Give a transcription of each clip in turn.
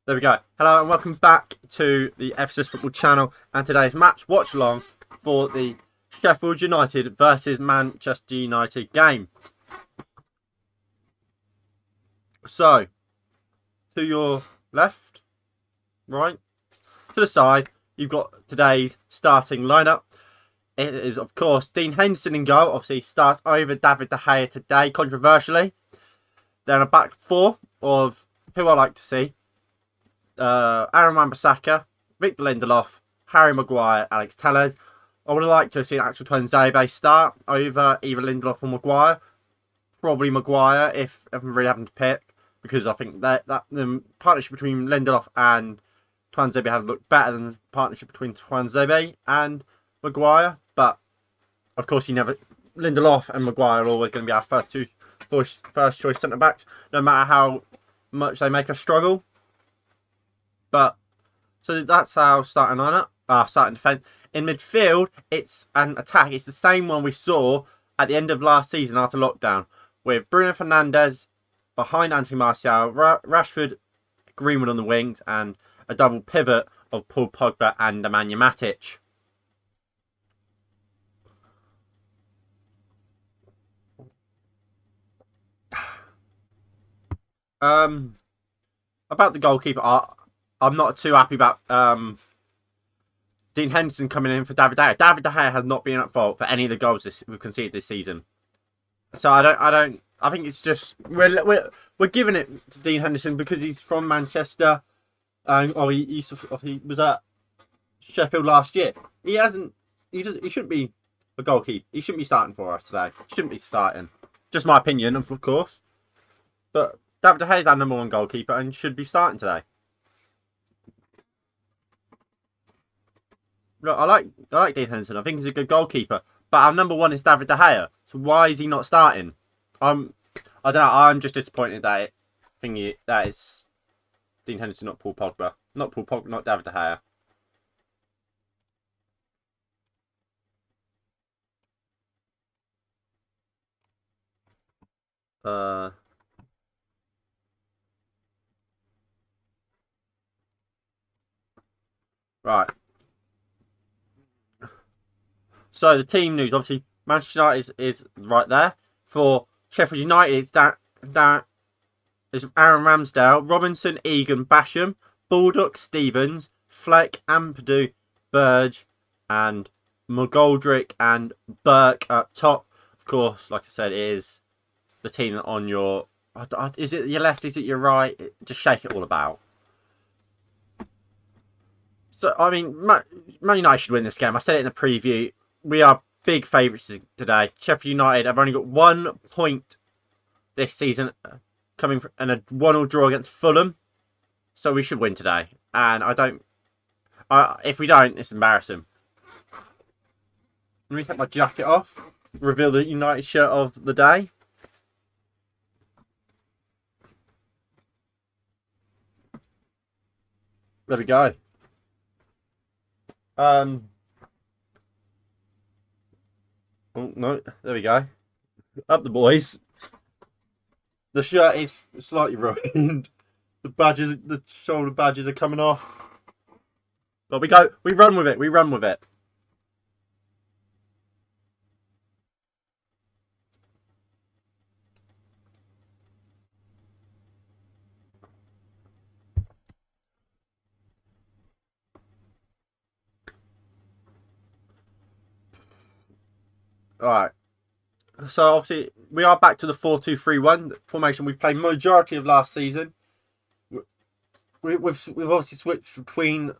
There we go. Hello and welcome back to the FCS Football channel and today's match watch along for the Sheffield United versus Manchester United game. So, to your left, right, to the side, you've got today's starting lineup. It is, of course, Dean Henderson in goal. Obviously, starts over David De Gea today, controversially. Then a back four of who I like to see. Aaron Wan-Bissaka, Victor Lindelof, Harry Maguire, Alex Telles. I would have liked to have seen actual Tuanzebe start over either Lindelof or Maguire. Probably Maguire if I'm really having to pick, because I think that the partnership between Lindelof and Tuanzebe has looked better than the partnership between Tuanzebe and Maguire. But of course, Lindelof and Maguire are always going to be our first choice centre backs, no matter how much they make us struggle. But so that's our starting lineup, starting defence. In midfield, it's an attack. It's the same one we saw at the end of last season after lockdown, with Bruno Fernandes behind Anthony Martial, Rashford, Greenwood on the wings, and a double pivot of Paul Pogba and Nemanja Matic. About the goalkeeper, I'm not too happy about Dean Henderson coming in for David De Gea. David De Gea has not been at fault for any of the goals we've conceded this season. So I think it's just we're giving it to Dean Henderson because he's from Manchester. He was at Sheffield last year. He shouldn't be a goalkeeper. He shouldn't be starting for us today. He shouldn't be starting. Just my opinion, of course. But David De Gea is our number one goalkeeper and should be starting today. Look, I like Dean Henderson. I think he's a good goalkeeper. But our number one is David De Gea. So why is he not starting? I don't know. I'm just disappointed that that is Dean Henderson, not Paul Pogba. Not Paul Pogba, not David De Gea. Right. So the team news, obviously, Manchester United is right there. For Sheffield United, it's it's Aaron Ramsdale, Robinson, Egan, Basham, Baldock, Stevens, Fleck, Ampadu, Burge, and McGoldrick and Burke up top. Of course, like I said, it is the team on your... Is it your left? Is it your right? Just shake it all about. So, I mean, Man United should win this game. I said it in the preview. We are big favourites today. Sheffield United have only got 1 point this season, coming from a 1-1 draw against Fulham. So we should win today. And if we don't, it's embarrassing. Let me take my jacket off. Reveal the United shirt of the day. There we go. Oh no, there we go. Up the boys. The shirt is slightly ruined. The shoulder badges are coming off. But we run with it. We run with it. Alright. So obviously we are back to the 4-2-3-1 formation we played majority of last season. We've obviously switched between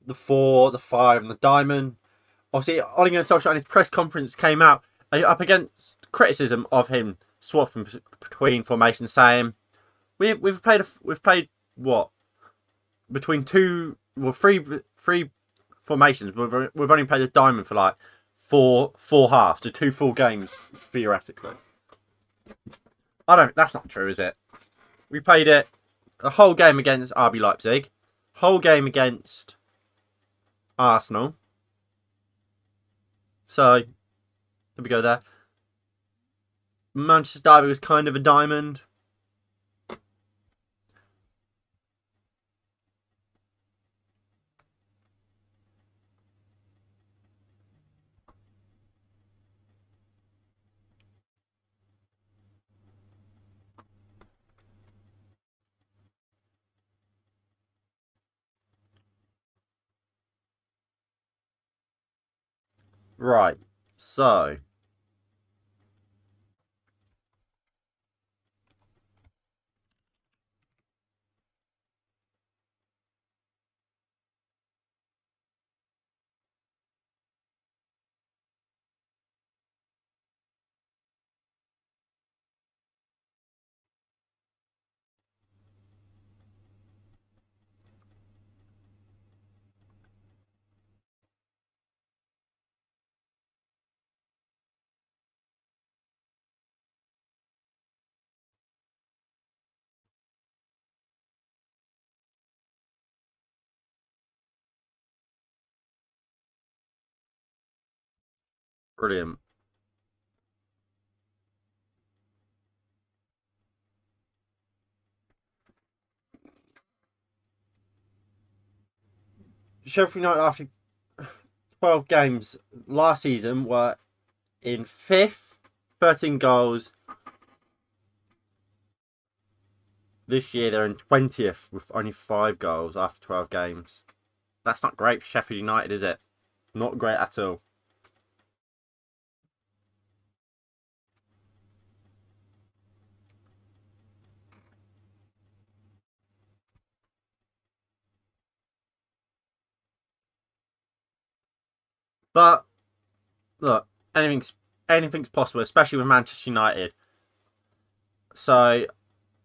the 4, the 5, and the diamond. Obviously, Ole Gunnar Solskjaer in his press conference came out up against criticism of him swapping between formations, saying we've played what between three formations. We've only played a diamond for like four halves to 2 full games theoretically. That's not true, is it? We played it a whole game against RB Leipzig, whole game against Arsenal. So, there we go there. Manchester Derby was kind of a diamond. Right. So. Brilliant. Sheffield United, after 12 games last season, were in 5th, 13 goals. This year they're in 20th with only 5 goals after 12 games. That's not great for Sheffield United, is it? Not great at all. But look, anything's possible, especially with Manchester United. So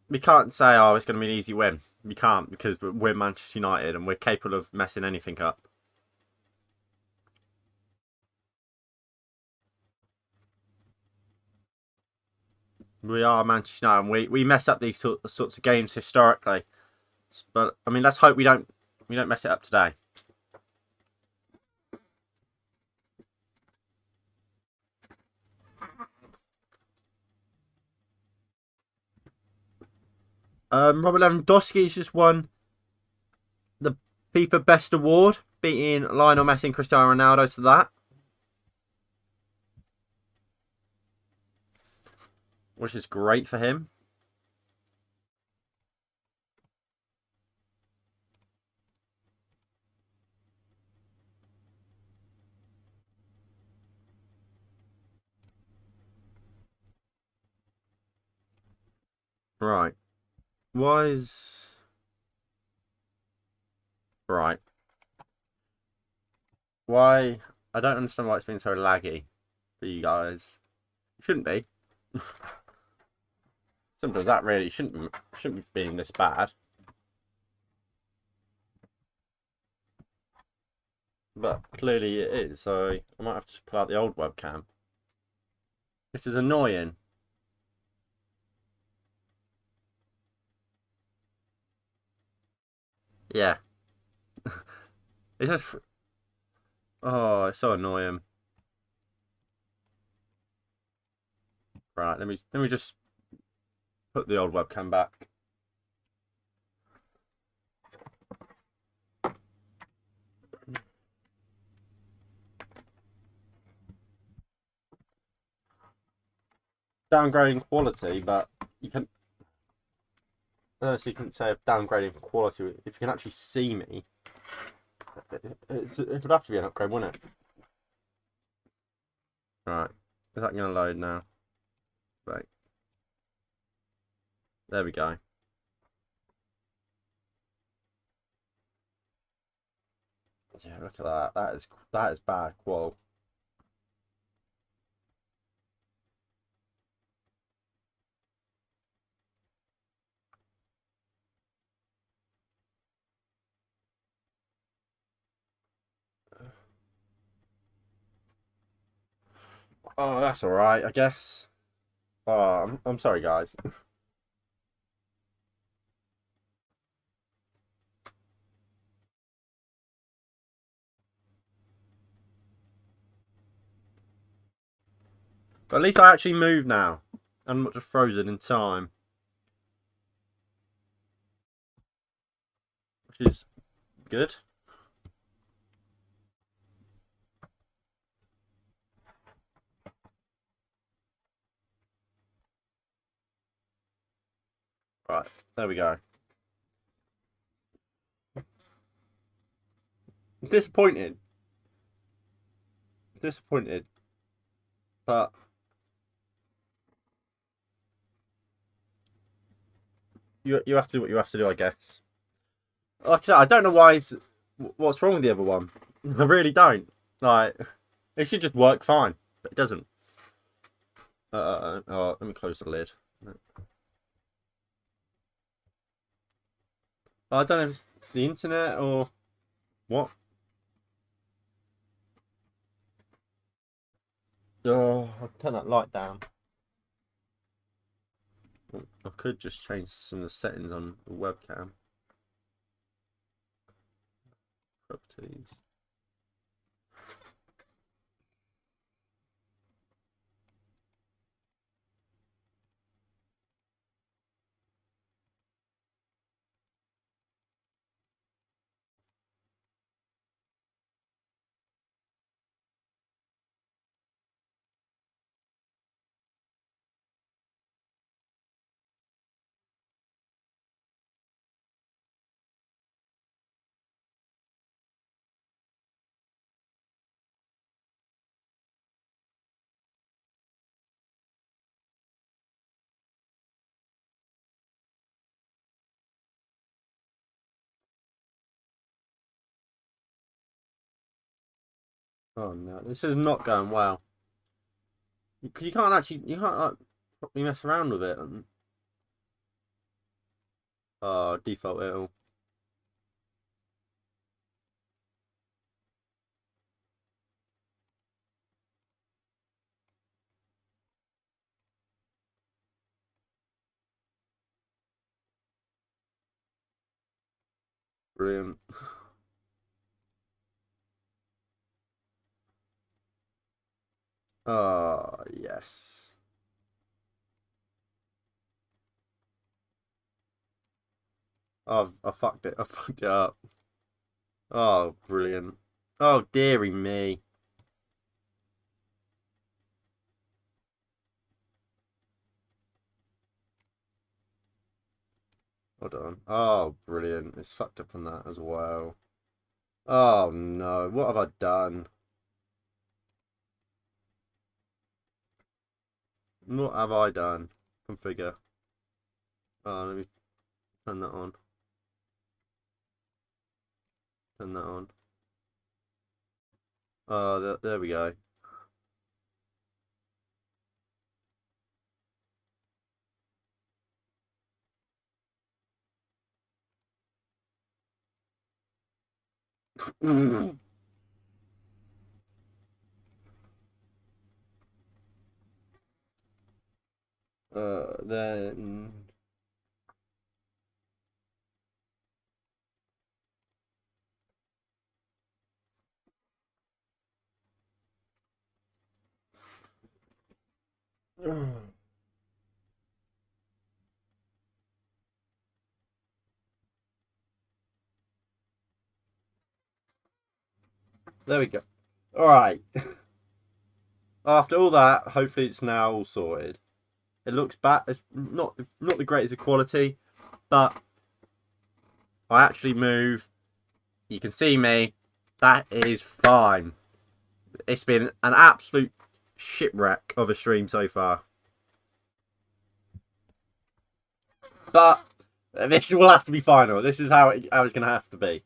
we can't say, oh, it's going to be an easy win. We can't, because we're Manchester United and we're capable of messing anything up. We are Manchester United, and we mess up these sorts of games historically. But I mean, let's hope we don't mess it up today. Robert Lewandowski's just won the FIFA Best Award, beating Lionel Messi and Cristiano Ronaldo to that, which is great for him. Right. Why is... Right. Why... I don't understand why it's been so laggy for you guys. It shouldn't be. Simple as that, really. It shouldn't be being this bad. But clearly it is, so I might have to pull out the old webcam. Which is annoying. Yeah. It's just... Oh, it's so annoying. Right, let me just put the old webcam back. Downgrading quality, but you can... so you can say downgrading quality if you can actually see me. It would have to be an upgrade, wouldn't it? Right. Is that going to load now? Right. There we go. Yeah, look at that. That is bad qual. Oh, that's all right, I guess. Oh, I'm sorry, guys. But at least I actually moved now. I'm not just frozen in time, which is good. Right, there we go. Disappointed. disappointed. But you have to do what you have to do, I guess. Like I said, I don't know what's wrong with the other one. I really don't. Like, it should just work fine, but it doesn't. Let me close the lid. I don't know if it's the internet or what. Oh, I'll turn that light down. I could just change some of the settings on the webcam. Properties. Oh no, this is not going well. You can't like properly mess around with it. Oh, default it'll. Brilliant. Oh yes. I fucked it. I fucked it up. Oh, brilliant. Oh, dearie me. Hold on. Oh, brilliant. It's fucked up on that as well. Oh no, what have I done? What have I done? Configure. Oh, let me turn that on. Turn that on. Oh, there we go. Then there we go. All right. After all that, hopefully it's now all sorted. It looks bad. It's not the greatest of quality, but I actually move. You can see me. That is fine. It's been an absolute shipwreck of a stream so far. But this will have to be final. This is how it's going to have to be.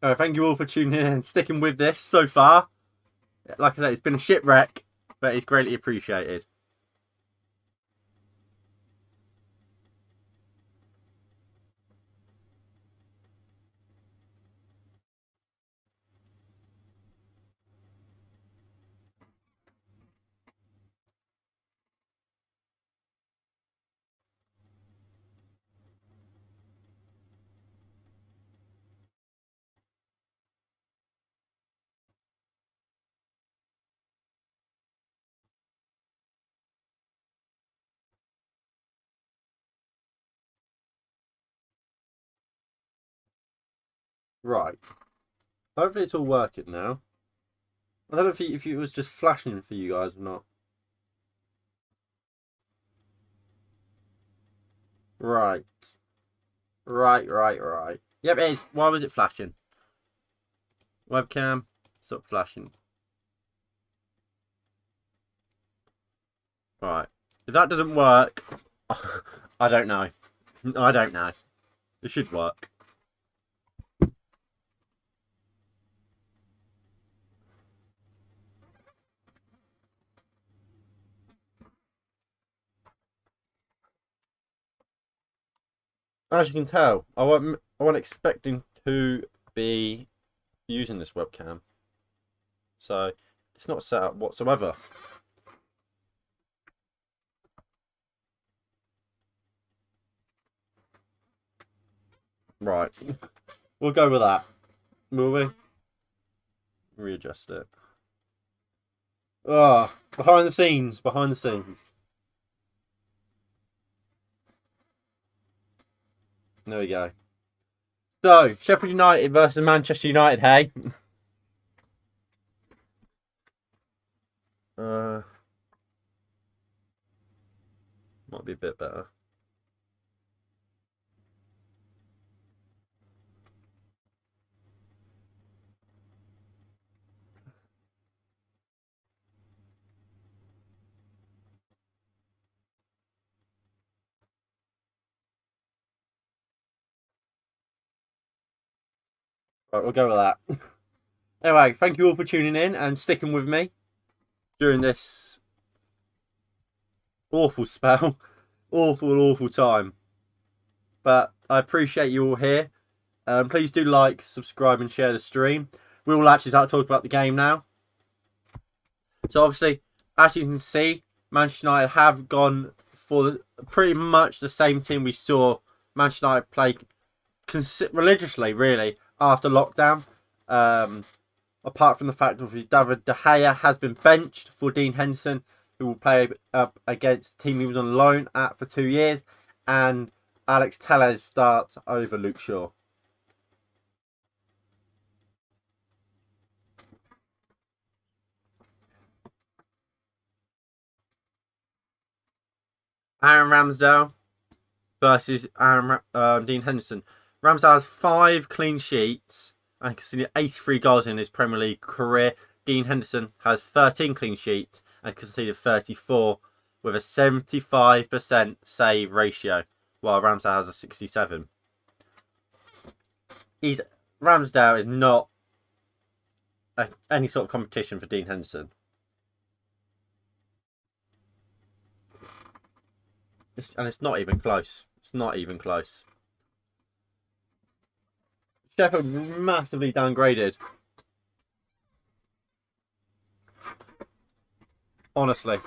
All right, thank you all for tuning in and sticking with this so far. Like I said, it's been a shipwreck, but it's greatly appreciated. Right. Hopefully it's all working now. I don't know if it was just flashing for you guys or not. Right. Right. Yep, it is. Why was it flashing? Webcam. Stop flashing. Right. If that doesn't work, I don't know. I don't know. It should work. As you can tell, I wasn't expecting to be using this webcam, so it's not set up whatsoever. Right, we'll go with that. Will we? Readjust it. Oh, behind the scenes, behind the scenes. There we go. So, Sheffield United versus Manchester United, hey? Might be a bit better. Right, we'll go with that. Anyway, thank you all for tuning in and sticking with me during this awful spell. Awful time. But I appreciate you all here. Please do like, subscribe and share the stream. We will actually start talking about the game now. So obviously, as you can see, Manchester United have gone for pretty much the same team we saw Manchester United play religiously, really, after lockdown. Apart from the fact that David De Gea has been benched for Dean Henderson, who will play against the team he was on loan at for 2 years, and Alex Telles starts over Luke Shaw. Aaron Ramsdale versus Dean Henderson. Ramsdale has 5 clean sheets and conceded 83 goals in his Premier League career. Dean Henderson has 13 clean sheets and conceded 34 with a 75% save ratio, while Ramsdale has a 67. Ramsdale is not any sort of competition for Dean Henderson. And it's not even close. It's not even close. Sheffield massively downgraded. Honestly.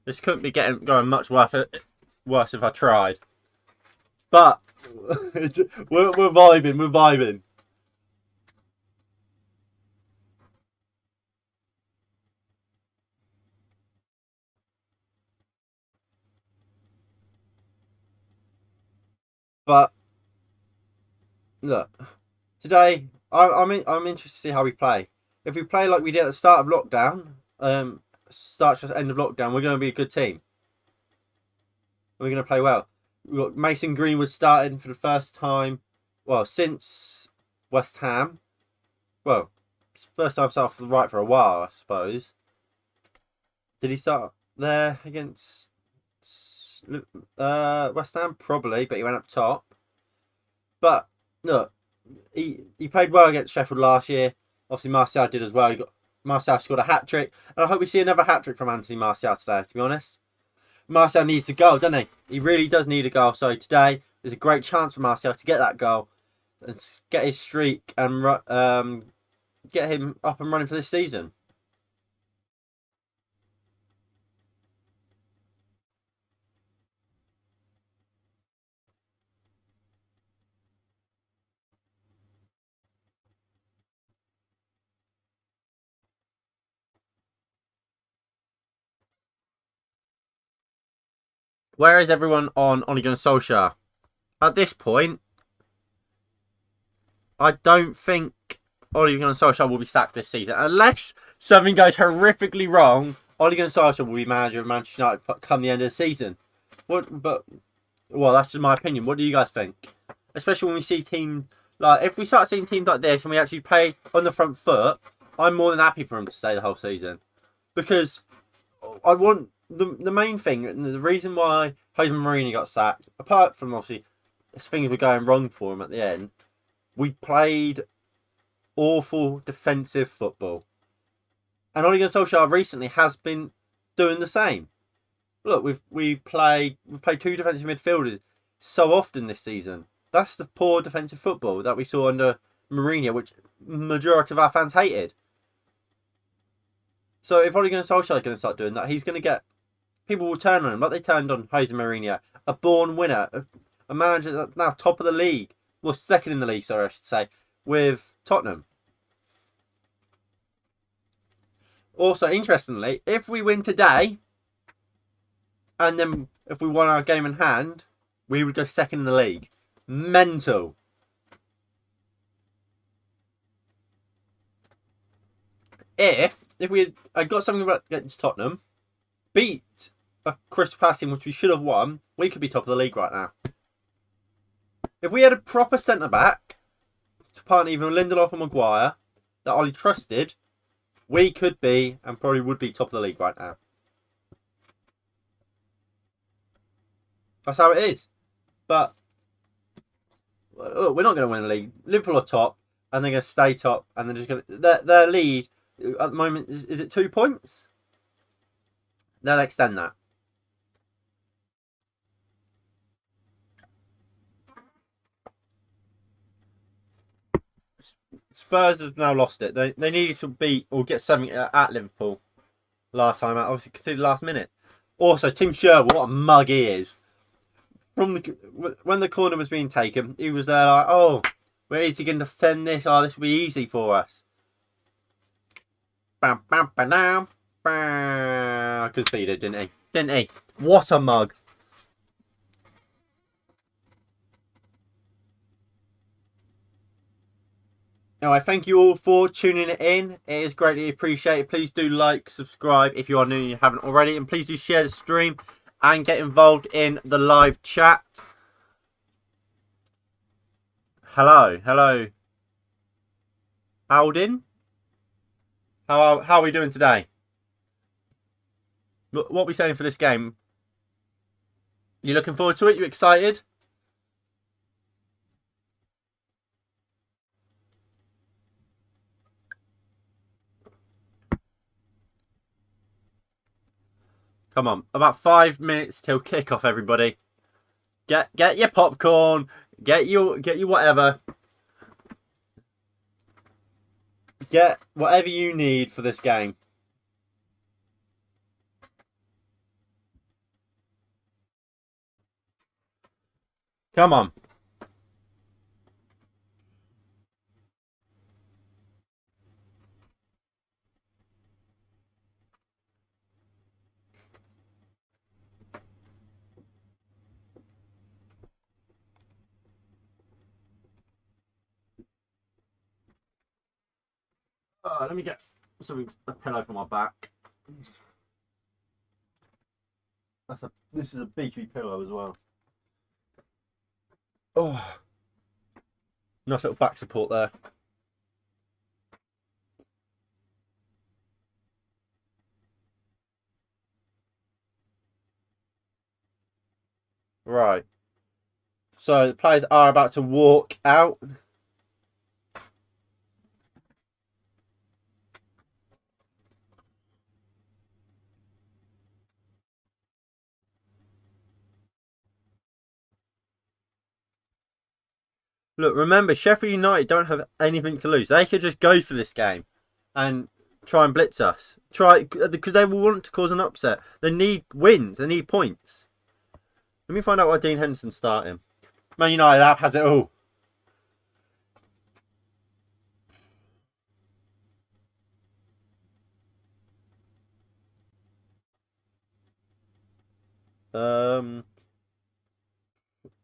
This couldn't be going much worse if I tried. But we're vibing. But look, today I'm interested to see how we play. If we play like we did at the start of lockdown, start just end of lockdown, we're going to be a good team. We're going to play well. We've got Mason Greenwood starting for the first time, well, since West Ham. Well, it's the first time started for the right for a while, I suppose. Did he start there against West Ham? Probably, but he went up top. But look, he played well against Sheffield last year. Obviously, Martial did as well. Martial scored a hat-trick. And I hope we see another hat-trick from Anthony Martial today, to be honest. Martial needs a goal, doesn't he? He really does need a goal. So today, there's a great chance for Martial to get that goal and get his streak and get him up and running for this season. Where is everyone on Ole Gunnar Solskjaer? At this point, I don't think Ole Gunnar Solskjaer will be sacked this season. Unless something goes horrifically wrong, Ole Gunnar Solskjaer will be manager of Manchester United come the end of the season. Well, that's just my opinion. What do you guys think? Especially when we see team Like, if we start seeing teams like this and we actually play on the front foot, I'm more than happy for him to stay the whole season. Because I want the main thing, and the reason why Jose Mourinho got sacked, apart from obviously things were going wrong for him at the end, we played awful defensive football. And Ole Gunnar Solskjaer recently has been doing the same. Look, we played two defensive midfielders so often this season. That's the poor defensive football that we saw under Mourinho, which majority of our fans hated. So if Ole Gunnar Solskjaer is going to start doing that, he's going to get... People will turn on him like they turned on Jose Mourinho. A born winner. A manager that's now top of the league. Well, second in the league, sorry, I should say. With Tottenham. Also, interestingly, if we win today, and then if we won our game in hand, we would go second in the league. Mental. If we had got something against Tottenham, beat a Crystal Palace team which we should have won, we could be top of the league right now. If we had a proper centre-back, to partner even Lindelof and Maguire, that Ollie trusted, we could be, and probably would be, top of the league right now. That's how it is. But look, we're not going to win the league. Liverpool are top, and they're going to stay top, and they're just going to... Their lead at the moment, is it 2 points? They'll extend that. Spurs have now lost it. They needed to beat or get something at Liverpool last time out. Obviously, considered last minute. Also, Tim Sherwood, what a mug he is. When the corner was being taken, he was there like, oh, we're easy going to defend this. Oh, this will be easy for us. Bam, bam, bam, bam. Conceded, didn't he? Didn't he? What a mug. Anyway, thank you all for tuning in. It is greatly appreciated. Please do like, subscribe if you are new and you haven't already. And please do share the stream and get involved in the live chat. Hello. Alden? How are we doing today? What are we saying for this game? You looking forward to it? You excited? Come on, about 5 minutes till kickoff, everybody. Get your popcorn, get your whatever. Get whatever you need for this game. Come on. Let me get a pillow for my back. This is a beefy pillow as well. Oh, nice little back support there. Right. So the players are about to walk out. Look, remember, Sheffield United don't have anything to lose. They could just go for this game and try and blitz us. Because they will want to cause an upset. They need wins. They need points. Let me find out why Dean Henderson's starting. Man United app has it all.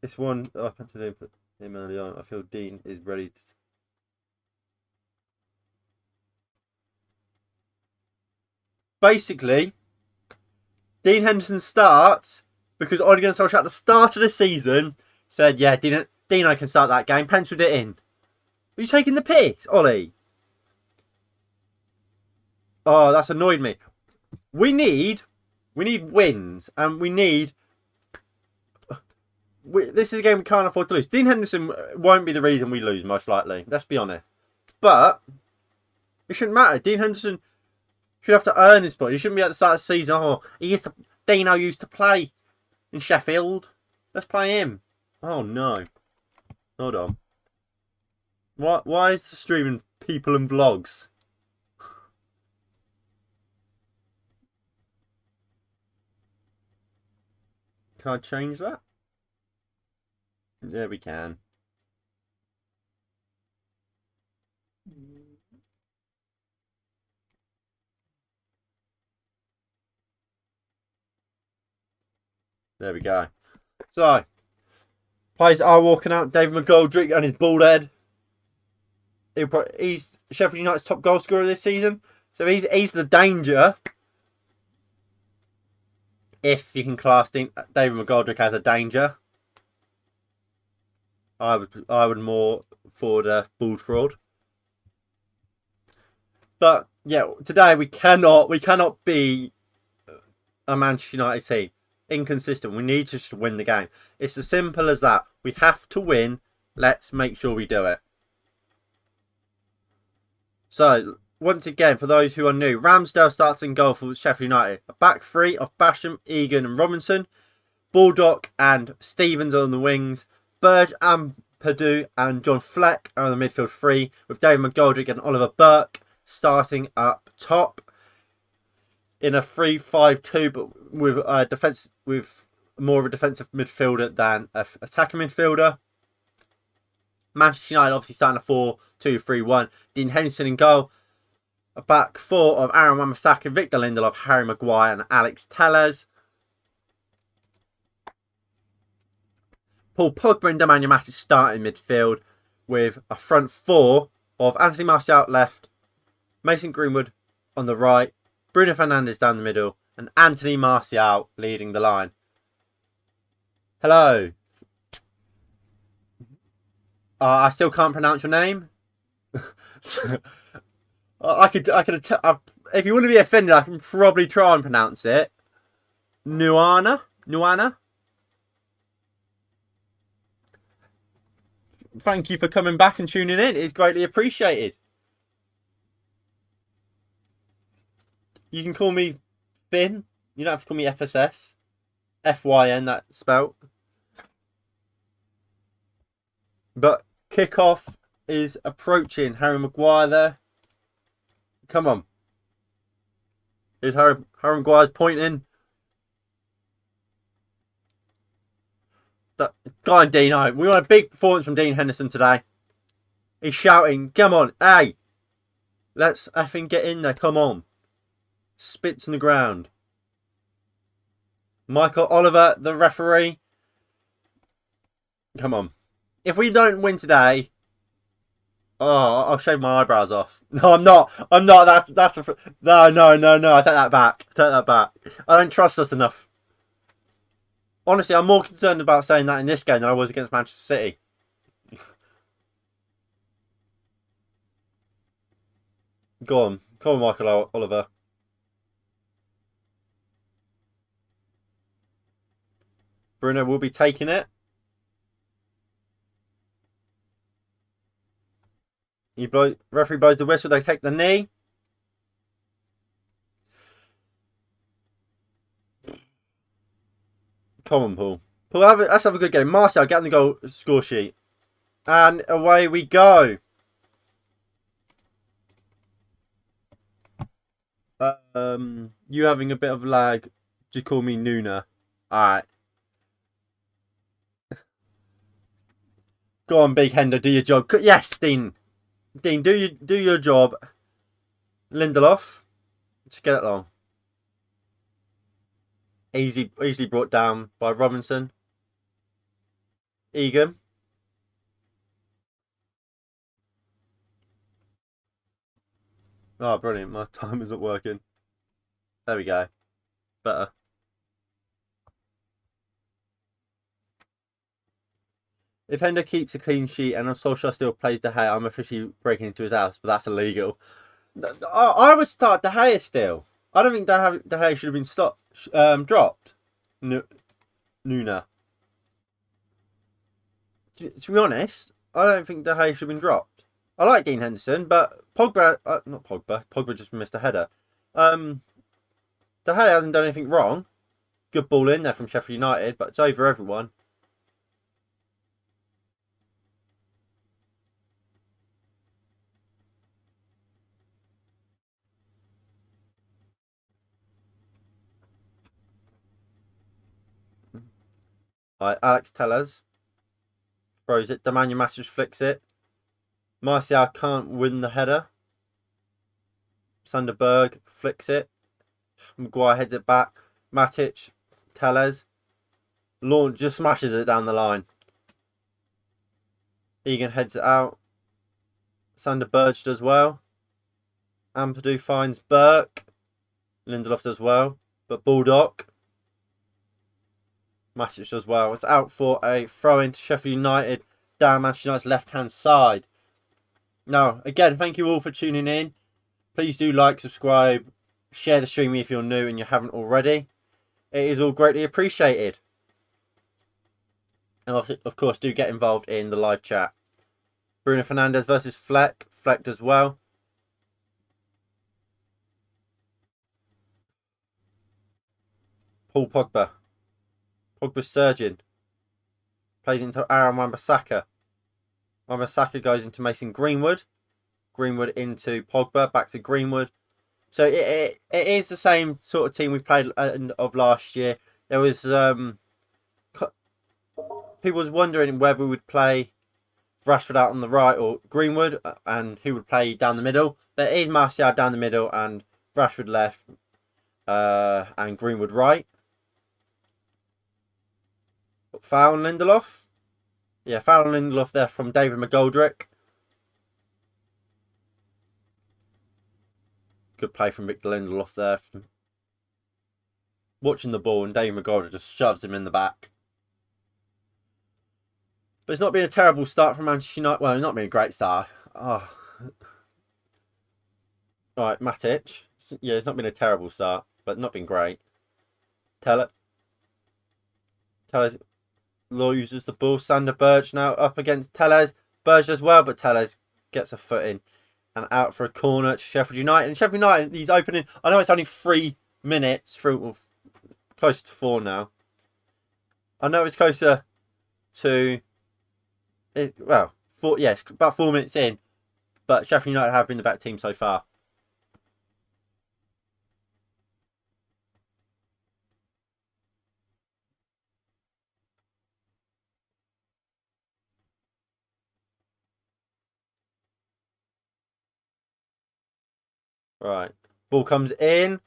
This one I had to do him early on. I feel Dean is ready to... Basically, Dean Henderson starts because Ole Gunnar Solskjaer at the start of the season said, yeah, Dean, I can start that game. Penciled it in. Are you taking the piss, Ollie? Oh, that's annoyed me. We need wins, and this is a game we can't afford to lose. Dean Henderson won't be the reason we lose, most likely. Let's be honest. But it shouldn't matter. Dean Henderson should have to earn this spot. He shouldn't be at the start of the season. Oh, Dino used to play in Sheffield. Let's play him. Oh no. Hold on. Why is the streaming people and vlogs? Can I change that? There we can. There we go. So, players are walking out. David McGoldrick and his bald head. He's Sheffield United's top goal scorer this season. So he's the danger. If you can class David McGoldrick as a danger. I would more forward a bald fraud. But yeah, today we cannot be a Manchester United team. Inconsistent. We need to just win the game. It's as simple as that. We have to win. Let's make sure we do it. So, once again, for those who are new, Ramsdale starts in goal for Sheffield United. A back three of Basham, Egan and Robinson. Baldock and Stevens on the wings. Burge and Perdue and John Fleck are on the midfield three, with David McGoldrick and Oliver Burke starting up top. In a 3-5-2, but with defense, with more of a defensive midfielder than an attacking midfielder. Manchester United obviously starting a 4-2-3-1. Dean Henderson in goal. A back four of Aaron Wan-Bissaka, Victor Lindelof, Harry Maguire and Alex Telles. Paul Pogba and Nemanja Matic starting midfield with a front four of Anthony Martial left, Mason Greenwood on the right, Bruno Fernandes down the middle, and Anthony Martial leading the line. Hello. I still can't pronounce your name. I could. If you want to be offended, I can probably try and pronounce it. Nuana. Thank you for coming back and tuning in. It's greatly appreciated. You can call me Finn. You don't have to call me FSS. FYN, that spelt. But kickoff is approaching. Harry Maguire there. Come on. Here's Harry Maguire's pointing. Go on, Dino. We want a big performance from Dean Henderson today. He's shouting, come on, hey. Let's effing get in there, come on. Spits on the ground. Michael Oliver, the referee. Come on. If we don't win today, I'll shave my eyebrows off. No, I'm not. No. I take that back. I don't trust us enough. Honestly, I'm more concerned about saying that in this game than I was against Manchester City. Go on, Michael Oliver. Bruno will be taking it. Referee blows the whistle. They take the knee. Come on, Paul. Let's have a good game. Martial, get on the goal score sheet. And away we go. You having a bit of lag. Just call me Nuna. Alright. Go on, Big Hendo, do your job. Yes, Dean. Dean, do your job. Lindelof. Just get it long. Easily brought down by Robinson. Egan. Oh, brilliant. My time isn't working. There we go. Better. If Hendo keeps a clean sheet and Solskjaer still plays De Gea, I'm officially breaking into his house, but that's illegal. I would start De Gea still. I don't think De Gea should have been dropped. Nuna. To be honest, I don't think De Gea should have been dropped. I like Dean Henderson, but Pogba, not Pogba. Pogba just missed a header. De Gea hasn't done anything wrong. Good ball in there from Sheffield United, but it's over everyone. Right, Alex Tellez throws it. Nemanja Matic flicks it. Martial can't win the header. Sander Berg flicks it. Maguire heads it back. Matic, Tellez. Launch just smashes it down the line. Egan heads it out. Sander Berg does well. Ampadu finds Burke. Lindelof does well. But Baldock. Matic does well. It's out for a throw into Sheffield United down Manchester United's left-hand side. Now, again, thank you all for tuning in. Please do like, subscribe, share the stream if you're new and you haven't already. It is all greatly appreciated. And of course, do get involved in the live chat. Bruno Fernandes versus Fleck. Fleck does well. Paul Pogba. Pogba's surging. Plays into Aaron Wan-Bissaka. Wan-Bissaka goes into Mason Greenwood. Greenwood into Pogba. Back to Greenwood. So it is the same sort of team we played of last year. There was people was wondering whether we would play Rashford out on the right or Greenwood, and who would play down the middle. But it is Martial down the middle and Rashford left, and Greenwood right. Foul on Lindelof. Yeah, foul on Lindelof there from David McGoldrick. Good play from Victor Lindelof there. Watching the ball and David McGoldrick just shoves him in the back. But it's not been a terrible start from Manchester United. Well, it's not been a great start. Oh. Right, Matic. Yeah, it's not been a terrible start, but not been great. Tellez loses the ball. Sander Berg now up against Tellez. Berg does well, but Tellez gets a foot in and out for a corner to Sheffield United. And Sheffield United, he's opening. I know it's only 3 minutes through, close to 4 now. I know it's closer to, well, 4. Yes, about 4 minutes in. But Sheffield United have been the better team so far. Right. Ball comes in.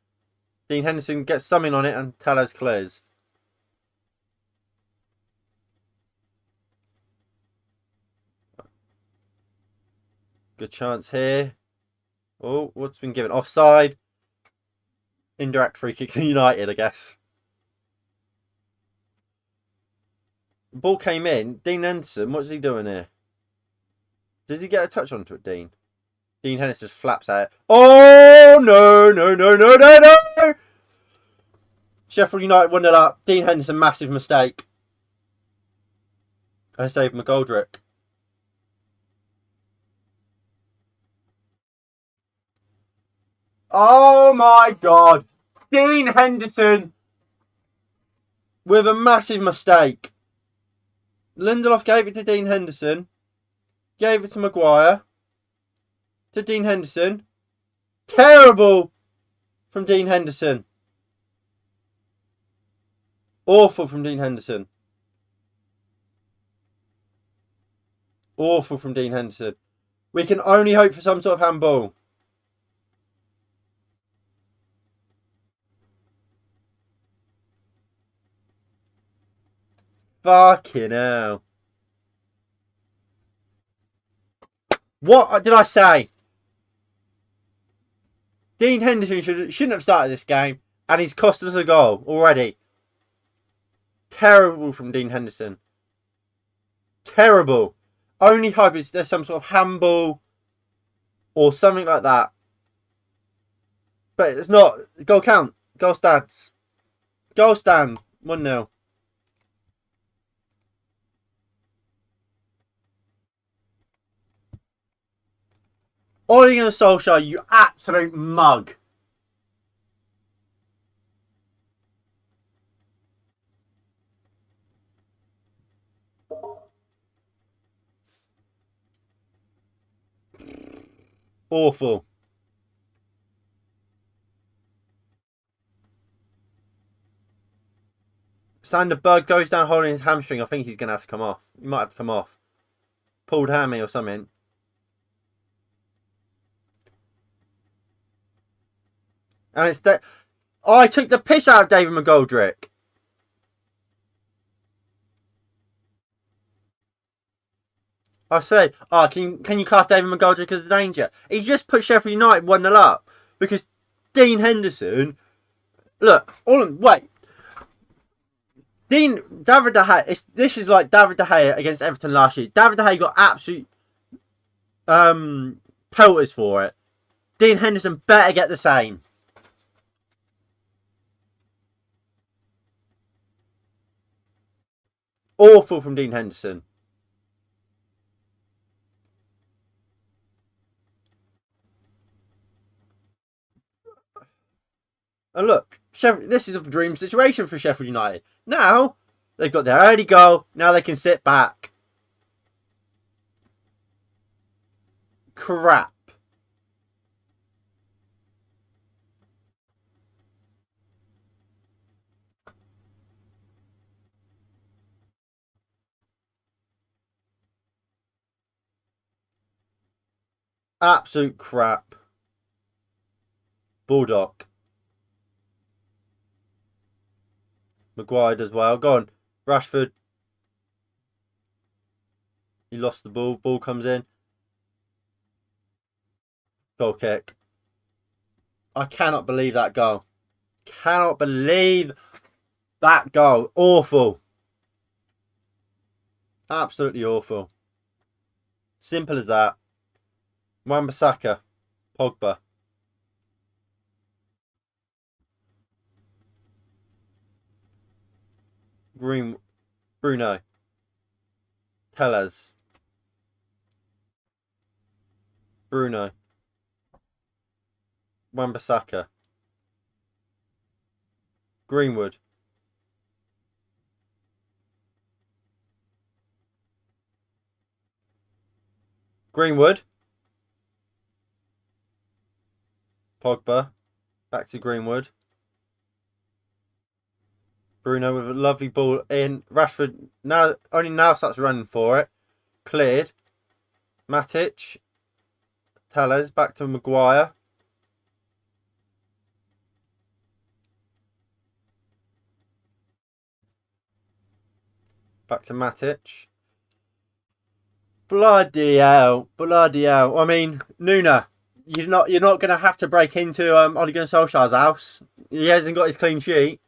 Dean Henderson gets something on it and Tellez clears. Good chance here. Oh, what's been given? Offside. Indirect free kick to United, I guess. Ball came in. Dean Henderson, what's he doing here? Does he get a touch onto it, Dean? Dean Henderson just flaps at it. Oh, no, no, no, no, no, no! Sheffield United 1-0 up. Dean Henderson, massive mistake. I saved McGoldrick. Oh my God. Dean Henderson with a massive mistake. Lindelof gave it to Dean Henderson. Gave it to Maguire. To Dean Henderson. Terrible from Dean Henderson. Awful from Dean Henderson. Awful from Dean Henderson. We can only hope for some sort of handball. Fucking hell. What did I say? Dean Henderson shouldn't have started this game, and he's cost us a goal already. Terrible from Dean Henderson. Terrible. Only hope is there's some sort of handball or something like that. But it's not. Goal count. Goal stands. Goal stand. 1-0. Ole Gunnar Solskjaer, you absolute mug. Awful. Sander Berg goes down holding his hamstring. I think he's going to have to come off. He might have to come off. Pulled hammy or something. And it's I took the piss out of David McGoldrick. I say, can you class David McGoldrick as a danger? He just put Sheffield United 1-0 up because Dean Henderson. Look, wait. David De Gea. This is like David De Gea against Everton last year. David De Gea got absolute pelters for it. Dean Henderson better get the same. Awful from Dean Henderson. And look, this is a dream situation for Sheffield United. Now, they've got their early goal. Now they can sit back. Crap. Absolute crap. Bulldog. Maguire does well. Go on. Rashford. He lost the ball. Ball comes in. Goal kick. I cannot believe that goal. Cannot believe that goal. Awful. Absolutely awful. Simple as that. Wan-Bissaka. Pogba. Bruno. Tellez. Bruno. Wan-Bissaka. Greenwood. Greenwood. Pogba. Back to Greenwood. Bruno with a lovely ball in. Rashford only now starts running for it. Cleared. Matic. Tellez. Back to Maguire. Back to Matic. Bloody hell. Bloody hell. I mean, Nuna, you're not going to have to break into Ole Gunnar Solskjaer's house. He hasn't got his clean sheet.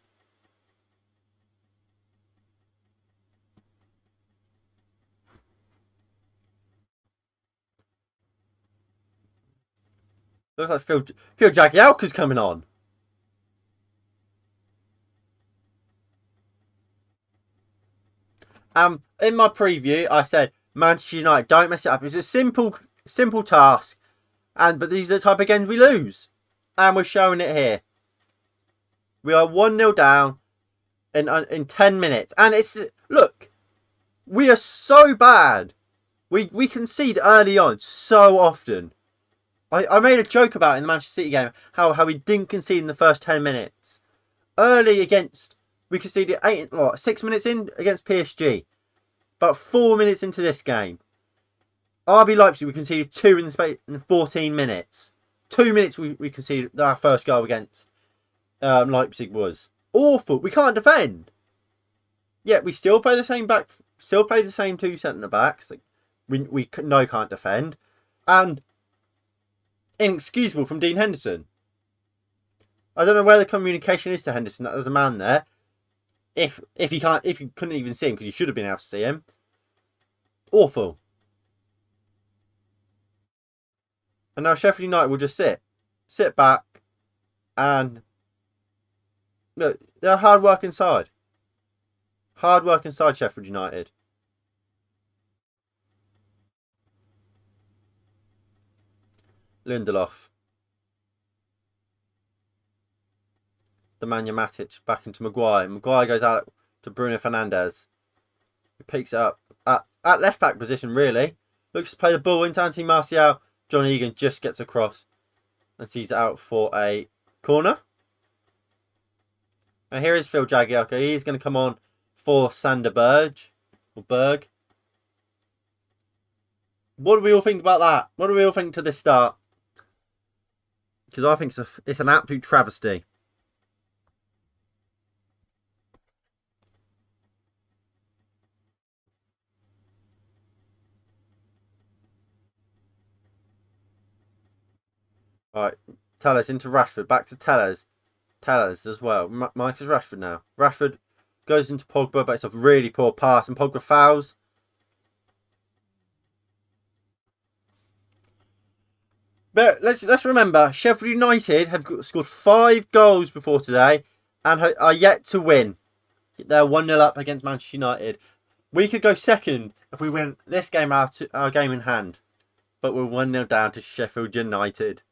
Looks like Phil Jagielka's coming on. In my preview, I said Manchester United, don't mess it up. It's a simple task, but these are the type of games we lose, and we're showing it here. We are 1-0 down in 10 minutes, and look, we are so bad. We concede early on so often. I made a joke about it in the Manchester City game how we didn't concede in the first 10 minutes. Early we conceded 6 minutes in against PSG. About 4 minutes into this game. RB Leipzig, we conceded 2 in 14 minutes. 2 minutes we conceded our first goal against Leipzig was. Awful. We can't defend. Yet we still play the same two centre backs. We can't defend. And inexcusable from Dean Henderson. I don't know where the communication is to Henderson that there's a man there. If you couldn't even see him because you should have been able to see him. Awful. And now Sheffield United will just sit back, and look, they're a hard-working side. Hard-working side, Sheffield United. Lindelof. Nemanja Matic back into Maguire. Maguire goes out to Bruno Fernandes. He picks it up at left back position, really. Looks to play the ball into Anthony Martial. John Egan just gets across and sees it out for a corner. And here is Phil Jagielka. He's going to come on for Sander Berg. What do we all think about that? What do we all think to this start? Because I think it's an absolute travesty. Alright, Tellers into Rashford. Back to Tellers. Tellers as well. Mike is Rashford now. Rashford goes into Pogba, but it's a really poor pass, and Pogba fouls. But let's remember, Sheffield United have scored 5 goals before today and are yet to win. They're 1-0 up against Manchester United. We could go second if we win this game, our game in hand. But we're 1-0 down to Sheffield United.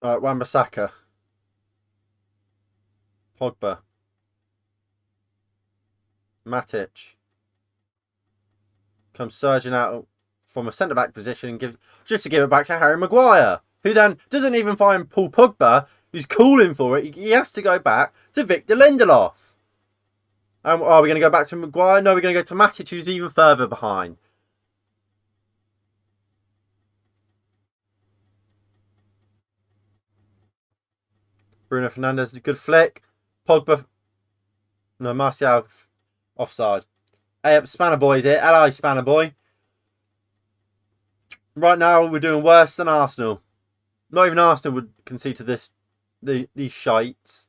Wan-Bissaka. Pogba. Matic. Comes surging out from a centre-back position and just to give it back to Harry Maguire, who then doesn't even find Paul Pogba, who's calling for it. He has to go back to Victor Lindelof. Are we going to go back to Maguire? No, we're going to go to Matic, who's even further behind. Bruno Fernandes, a good flick. Pogba. No, Martial offside. Hey, Spanner Boy is it. Hello, Spanner Boy. Right now, we're doing worse than Arsenal. Not even Arsenal would concede to these shites.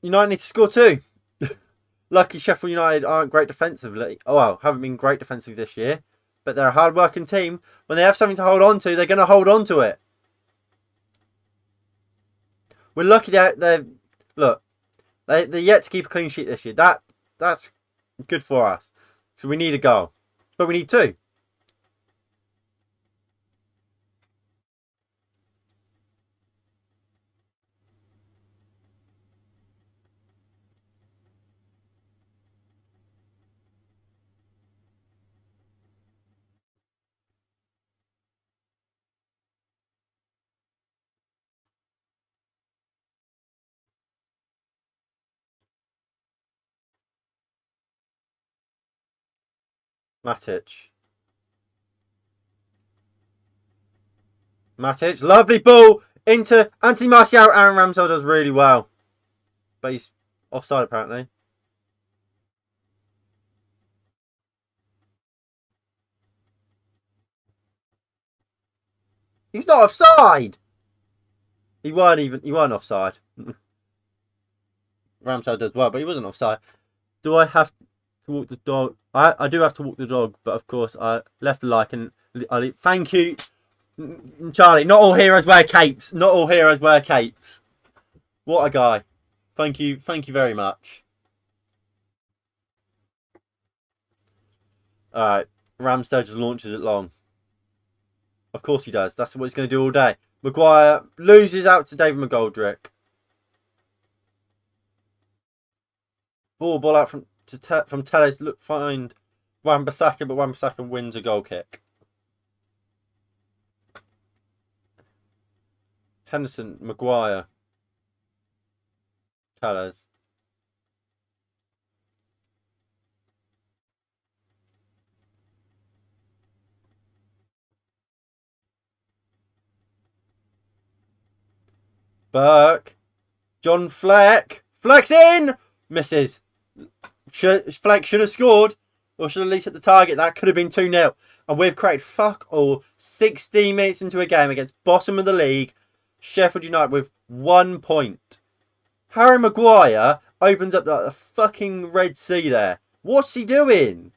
United need to score too. Lucky Sheffield United aren't great defensively. Oh, well, haven't been great defensively this year. But they're a hard-working team. When they have something to hold on to, they're going to hold on to it. We're lucky they're yet to keep a clean sheet this year. That's good for us. So we need a goal. But we need 2. Matic. Lovely ball into Anthony Martial. Aaron Ramsdale does really well. But he's offside apparently. He's not offside. He weren't offside. Ramsdale does well, but he wasn't offside. Do I have to walk the dog? I do have to walk the dog, but of course I left a like and thank you, Charlie. Not all heroes wear capes. Not all heroes wear capes. What a guy. Thank you very much. Alright, Ramsdale just launches it long. Of course he does. That's what he's going to do all day. Maguire loses out to David McGoldrick. Ball out from Tellez. Find Wan-Bissaka, but Wan-Bissaka wins a goal kick. Henderson, Maguire, Tellez. Burke. John Fleck. Fleck's in! Misses. Fleck should have scored. Or should have at least hit the target. That could have been 2-0. And we've created fuck all 16 minutes into a game against bottom of the league. Sheffield United with 1 point. Harry Maguire opens up the fucking Red Sea there. What's he doing?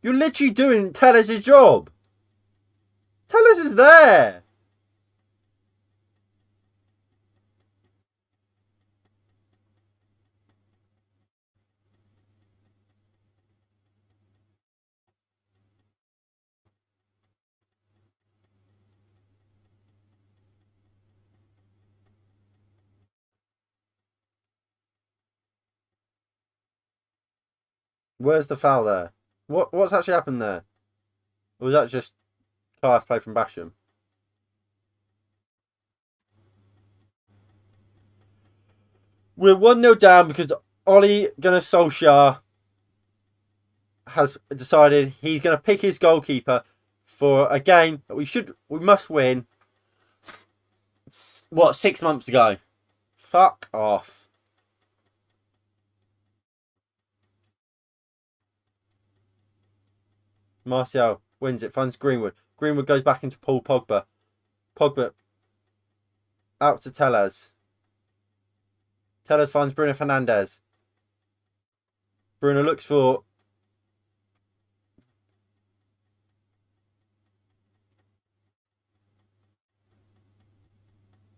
You're literally doing Tellers' job. Tellers is there. Where's the foul there? What's actually happened there? Or was that just class play from Basham? We're 1-0 down because Ole Gunnar Solskjaer has decided he's going to pick his goalkeeper for a game that we must win. What, 6 months ago? Fuck off. Martial wins it, finds Greenwood. Greenwood goes back into Paul Pogba. Pogba out to Tellez. Tellez finds Bruno Fernandes. Bruno looks for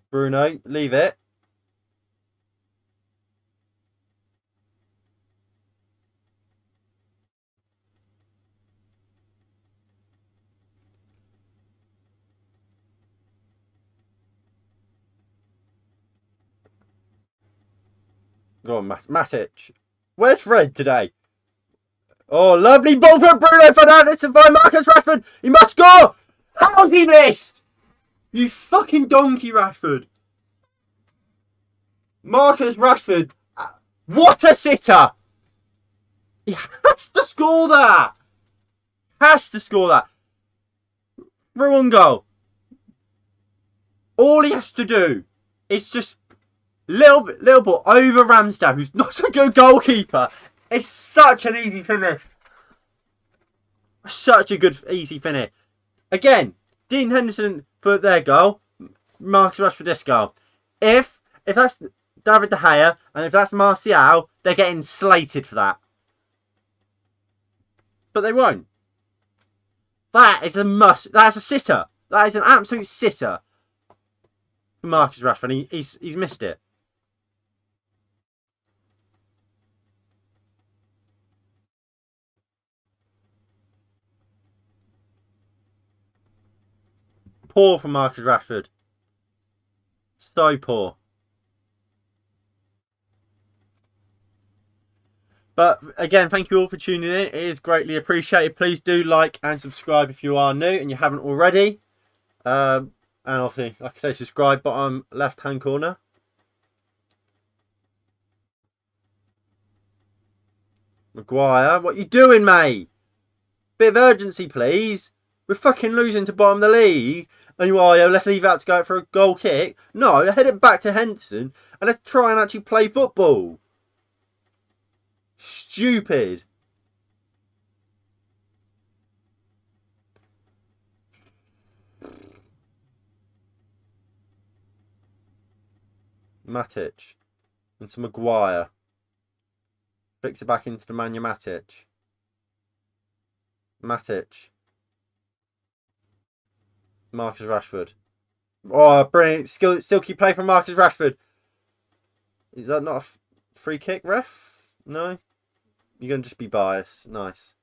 Bruno. Leave it. Go on, Matic. Where's Fred today? Oh, lovely ball from Bruno Fernandes and by Marcus Rashford. He must score. How's he missed? You fucking donkey, Rashford. Marcus Rashford. What a sitter. He has to score that. Has to score that. Through on goal. All he has to do is just little ball over Ramsdale, who's not a good goalkeeper. It's such an easy finish. Such a good, easy finish. Again, Dean Henderson for their goal. Marcus Rashford for this goal. If that's David De Gea and if that's Martial, they're getting slated for that. But they won't. That is a must. That's a sitter. That is an absolute sitter for Marcus Rashford. He's missed it. Poor from Marcus Rashford. So poor. But again, thank you all for tuning in. It is greatly appreciated. Please do like and subscribe if you are new and you haven't already. And obviously, like I say, subscribe bottom left hand corner. Maguire, what you doing, mate? Bit of urgency, please. We're fucking losing to bottom of the league. And you are, let's leave it out to go for a goal kick. No, head it back to Henderson and let's try and actually play football. Stupid. Matic into Maguire. Flicks it back into the Nemanja Matic. Matic. Marcus Rashford. Oh, brilliant. Silky play from Marcus Rashford. Is that not a free kick, ref? No? You're going to just be biased. Nice.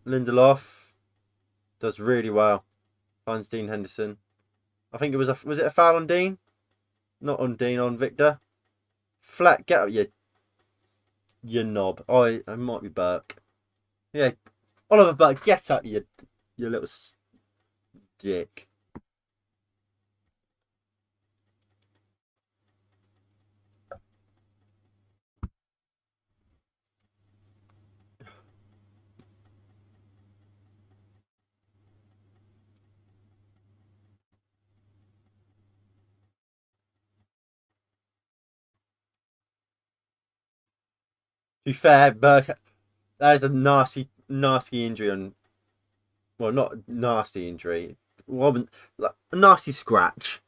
Lindelof does really well. Finds Dean Henderson. I think it was it a foul on Dean? Not on Dean, on Victor. Flat, get up, you knob. Oh, it might be Burke. Yeah, Oliver Burke, get up, you little dick. be fair, Burke, that is a nasty injury on. Well, not nasty injury. Well, like, a nasty scratch.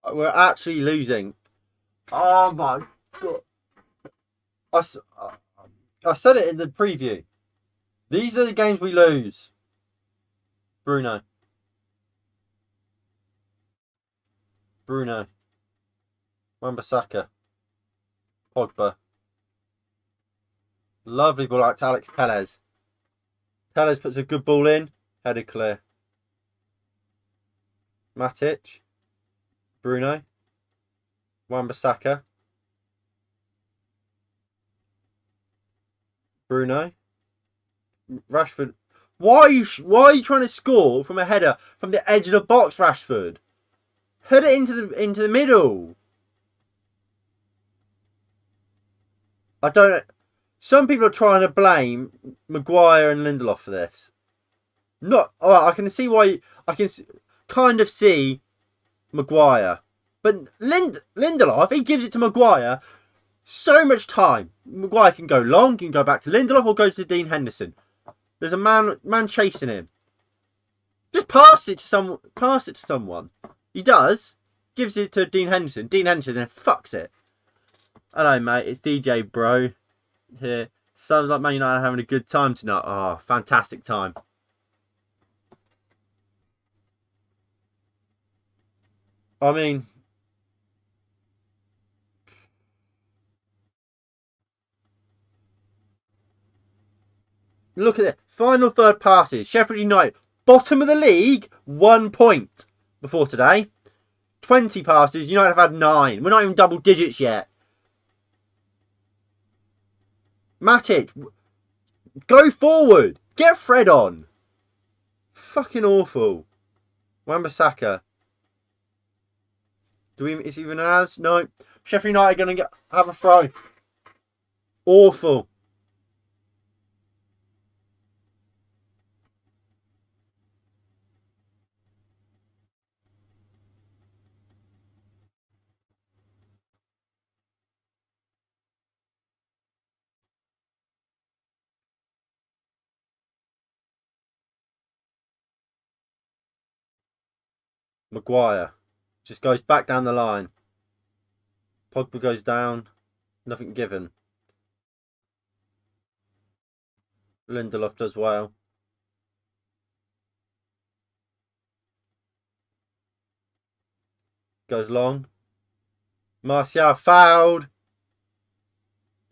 We're actually losing. Oh my god! I said it in the preview. These are the games we lose. Bruno. Wan-Bissaka. Pogba. Lovely ball out to Alex Telles. Telles puts a good ball in. Headed clear. Matic. Bruno. Wan-Bissaka. Bruno. Rashford. Why are you trying to score from a header from the edge of the box, Rashford? Head it into the middle. I don't. Some people are trying to blame Maguire and Lindelof for this. Not. I can see why. I can kind of see Maguire, but Lindelof, he gives it to Maguire so much time. Maguire can go long, can go back to Lindelof, or go to Dean Henderson. There's a man chasing him. Just pass it to someone. He does. Gives it to Dean Henderson. Dean Henderson then fucks it. Hello, mate. It's DJ Bro here. Sounds like Man United are having a good time tonight. Oh, fantastic time. I mean, look at it. Final third passes. Sheffield United, bottom of the league, 1 point before today. 20 passes. United have had 9. We're not even double digits yet. Matic, go forward. Get Fred on. Fucking awful. Wan-Bissaka. Is he even as? No. Sheffield United going to have a throw. Awful. Maguire just goes back down the line. Pogba goes down. Nothing given. Lindelof does well. Goes long. Martial fouled.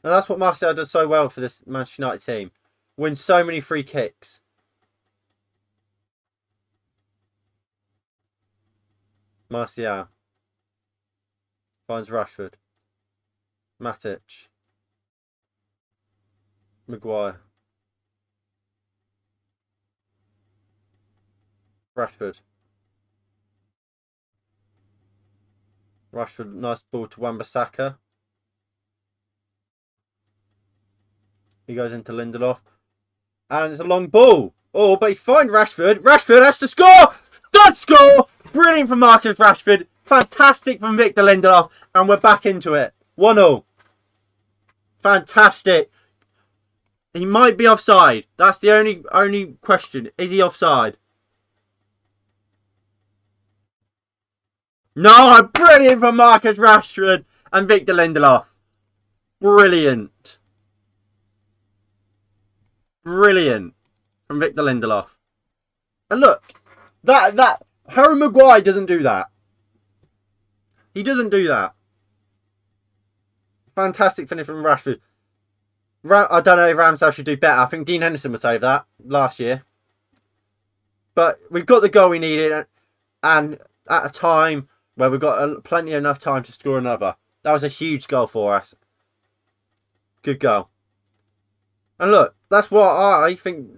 And that's what Martial does so well for this Manchester United team. Wins so many free kicks. Martial. Finds Rashford. Matic. Maguire. Rashford. Nice ball to Wan-Bissaka. He goes into Lindelof. And it's a long ball. Oh, but he finds Rashford. Rashford has to score! Does score! Brilliant from Marcus Rashford. Fantastic from Victor Lindelof. And we're back into it. 1-0. Fantastic. He might be offside. That's the only question. Is he offside? No, brilliant from Marcus Rashford and Victor Lindelof. Brilliant. Brilliant from Victor Lindelof. And look, that Harry Maguire doesn't do that. He doesn't do that. Fantastic finish from Rashford. I don't know if Ramsdale should do better. I think Dean Henderson would save that last year. But we've got the goal we needed, and at a time where we've got plenty enough time to score another. That was a huge goal for us. Good goal. And look, that's what I think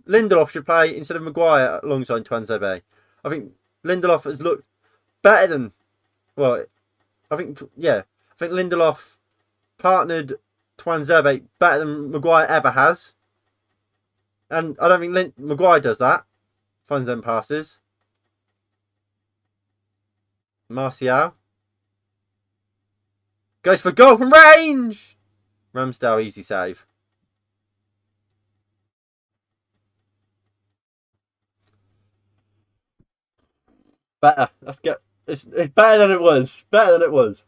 Lindelof should play instead of Maguire alongside Tuanzebe. I think Lindelof has looked better than, well, I think Lindelof partnered Tuanzebe better than Maguire ever has. And I don't think Maguire does that. Finds them passes. Martial. Goes for goal from range. Ramsdale, easy save. Better. Let's get. It's better than it was. Better than it was.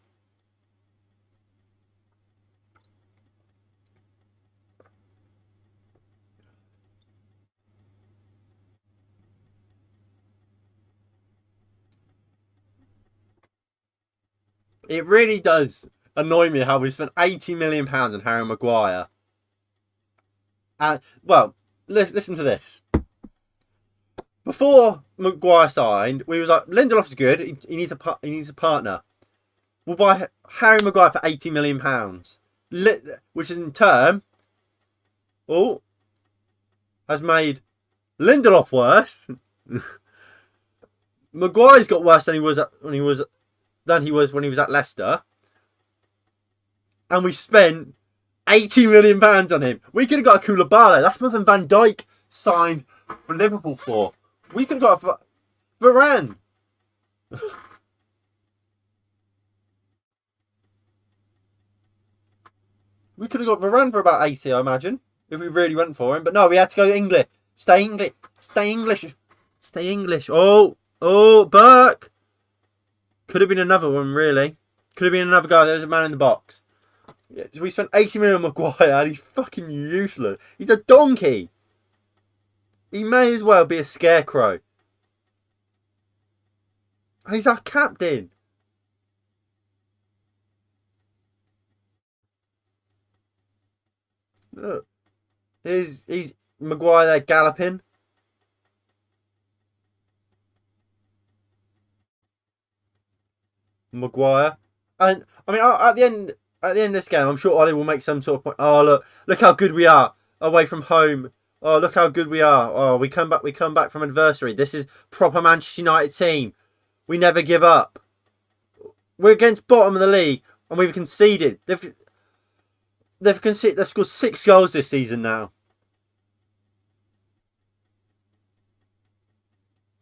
It really does annoy me how we spent £80 million on Harry Maguire. And well, listen to this. Before Maguire signed, we was like, Lindelof's good. He needs a partner. We'll buy Harry Maguire for £80 million, which in turn, has made Lindelof worse. Maguire's got worse than he was when he was at Leicester, and we spent £80 million on him. We could have got a Koulibaly. That's more than Van Dijk signed for Liverpool for. We could have got Varane. We could have got Varane for about 80, I imagine, if we really went for him. But no, we had to go English. Stay English. Stay English. Stay English. Oh, Burke. Could have been another one, really. Could have been another guy. There was a man in the box. Yeah, so we spent 80 million on Maguire and he's fucking useless. He's a donkey. He may as well be a scarecrow. He's our captain. Look. He's Maguire there galloping. Maguire. And I mean, at the end of this game, I'm sure Ollie will make some sort of point. Oh, look how good we are away from home. Oh, look how good we are. Oh, we come back from adversary. This is proper Manchester United team. We never give up. We're against bottom of the league and we've conceded. They've scored 6 goals this season now.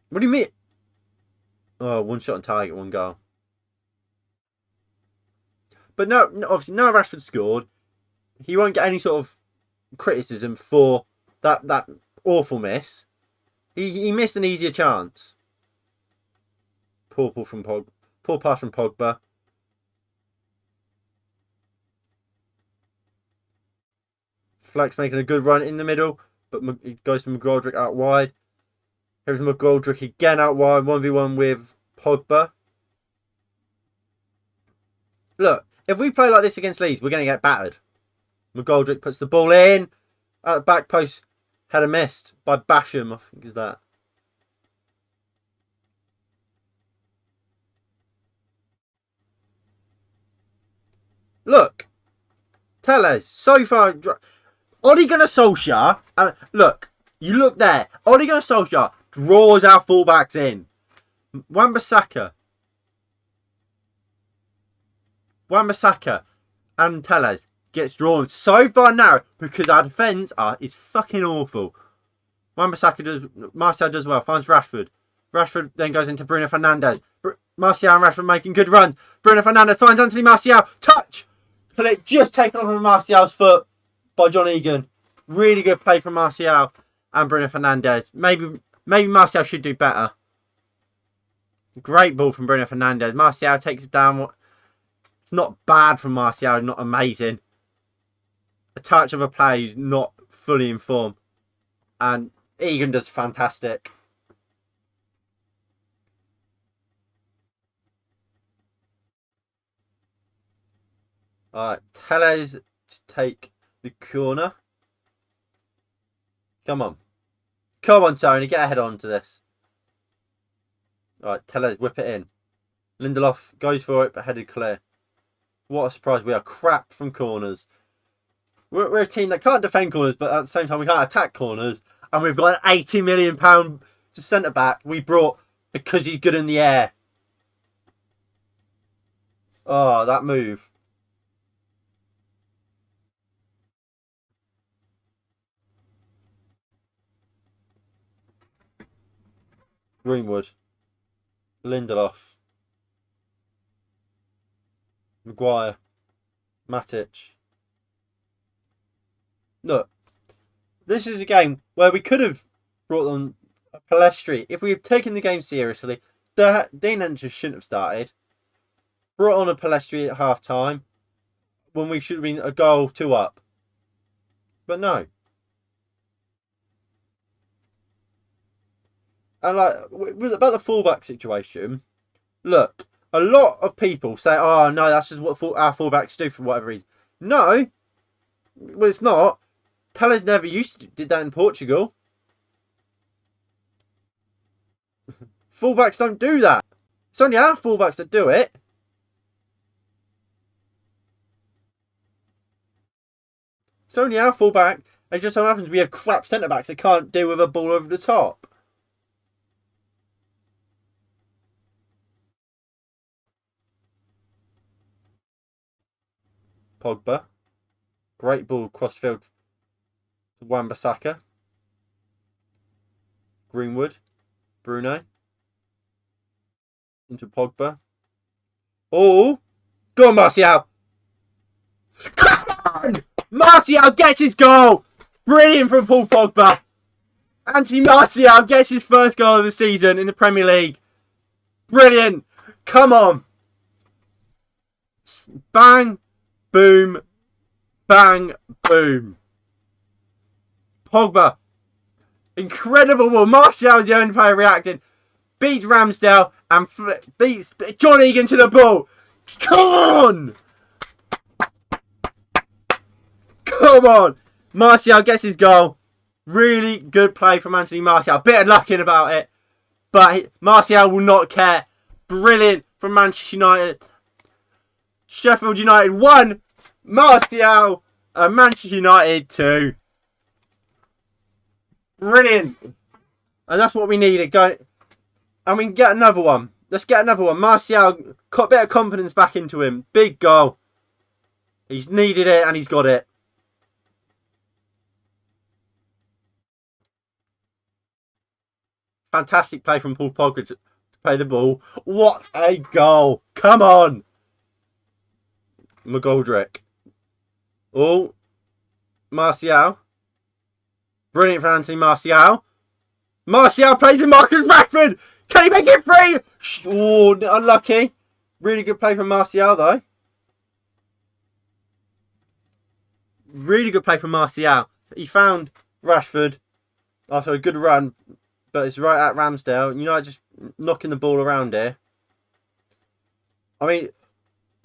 What do you mean? Oh, one shot on target, 1 goal. But no, obviously, now Rashford scored, he won't get any sort of criticism for that awful miss. He missed an easier chance. Poor pass from Pogba. Fleck's making a good run in the middle, but he goes to McGoldrick out wide. Here's McGoldrick again out wide, 1v1 with Pogba. Look, if we play like this against Leeds, we're going to get battered. McGoldrick puts the ball in. At the back post, header missed by Basham, I think is that. Look. Tellez, so far. Ole Gunnar Solskjaer, and look, you look there. Ole Gunnar Solskjaer draws our fullbacks in. Wan-Bissaka and Tellez gets drawn so far narrow because our defence is fucking awful. Martial does well, finds Rashford. Rashford then goes into Bruno Fernandes. Martial and Rashford making good runs. Bruno Fernandes finds Anthony Martial. Touch! But just taken off of Martial's foot by John Egan. Really good play from Martial and Bruno Fernandes. Maybe Martial should do better. Great ball from Bruno Fernandes. Martial takes it down. It's not bad from Martial, not amazing. A touch of a play who's not fully in form. And Egan does fantastic. Alright, Tellez to take the corner. Come on. Come on, Tony, get a head on to this. Alright, Tellez, whip it in. Lindelof goes for it, but headed clear. What a surprise. We are crap from corners. We're a team that can't defend corners, but at the same time we can't attack corners. And we've got an £80 million centre back we brought because he's good in the air. Oh, that move. Greenwood. Lindelof. Maguire. Matic. Look, this is a game where we could have brought on Palestri. If we had taken the game seriously, Dean Henderson shouldn't have started. Brought on a Palestri at half time when we should have been a goal 2 up. But no. And like about the fullback situation, look, a lot of people say, "Oh no, that's just what our fullbacks do for whatever reason." No, well it's not. Tellers never did that in Portugal. Fullbacks don't do that. It's only our fullbacks that do it. It's only our fullback. It just so happens we have crap centre backs that can't deal with a ball over the top. Pogba. Great ball crossfield to Wan-Bissaka. Greenwood. Bruno. Into Pogba. Oh! Go on, Martial! Come on! Martial gets his goal! Brilliant from Paul Pogba. Anthony Martial gets his first goal of the season in the Premier League. Brilliant! Come on! Bang! Boom. Bang. Boom. Pogba. Incredible ball. Martial is the only player reacting. Beats Ramsdale and beats John Egan to the ball. Come on. Come on. Martial gets his goal. Really good play from Anthony Martial. Bit of luck in about it. But Martial will not care. Brilliant from Manchester United. Sheffield United 1, Martial and Manchester United 2. Brilliant. And that's what we needed. And we can get another one. Let's get another one. Martial got a bit of confidence back into him. Big goal. He's needed it and he's got it. Fantastic play from Paul Pogba to play the ball. What a goal. Come on. McGoldrick. Oh. Martial. Brilliant for Anthony Martial. Martial plays in Marcus Rashford. Can he make it free? Oh, unlucky. Really good play from Martial though. Really good play from Martial. He found Rashford after a good run, but it's right at Ramsdale. United just knocking the ball around here. I mean,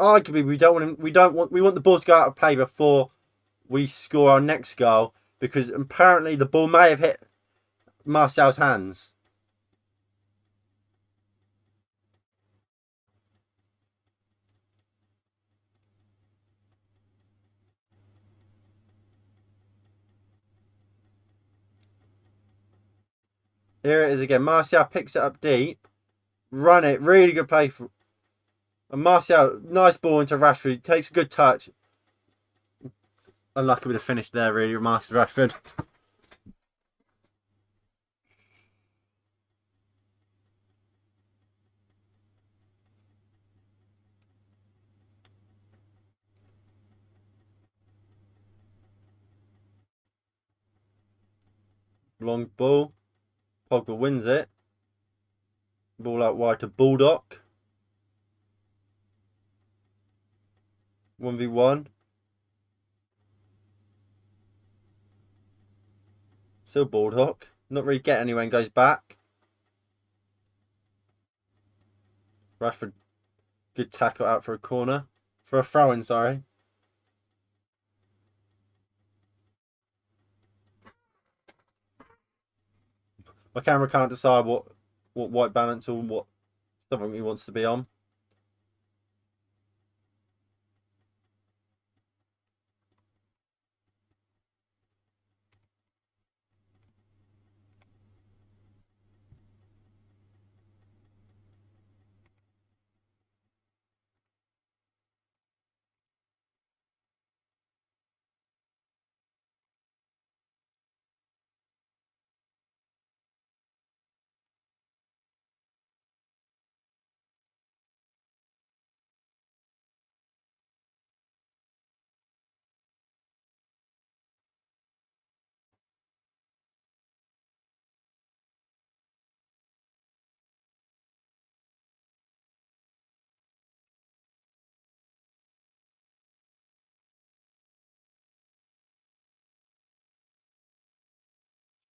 arguably we want the ball to go out of play before we score our next goal, because apparently the ball may have hit Martial's hands. Here it is again. Martial picks it up deep. Run it. Really good play. And Martial, nice ball into Rashford. He takes a good touch. Unlucky with the finish there, really, Marcus Rashford. Long ball. Pogba wins it. Ball out wide to Bulldog. 1v1. Still Bulldog. Not really getting anywhere and goes back. Rashford. Good tackle out for a corner. For a throw-in, sorry. My camera can't decide what white balance or what something he wants to be on.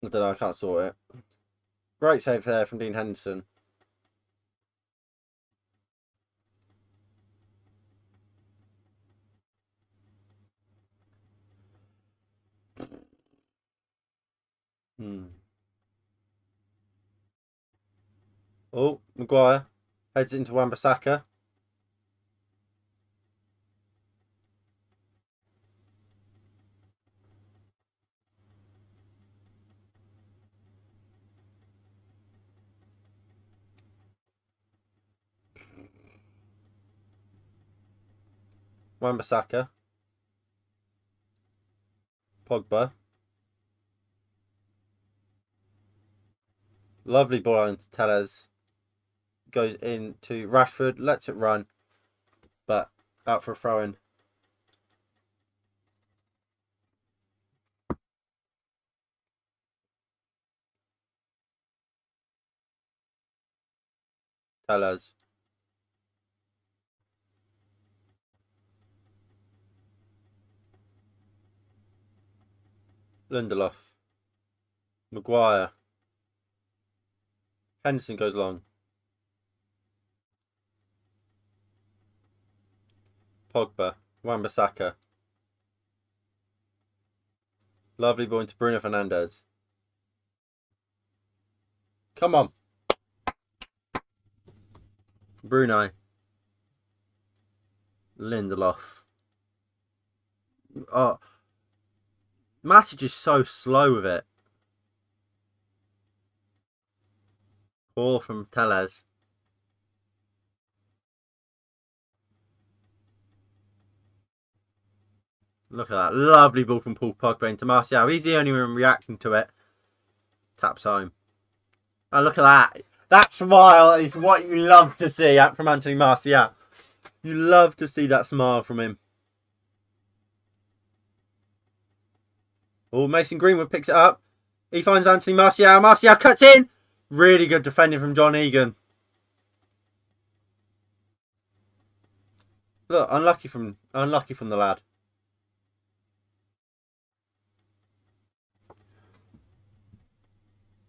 I don't know, I can't sort it. Great save there from Dean Henderson. Oh, Maguire heads into Wan-Bissaka. Wan-Bissaka. Pogba. Lovely ball into Tellez. Goes into Rashford. Lets it run. But out for a throw-in. Tellez. Lindelof. Maguire. Henderson goes long. Pogba. Wan-Bissaka. Lovely ball into Bruno Fernandes. Come on. Bruno. Lindelof. Oh, Matic is so slow with it. Ball from Tellez. Look at that. Lovely ball from Paul Pogba into Martial. He's the only one reacting to it. Taps home. And look at that. That smile is what you love to see from Anthony Martial. You love to see that smile from him. Oh, Mason Greenwood picks it up. He finds Anthony Martial. Martial cuts in. Really good defending from John Egan. Look, unlucky from the lad.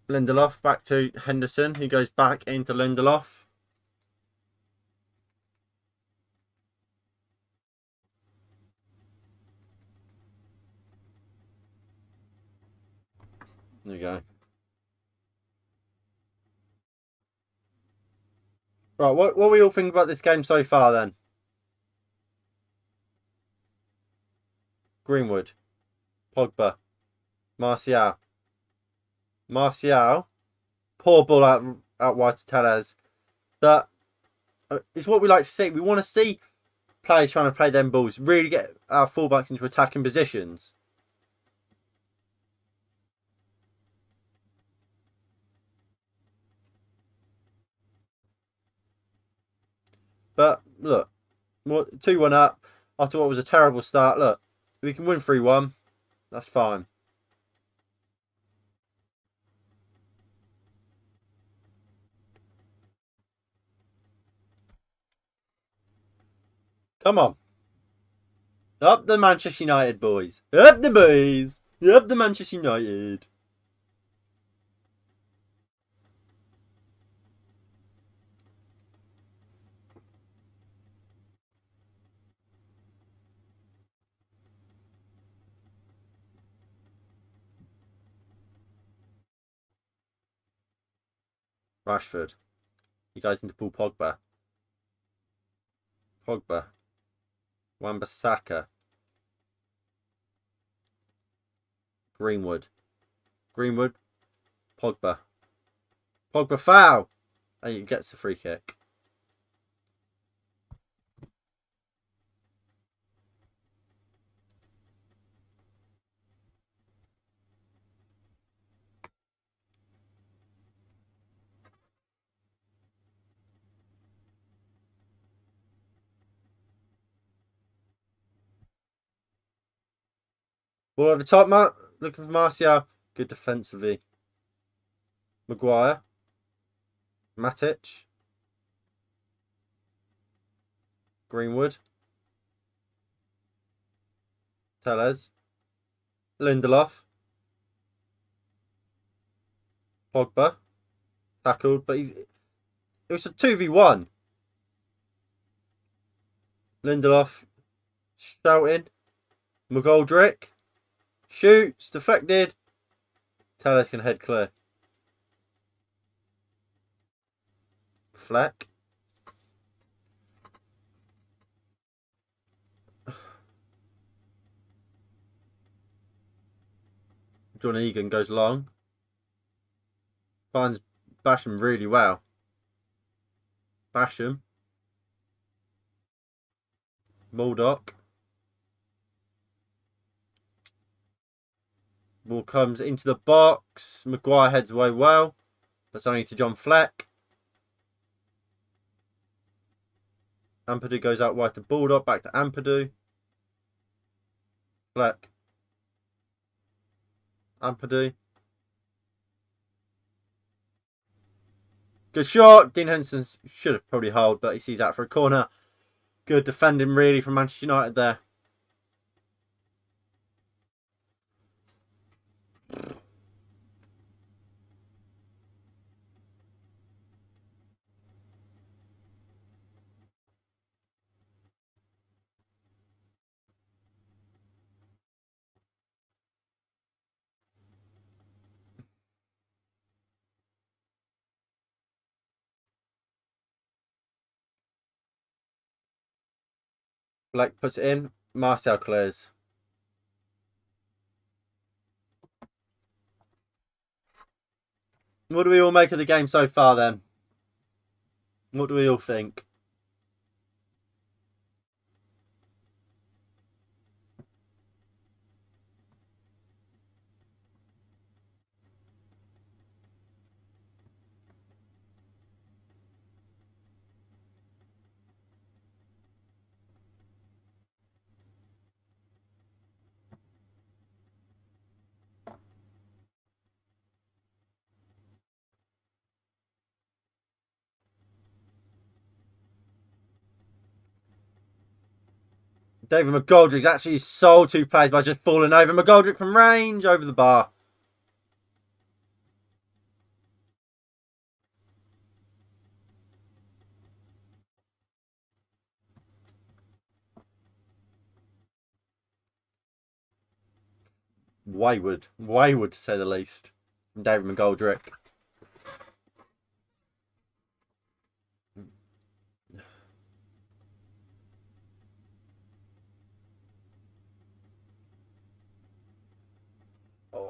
Lindelof back to Henderson. He goes back into Lindelof. There you go. Right, what we all think about this game so far then? Greenwood. Pogba. Martial. Poor ball out wide to Tellez. But it's what we like to see. We want to see players trying to play them balls. Really get our fullbacks into attacking positions. But look, 2-1 up after what was a terrible start. Look, we can win 3-1. That's fine. Come on. Up the Manchester United boys. Up the boys. Up the Manchester United. Rashford. He goes into Paul Pogba. Wan-Bissaka. Greenwood. Pogba foul. And he gets the free kick. Ball over the top, looking for Martial. Good defensively. Maguire. Matic. Greenwood. Tellez. Lindelof. Pogba tackled, but it was a 2v1. Lindelof shouting. McGoldrick shoots, deflected. Tellez can head clear. Fleck. John Egan goes long. Finds Basham really well. Basham. Muldock. Ball comes into the box. Maguire heads away well. That's only to John Fleck. Ampadu goes out wide to Baldock. Back to Ampadu. Fleck. Ampadu. Good shot. Dean Henderson should have probably held, but he sees out for a corner. Good defending really from Manchester United there. Blake puts it in. Martial clears. What do we all make of the game so far then? What do we all think? David McGoldrick's actually sold 2 plays by just falling over. McGoldrick from range over the bar. Wayward to say the least. From David McGoldrick.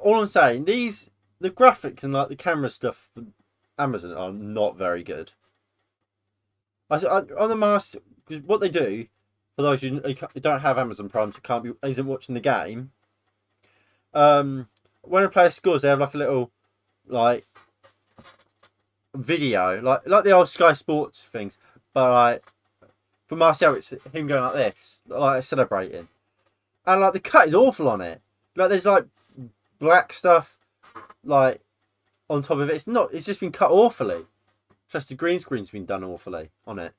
All I'm saying, the graphics and like the camera stuff for Amazon are not very good. On the mask, what they do for those who don't have Amazon Prime, so isn't watching the game. When a player scores, they have like a little like video, like the old Sky Sports things, but like for Martial, it's him going like this, like celebrating, and like the cut is awful on it. Like there's like black stuff like on top of it. It's just been cut awfully. Just the green screen's been done awfully on it.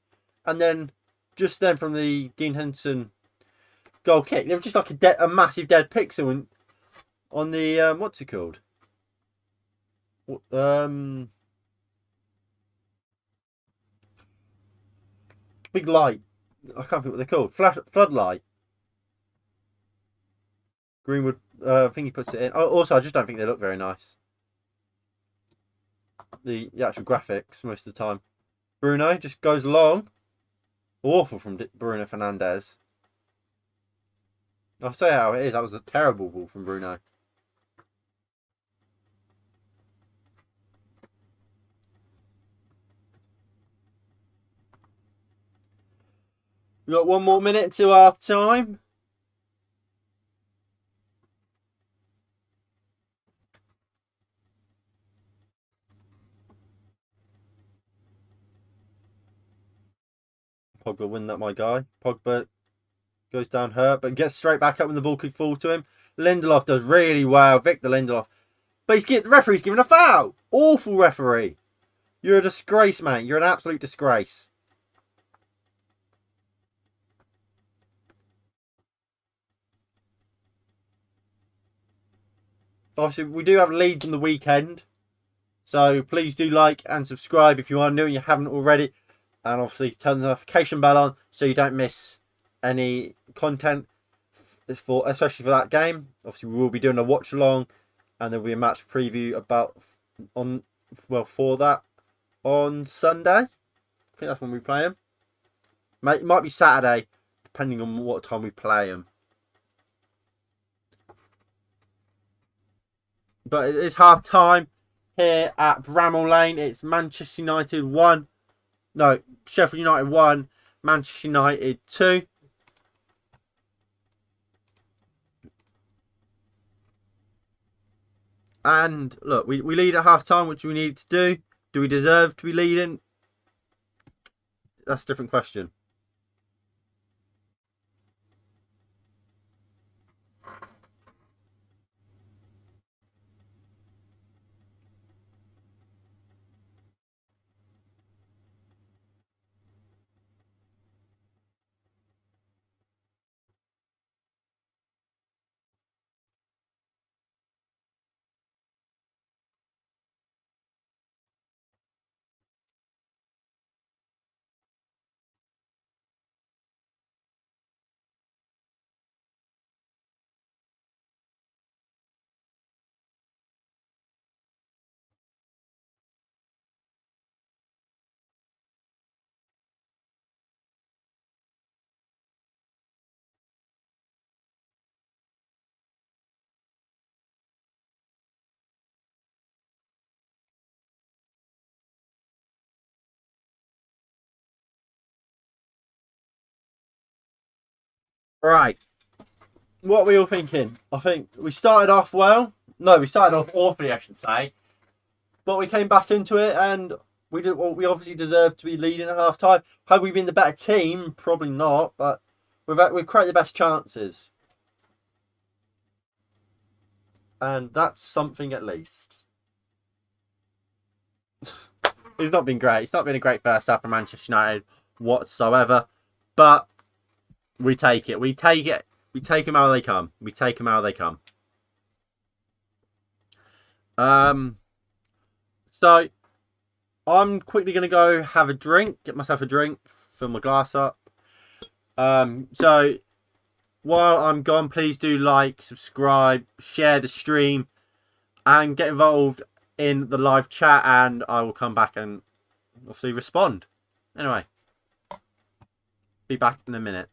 And then just then from the Dean Henderson goal kick, there was just like a massive dead pixel on the what's it called? Big light. I can't think what they're called. Floodlight. Greenwood. I think he puts it in. Also, I just don't think they look very nice. The actual graphics most of the time. Bruno just goes long. Awful from Bruno Fernandes. I'll say how it is. That was a terrible ball from Bruno. We've got 1 more minute until half time. Pogba win that, my guy. Pogba goes down hurt, but gets straight back up when the ball could fall to him. Lindelof does really well. Victor Lindelof. But the referee's given a foul. Awful referee. You're a disgrace, mate. You're an absolute disgrace. Obviously, we do have Leeds on the weekend. So please do like and subscribe if you are new and you haven't already. And obviously turn the notification bell on so you don't miss any content especially for that game. Obviously we will be doing a watch along and there'll be a match preview for that on Sunday. I think that's when we play them. It might be Saturday, depending on what time we play them. But it is half time here at Bramall Lane. It's Manchester United 1. No, Sheffield United 1, Manchester United 2. And look, we lead at half time, which we need to do. Do we deserve to be leading? That's a different question. Right. What are we all thinking? I think we started off well. No, we started off awfully, I should say. But we came back into it and we obviously deserved to be leading at half time. Have we been the better team? Probably not, but we've created the best chances. And that's something at least. It's not been great. It's not been a great first half for Manchester United whatsoever. But we take it. We take it. We take them how they come. We take them how they come. So I'm quickly going to go have a drink, get myself a drink, fill my glass up. So while I'm gone, please do like, subscribe, share the stream, and get involved in the live chat, and I will come back and obviously respond. Anyway, be back in a minute.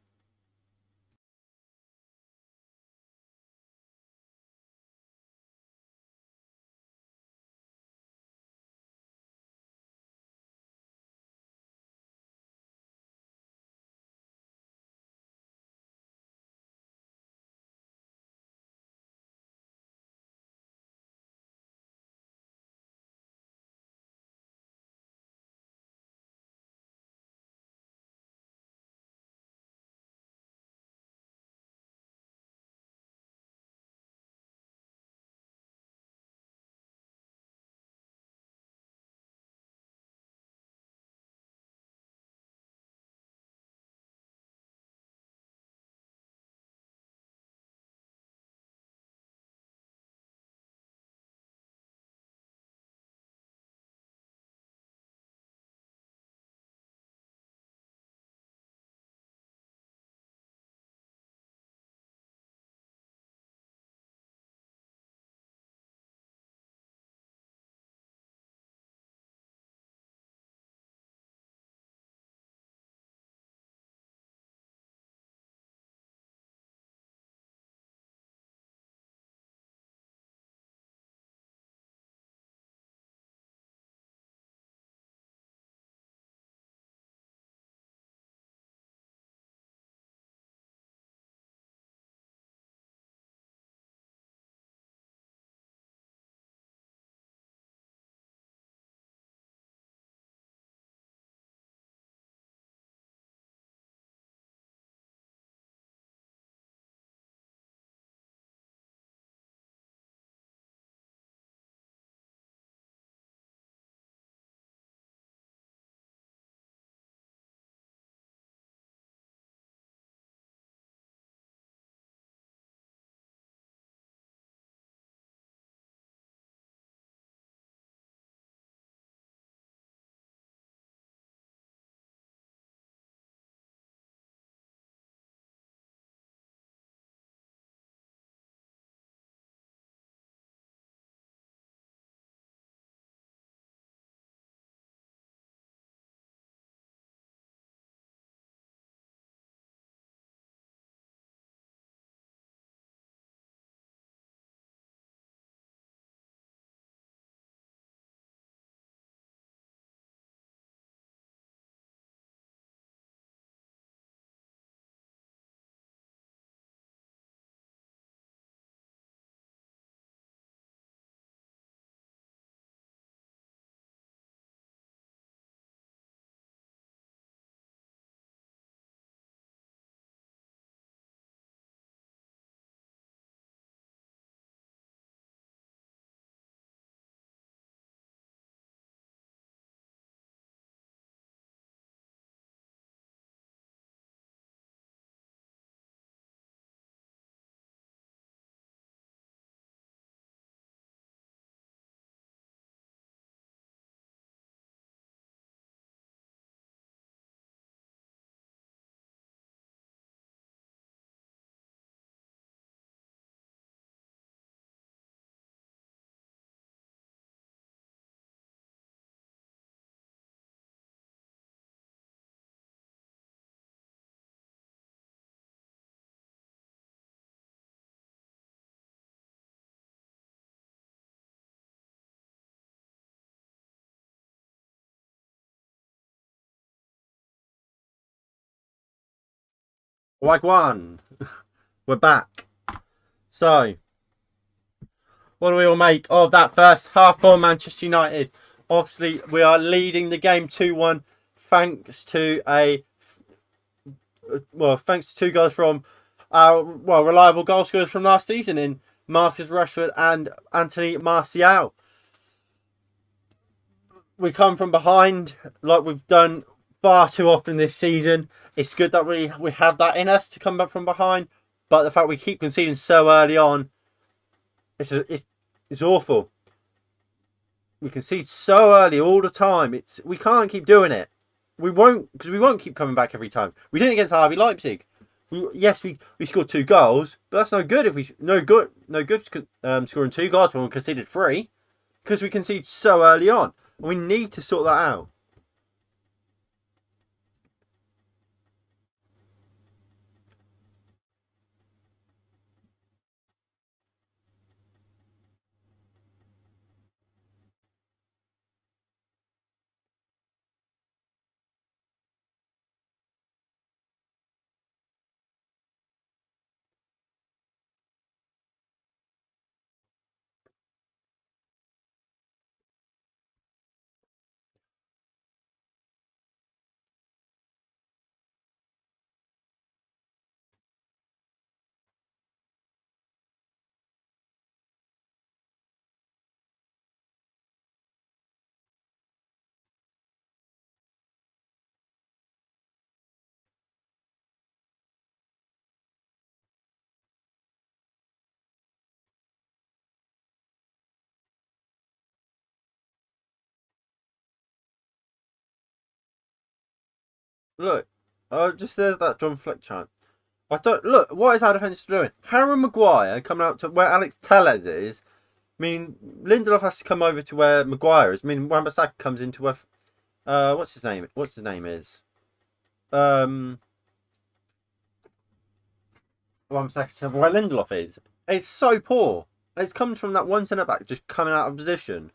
Wagwan. We're back. So, what do we all make of that first half for Manchester United? Obviously, we are leading the game 2-1 thanks to thanks to two goals from our reliable goal scorers from last season in Marcus Rashford and Anthony Martial. We come from behind like we've done far too often this season. It's good that we have that in us to come back from behind, but the fact we keep conceding so early on, it's awful. We concede so early all the time. We can't keep doing it. We won't keep coming back every time. We did it against RB Leipzig. We scored 2 goals, but that's no good if we no good scoring 2 goals when we conceded 3 because we concede so early on. And we need to sort that out. Look, just there's that John Fleck chant. I don't look. What is our defence doing? Harry Maguire coming out to where Alex Tellez is. I mean, Lindelof has to come over to where Maguire is. I mean, Wan-Bissaka comes into where. What's his name? What's his name is? Wan-Bissaka where Lindelof is. It's so poor. It comes from that one centre back just coming out of position.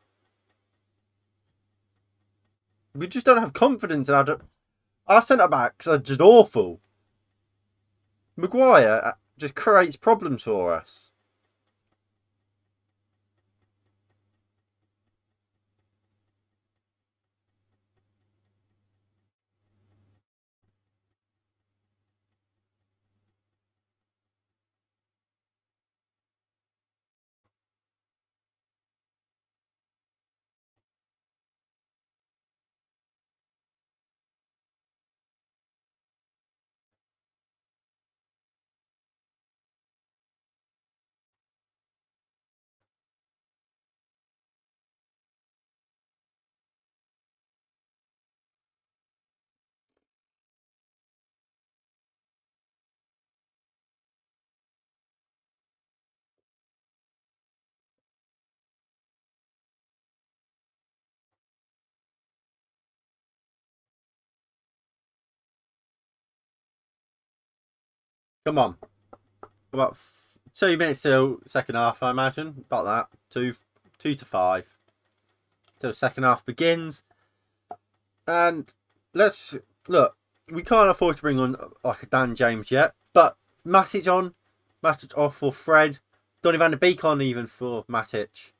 We just don't have confidence in our centre backs are just awful. Maguire just creates problems for us. Come on. About 2 minutes till second half, I imagine. About that. 2 to 5. Till second half begins. And let's look. We can't afford to bring on like a Dan James yet. But Matic on. Matic off for Fred. Donny van der Beek on even for Matic.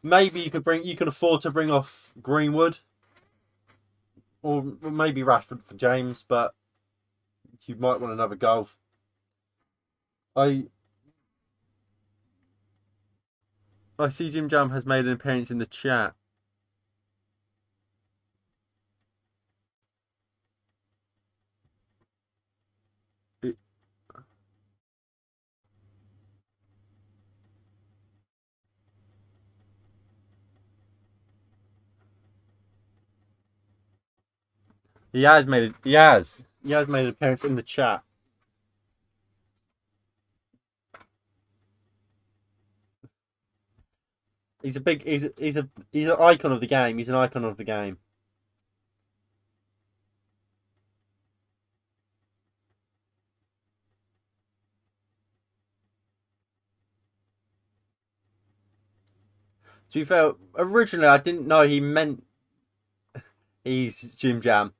Maybe you can afford to bring off Greenwood. Or maybe Rashford for James, but you might want another goal. I I see Jim Jam has made an appearance in the chat. He has made an appearance in the chat. He's an icon of the game. He's an icon of the game. To be fair, originally I didn't know he meant he's Jim Jam.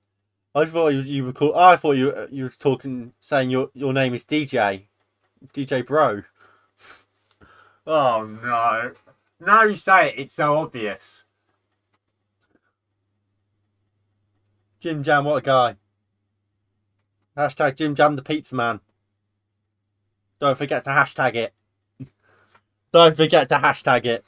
I thought you were called. I thought you were talking, saying your name is DJ Bro. Oh no! Now you say it, it's so obvious. Jim Jam, what a guy! Hashtag Jim Jam the Pizza Man. Don't forget to hashtag it. Don't forget to hashtag it.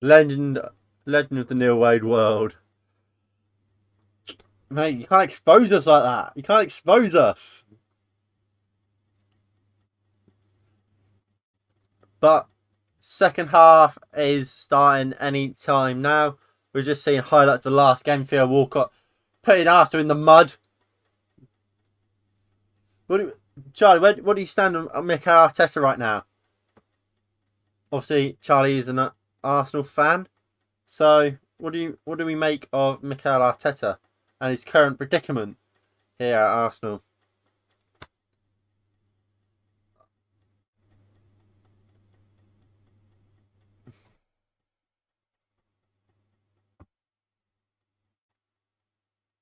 Legend, legend of the Neil Wade world. Mate, you can't expose us like that. You can't expose us. But second half is starting any time now. We're just seeing highlights of the last game. Theo Walcott putting Arsenal in the mud. Charlie, what do you stand on Mikel Arteta right now? Obviously, Charlie is an Arsenal fan. So, what do we make of Mikel Arteta and his current predicament here at Arsenal?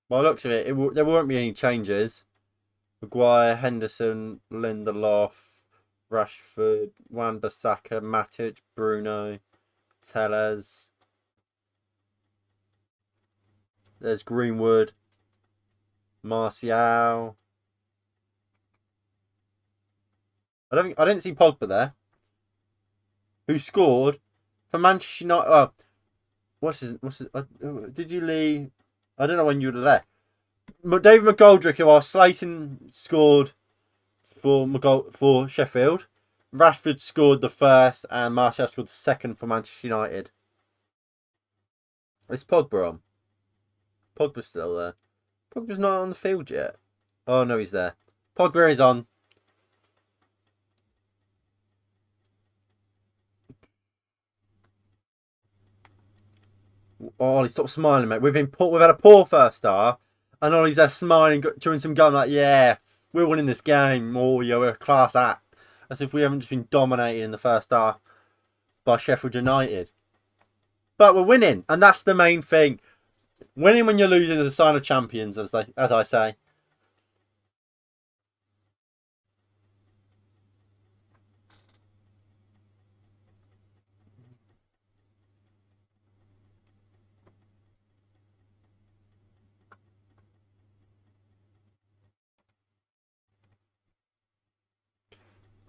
By the looks of it, there won't be any changes. Maguire, Henderson, Lindelof, Rashford, Wan-Bissaka, Matic, Bruno, Tellez. There's Greenwood, Martial. I didn't see Pogba there, who scored for Manchester United. What's his? Did you leave? I don't know when you were there. David McGoldrick, while Slayton scored for Sheffield, Rashford scored the first, and Martial scored the second for Manchester United. Is Pogba on? Pogba's still there. Pogba's not on the field yet. Oh no, he's there. Pogba is on. Ollie, stop smiling, mate. We've had a poor first half, and Ollie's there smiling, chewing some gum, like, yeah, we're winning this game. Oh, yeah, we're a class act. As if we haven't just been dominated in the first half by Sheffield United. But we're winning, and that's the main thing. Winning when you're losing is a sign of champions, as I say.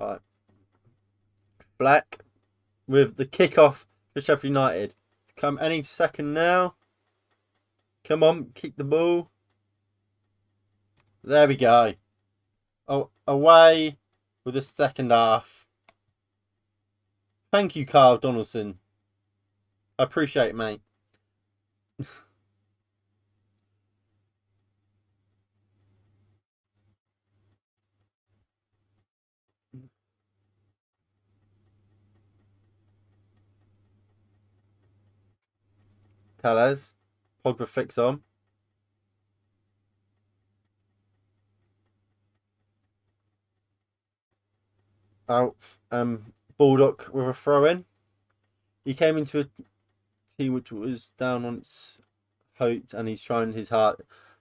All right. Black with the kickoff for Sheffield United. Come any second now. Come on, kick the ball. There we go. Oh, away with the second half. Thank you, Carl Donaldson. I appreciate it, mate. Tellez. Pogba flicks on. Out. Baldock with a throw in. He came into a team which was down on its hopes, and he's trying his hard.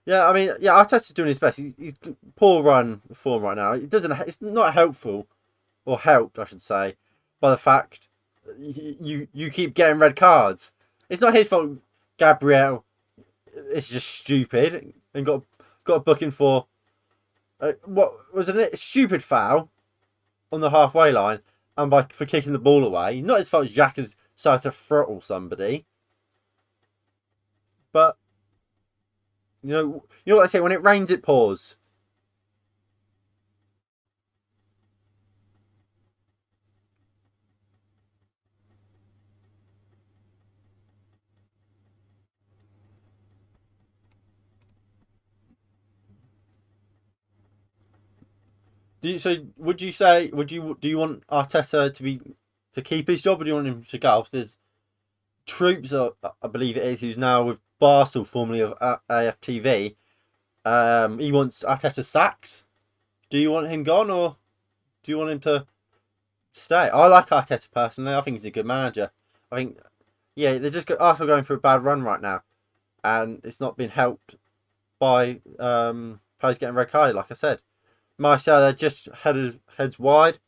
Yeah, I mean, yeah, Arteta's doing his best. He's poor run form right now. It doesn't. It's not helpful, or helped, I should say, by the fact you keep getting red cards. It's not his fault. Gabriel is just stupid and got a booking for what was a stupid foul on the halfway line, and for kicking the ball away. Not his fault. Jack has started to throttle somebody, but you know what I say. When it rains, it pours. Would you do you want Arteta to keep his job, or do you want him to go? There's Troops, I believe it is, who's now with Barstool, formerly of AFTV. He wants Arteta sacked. Do you want him gone, or do you want him to stay? I like Arteta personally. I think he's a good manager. I think, yeah, Arsenal going through a bad run right now, and it's not been helped by players getting red carded. Like I said, Martial, they're just heads wide.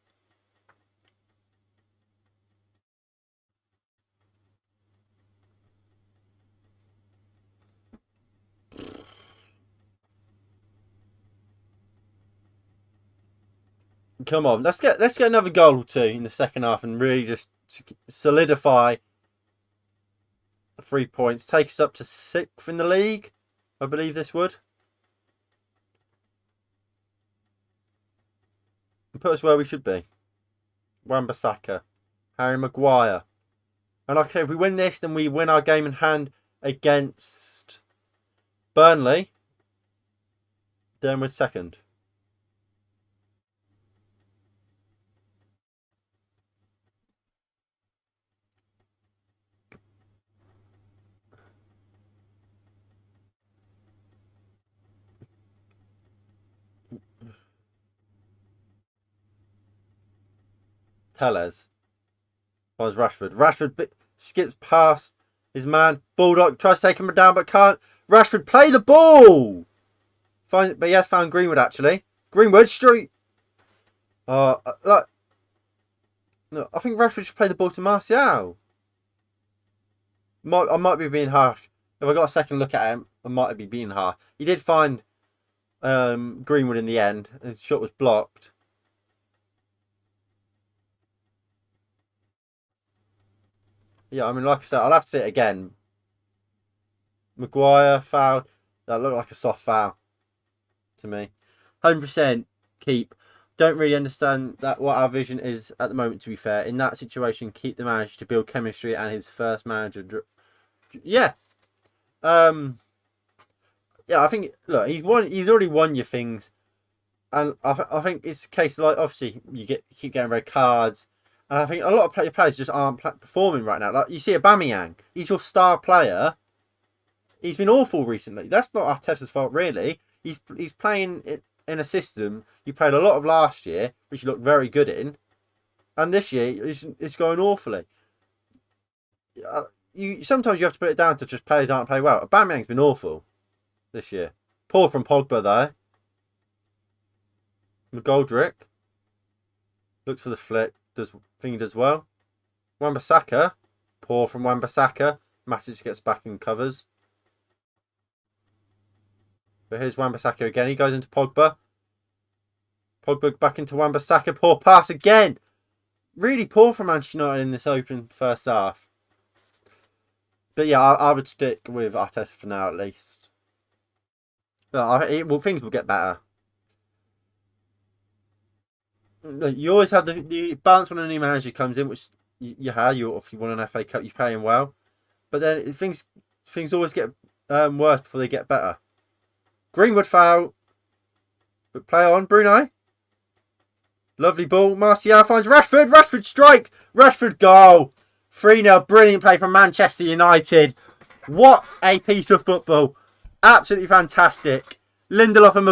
Come on, let's get another goal or two in the second half and really just solidify 3 points. Take us up to 6th in the league. I believe this would. And put us where we should be. Wan-Bissaka, Harry Maguire. And like I said, if we win this, then we win our game in hand against Burnley. Then we're second. Tellez finds Rashford. Rashford skips past his man. Bulldog tries to take him down but can't. Rashford, play the ball! But he has found Greenwood actually. Greenwood, Street. I think Rashford should play the ball to Martial. I might be being harsh. If I got a second look at him, I might be being harsh. He did find Greenwood in the end. His shot was blocked. Yeah, I mean, like I said, I'll have to see it again. Maguire foul. That looked like a soft foul to me. 100% keep. Don't really understand what our vision is at the moment, to be fair. In that situation, keep the manager to build chemistry and his first manager. Yeah. Yeah, I think, look, he's already won your things. And I think it's a case of, like, obviously, you keep getting red cards. And I think a lot of players just aren't performing right now. Like, you see Aubameyang, he's your star player. He's been awful recently. That's not Arteta's fault, really. He's playing in a system he played a lot of last year, which he looked very good in. And this year, it's going awfully. Sometimes you have to put it down to just players aren't playing well. Aubameyang's been awful this year. Poor from Pogba, though. McGoldrick looks for the flick. Does well. Wan-Bissaka, poor from Wan-Bissaka. Matic gets back and covers. But here's Wan-Bissaka again. He goes into Pogba. Pogba back into Wan-Bissaka. Poor pass again. Really poor from Manchester United in this open first half. But yeah, I would stick with Arteta for now at least. Well, things will get better. You always have the balance when a new manager comes in, which you obviously won an FA Cup, you're playing well, but then things always get worse before they get better. Greenwood foul, but play on Bruno. Lovely ball. Martial finds Rashford. Rashford strike. Rashford goal. 3-0. Brilliant play from Manchester United. What a piece of football! Absolutely fantastic. Lindelof and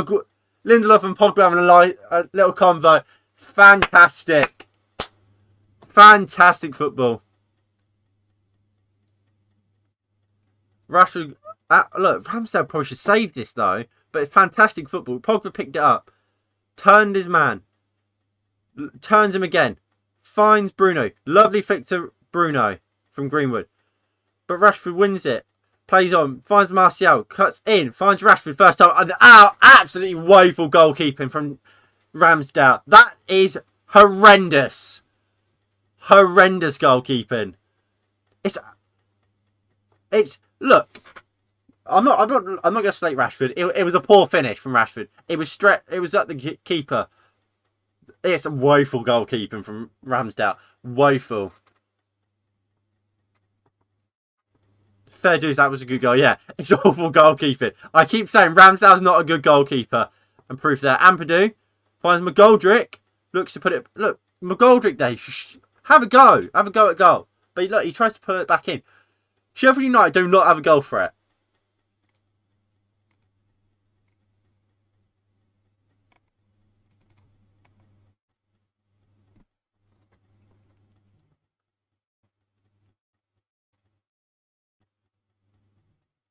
Pogba having a little convo. Fantastic. Fantastic football. Rashford. Look, Ramsdale probably should save this though. But it's fantastic football. Pogba picked it up. Turned his man. Turns him again. Finds Bruno. Lovely flick to Bruno from Greenwood. But Rashford wins it. Plays on. Finds Martial. Cuts in. Finds Rashford first time. Absolutely woeful goalkeeping from Ramsdale. That is horrendous. Horrendous goalkeeping. It's look. I'm not going to slate Rashford. It was a poor finish from Rashford. It was at the keeper. It's a woeful goalkeeping from Ramsdale. Woeful. Fair dues, that was a good goal. Yeah, it's awful goalkeeping. I keep saying Ramsdale's not a good goalkeeper. And proof there. Ampadu Finds McGoldrick. Looks to put it. Look, McGoldrick there. Have a go. Have a go at goal. But look, he tries to put it back in. Sheffield United do not have a goal threat.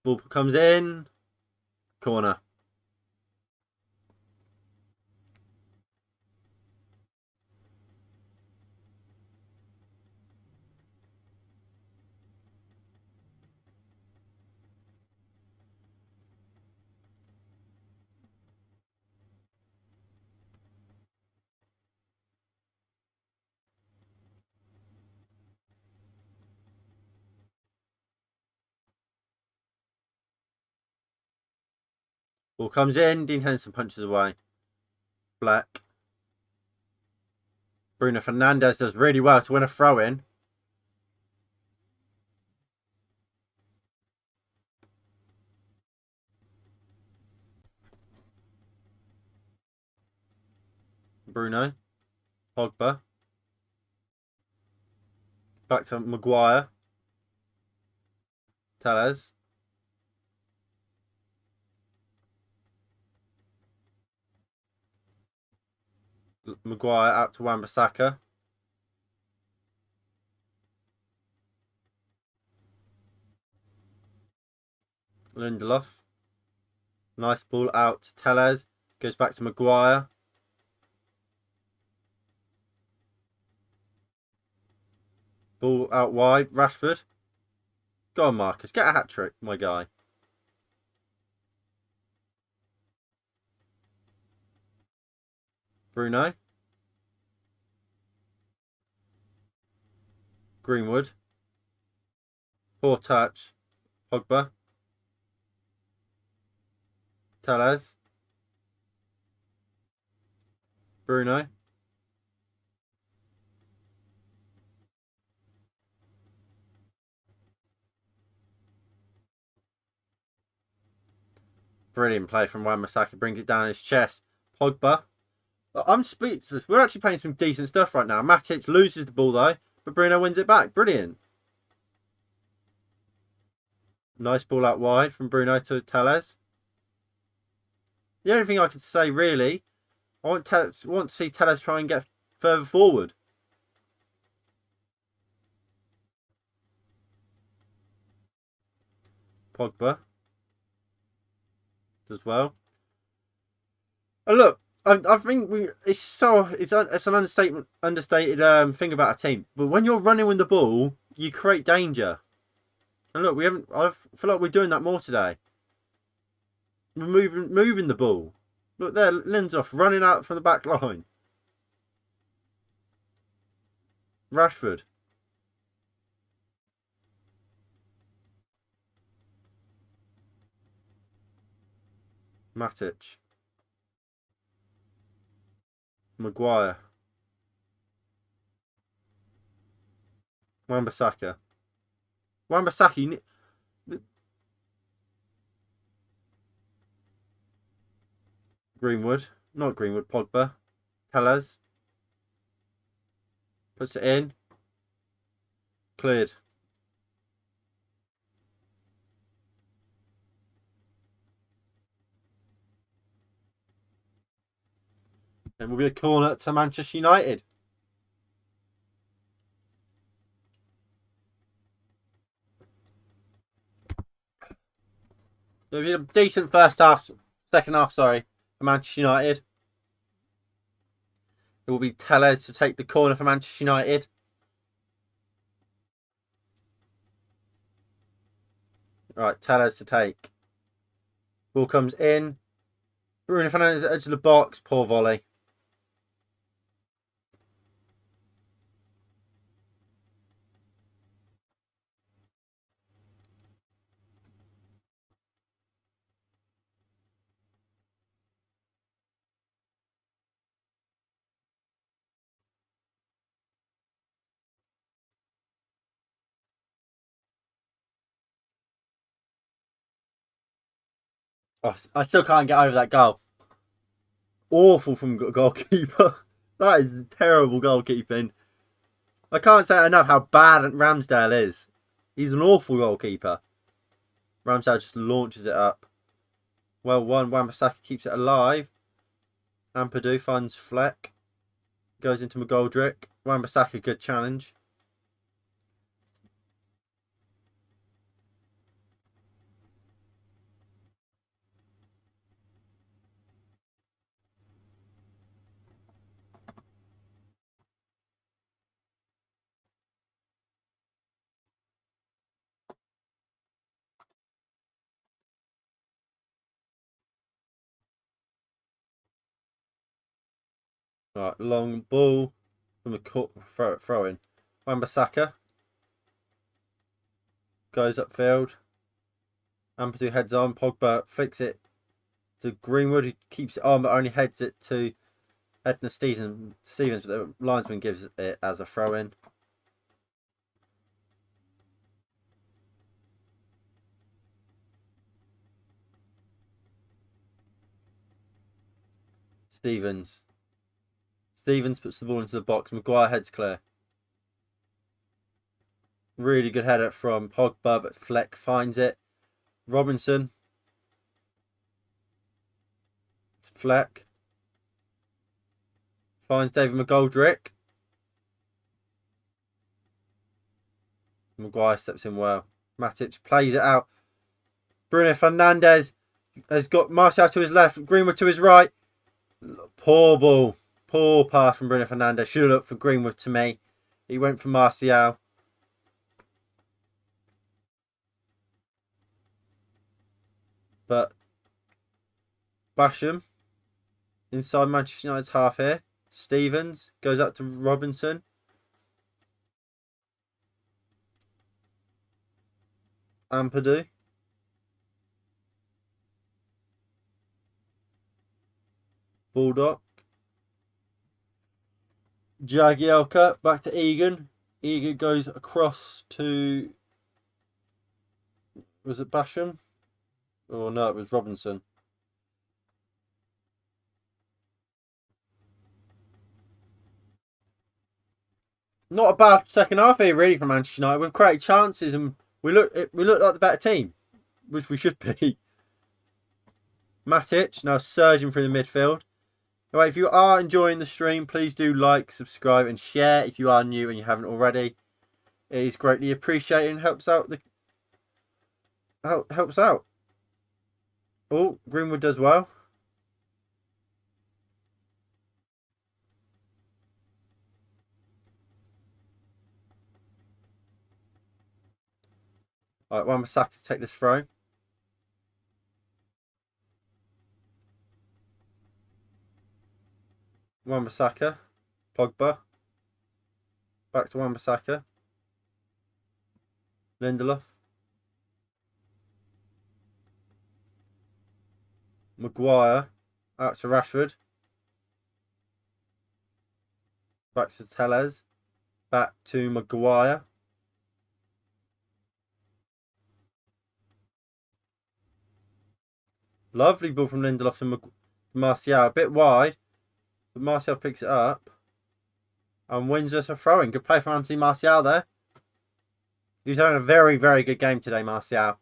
Ball comes in. Corner. Ball comes in. Dean Henderson punches away. Black. Bruno Fernandes does really well to win a throw-in. Bruno. Pogba. Back to Maguire. Tellez. Maguire out to Wan-Bissaka. Lindelof. Nice ball out to Tellez. Goes back to Maguire. Ball out wide. Rashford. Go on, Marcus. Get a hat-trick, my guy. Bruno. Greenwood. Poor touch. Pogba. Tellez. Bruno. Brilliant play from Wan-Bissaka. Brings it down his chest. Pogba. I'm speechless. We're actually playing some decent stuff right now. Matic loses the ball though, but Bruno wins it back. Brilliant. Nice ball out wide from Bruno to Tellez. The only thing I could say really, I want to see Tellez try and get further forward. Pogba does well. And look, I think it's an understated thing about a team. But when you're running with the ball, you create danger. And look, I feel like we're doing that more today. We're moving the ball. Look there, Lindelof running out from the back line. Rashford. Matic. Maguire. Wan-Bissaka. Wan-Bissaka. Greenwood. Not Greenwood. Pogba. Tellez. Puts it in. Cleared. It will be a corner to Manchester United. It'll be a decent second half, sorry, for Manchester United. It will be Tellez to take the corner for Manchester United. Right, Tellez to take. Ball comes in. Bruno Fernandes at the edge of the box. Poor volley. Oh, I still can't get over that goal. awful from goalkeeper. That is terrible goalkeeping. I can't say enough how bad Ramsdale is. He's an awful goalkeeper. Ramsdale just launches it up. Well won. Wan-Bissaka keeps it alive. Ampadu finds Fleck. Goes into McGoldrick. Wan-Bissaka, good challenge. Right, long ball from a throw in. Wan-Bissaka goes upfield. Ampadu heads on. Pogba flicks it to Greenwood, who keeps it on but only heads it to Edna Stevens, but the linesman gives it as a throw in. Stevens puts the ball into the box. Maguire heads clear. Really good header from Pogba, but Fleck finds it. Robinson. It's Fleck. Finds David McGoldrick. Maguire steps in well. Matic plays it out. Bruno Fernandes has got Martial to his left. Greenwood to his right. Poor ball. Poor pass from Bruno Fernandes. Should have looked for Greenwood to me. He went for Martial. But Basham inside Manchester United's half here. Stevens goes up to Robinson. Ampadu. Bulldog. Jagielka back to Egan. Egan goes across to... Was it Basham? Oh no, it was Robinson. Not a bad second half here, really, from Manchester United. We've created chances and we look like the better team, which we should be. Matic now surging through the midfield. Alright, if you are enjoying the stream, please do like, subscribe, and share if you are new and you haven't already. It is greatly appreciated and helps out helps out. Oh, Greenwood does well. Alright, Wan-Bissaka to take this throw. Wan-Bissaka. Pogba. Back to Wan-Bissaka. Lindelof. Maguire. Out to Rashford. Back to Tellez. Back to Maguire. Lovely ball from Lindelof to Martial. A bit wide. But Martial picks it up. And wins us a throw-in. Good play from Anthony Martial there. He's having a very, very good game today, Martial.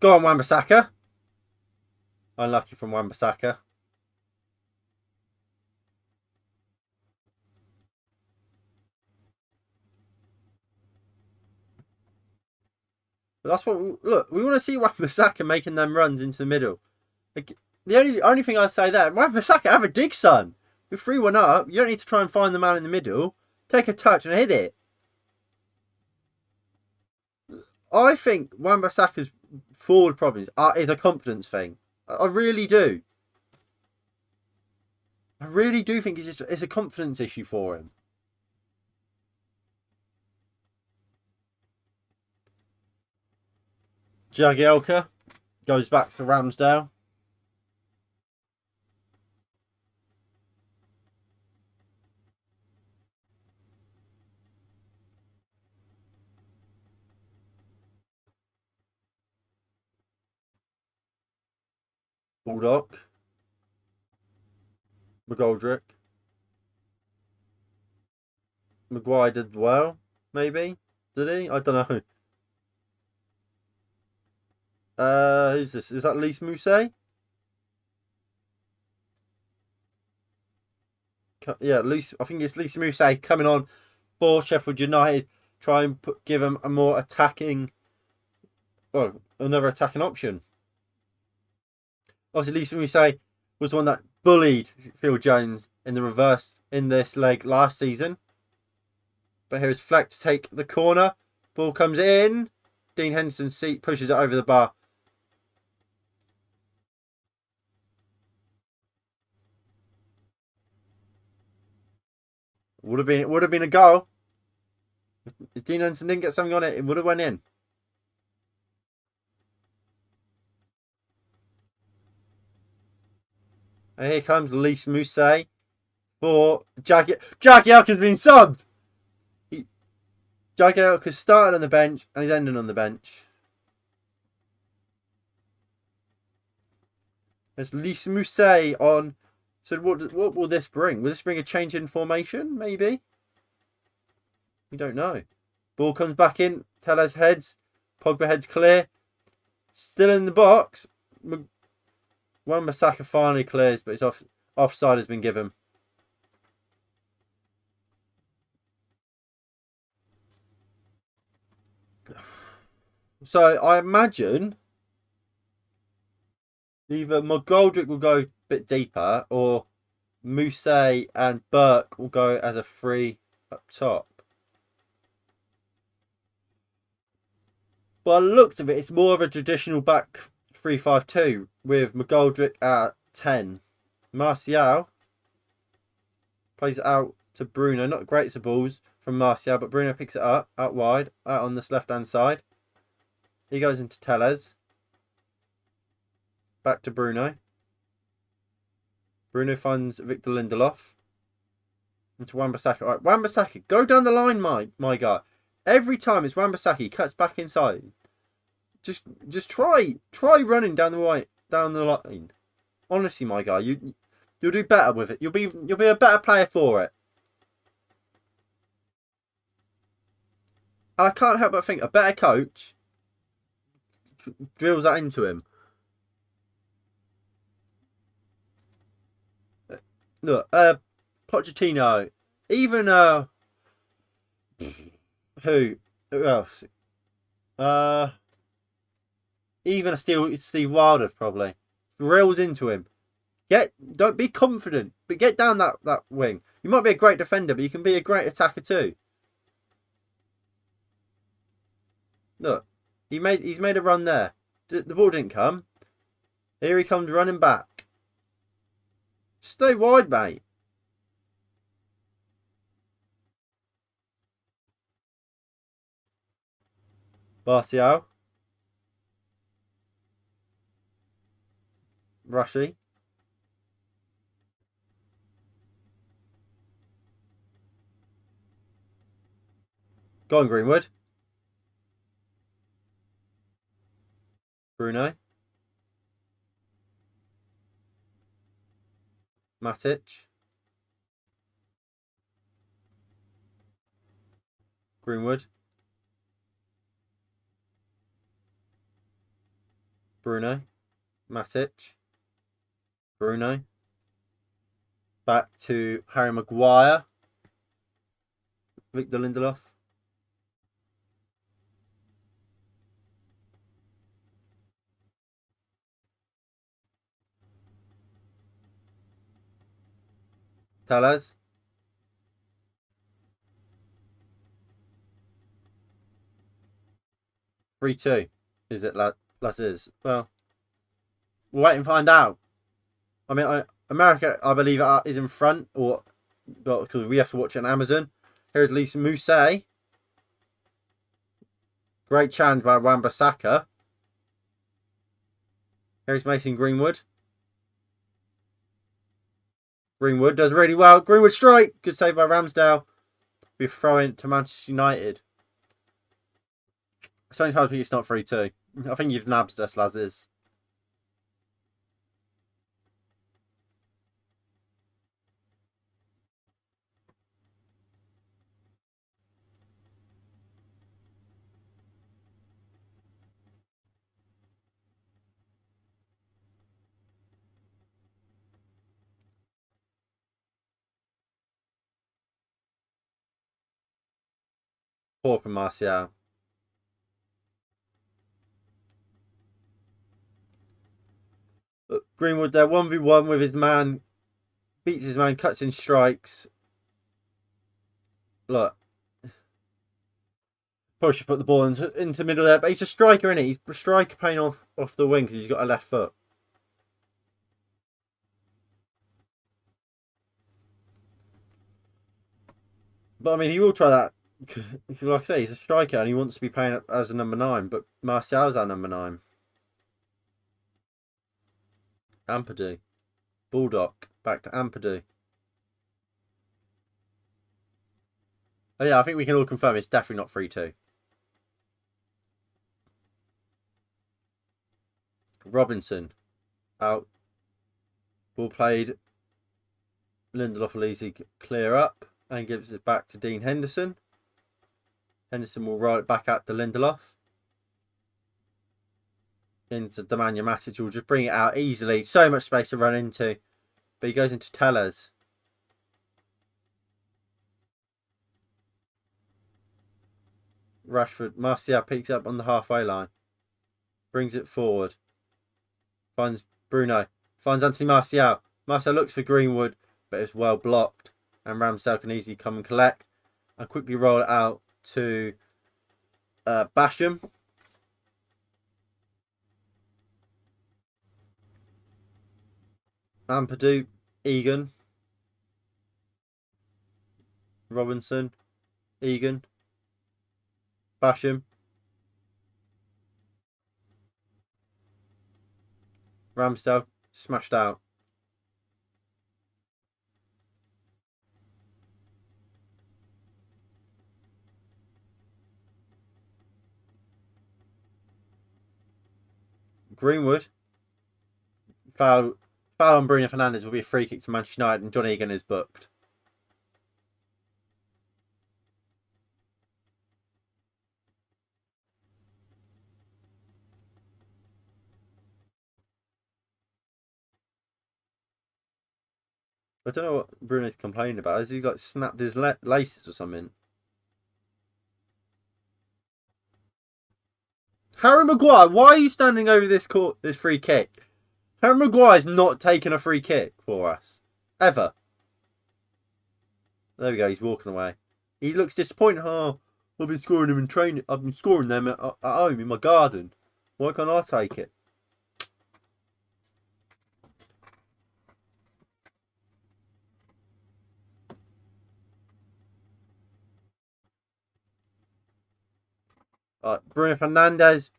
Go on, Wan-Bissaka. Unlucky from Wan-Bissaka. But that's what we want to see Wan-Bissaka making them runs into the middle. Like, the only thing I say there, Wan-Bissaka, have a dig, son. You're 3-1 up. You don't need to try and find the man in the middle. Take a touch and hit it. I think Wan-Bissaka's forward problems is a confidence thing. I really do. I really do think it's a confidence issue for him. Jagielka goes back to Ramsdale. Baldock. McGoldrick. Maguire did well, maybe? Did he? I don't know. Who's this? Is that Lys Mousset? Yeah, I think it's Lys Mousset coming on for Sheffield United. Try and give them a more attacking, well, another attacking option. Obviously, Lys Mousset was the one that bullied Phil Jones in the reverse in this leg last season. But here's Fleck to take the corner. Ball comes in. Dean Henderson's seat pushes it over the bar. Would have been a goal. If Dean Henderson didn't get something on it, it would have went in. And here comes Lys Mousset for Jagielka's been subbed. Jagielka started on the bench and he's ending on the bench. There's Lys Mousset on. So what will this bring? Will this bring a change in formation? Maybe. We don't know. Ball comes back in. Tellez heads. Pogba heads clear. Still in the box. Wan-Bissaka finally clears, but it's offside has been given. So I imagine either McGoldrick will go a bit deeper or Mousset and Burke will go as a free up top. By the looks of it, it's more of a traditional back 3-5-2 with McGoldrick at 10. Martial plays it out to Bruno. Not great to balls from Martial, but Bruno picks it up out wide, out on this left-hand side. He goes into Tellez. Back to Bruno. Bruno finds Victor Lindelof. Into Wan-Bissaka. All right, Wan-Bissaka, go down the line, my guy. Every time it's Wan-Bissaka, he cuts back inside. Just try running down the line. Honestly, my guy, you'll do better with it. You'll be a better player for it. And I can't help but think a better coach drills that into him. Look, Pochettino, even who else? Even a Steve Wilder probably drills into him. Don't be confident, but get down that wing. You might be a great defender, but you can be a great attacker too. Look, he's made a run there. The ball didn't come. Here he comes running back. Stay wide, mate. Martial. Rushy. Go on, Greenwood. Bruno. Matic. Greenwood. Bruno. Matic. Bruno. Back to Harry Maguire. Victor Lindelof. Tellez. Three, 2. Is it Lazes? Well, we'll wait and find out. I mean, America, I believe, is in front, because we have to watch it on Amazon. Here's Lys Mousset. Great challenge by Wan-Bissaka. Here's Mason Greenwood. Greenwood does really well. Greenwood strike. Good save by Ramsdale. We throw in to Manchester United. It's only hard to think it's not 3-2. I think you've nabbed us, Lazes. Poor from Martial. Look, Greenwood there, 1v1 with his man. Beats his man, cuts in strikes. Look. Probably should put the ball into the middle there. But he's a striker, isn't he? He's a striker playing off the wing because he's got a left foot. But I mean, he will try that. Like I say, he's a striker and he wants to be playing as a number 9. But Martial's our number 9. Ampadu. Bulldog. Back to Ampadu. Oh yeah, I think we can all confirm it's definitely not 3-2. Robinson. Out. Ball played. Lindelof will easily clear up and gives it back to Dean Henderson. Henderson will roll it back out to Lindelof. Into Nemanja Matic, will just bring it out easily. So much space to run into. But he goes into Tellez. Rashford, Martial picks up on the halfway line. Brings it forward. Finds Bruno. Finds Anthony Martial. Martial looks for Greenwood, but it's well blocked. And Ramsdale can easily come and collect. And quickly roll it out to Basham. Ampadu, Egan. Robinson. Egan. Basham. Ramsdale smashed out. Greenwood. Foul on Bruno Fernandes will be a free kick to Manchester United and John Egan is booked. I don't know what Bruno's complaining about. Has he like snapped his laces or something? Harry Maguire, why are you standing over this free kick? Harry Maguire's not taking a free kick for us. Ever. There we go, he's walking away. He looks disappointed. Oh, I've been scoring them in training. I've been scoring them at home in my garden. Why can't I take it? Bruno Fernandes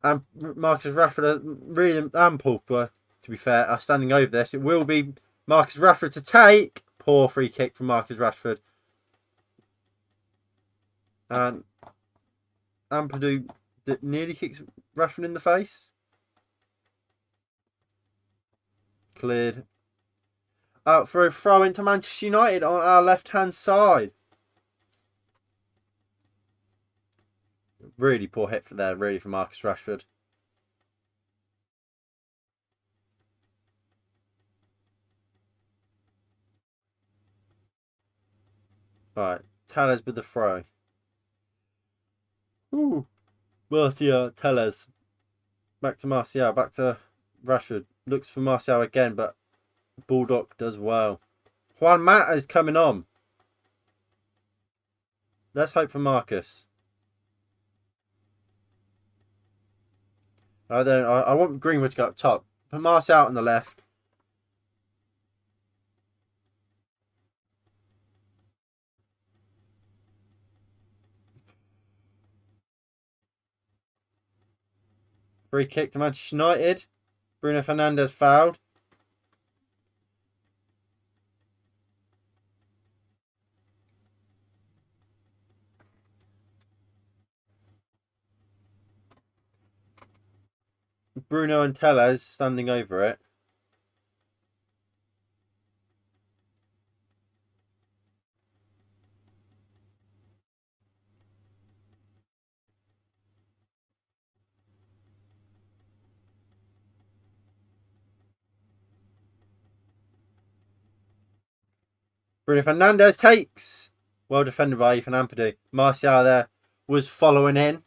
and Marcus Rashford are really ample, to be fair, are standing over this. It will be Marcus Rashford to take. Poor free kick from Marcus Rashford. And Ampadu that nearly kicks Rashford in the face. Cleared. Out for a throw into Manchester United on our left-hand side. Really poor hit for there, really, for Marcus Rashford. Right, Tellez with the throw. Ooh. Martial, Tellez. Back to Martial, back to Rashford. Looks for Martial again, but Bulldog does well. Juan Mata is coming on. Let's hope for Marcus. I want Greenwood to go up top. Put Martial out on the left. Free kick to Manchester United. Bruno Fernandes fouled. Bruno and Tellez standing over it. Bruno Fernandes takes. Well defended by Ethan Ampadu. Martial there was following in.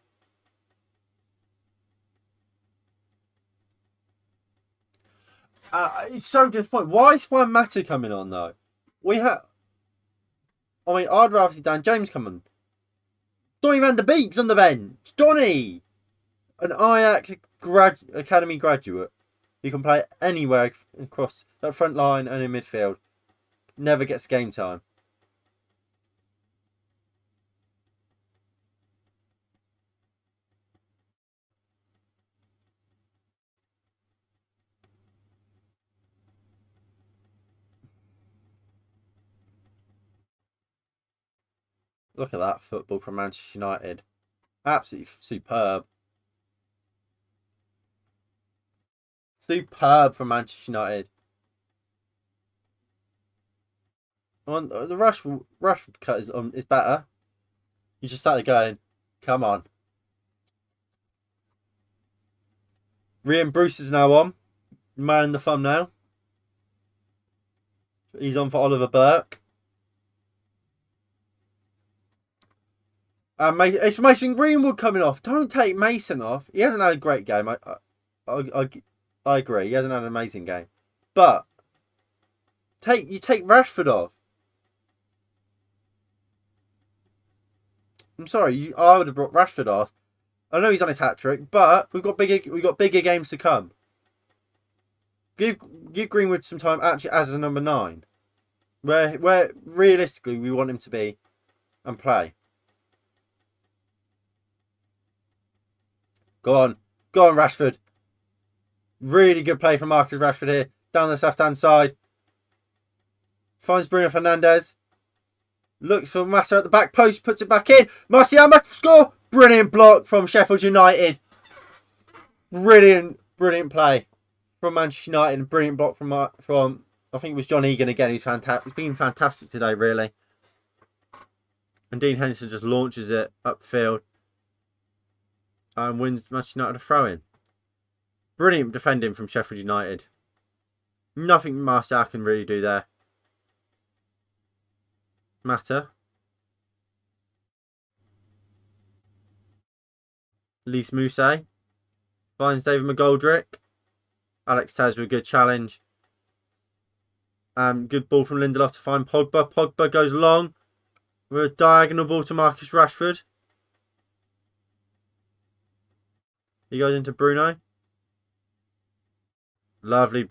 It's so disappointing. Why is Juan Mata coming on though? I'd rather see Dan James come on. Donny van der Beek's on the bench. Donny! An Ajax Academy graduate who can play anywhere across that front line and in midfield. Never gets game time. Look at that football from Manchester United. Absolutely superb. Superb from Manchester United. The Rashford cut is better. You just started going, come on. Ryan Brewster's now on. Man in the thumbnail. He's on for Oliver Burke. It's Mason Greenwood coming off. Don't take Mason off. He hasn't had a great game. I agree. He hasn't had an amazing game. But you take Rashford off. I'm sorry. I would have brought Rashford off. I know he's on his hat trick, but we've got bigger games to come. Give Greenwood some time actually as a number 9, where realistically we want him to be and play. Go on, Rashford. Really good play from Marcus Rashford here. Down the left-hand side. Finds Bruno Fernandes. Looks for Mata at the back post. Puts it back in. Martial must score. Brilliant block from Sheffield United. Brilliant play from Manchester United. Brilliant block from I think it was John Egan again. He's fantastic. He's been fantastic today, really. And Dean Henderson just launches it upfield. And wins Manchester United a throw-in. Brilliant defending from Sheffield United. Nothing Martial can really do there. Mata. Lise Mousset. Finds David McGoldrick. Alex Telles with a good challenge. Good ball from Lindelof to find Pogba. Pogba goes long. With a diagonal ball to Marcus Rashford. He goes into Bruno. Lovely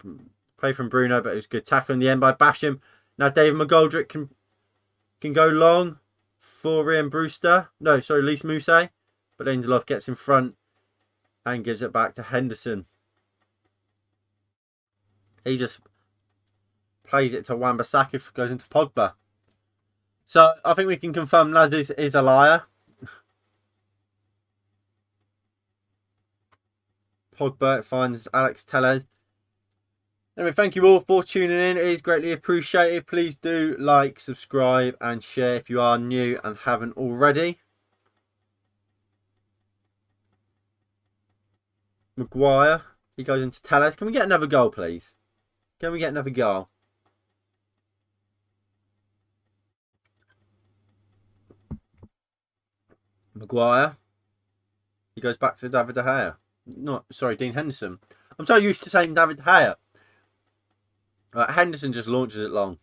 play from Bruno, but it was a good tackle in the end by Basham. Now David McGoldrick can go long for Ryan Brewster. No, sorry, Lise Mousset. But Lindelof gets in front and gives it back to Henderson. He just plays it to Wan-Bissaka, goes into Pogba. So I think we can confirm Laz is a liar. Pogba finds Alex Telles. Anyway, thank you all for tuning in. It is greatly appreciated. Please do like, subscribe and share if you are new and haven't already. Maguire. He goes into Telles. Can we get another goal, please? Can we get another goal? Maguire. He goes back to David De Gea. Dean Henderson. I'm so used to saying David De Gea. Henderson just launches it long.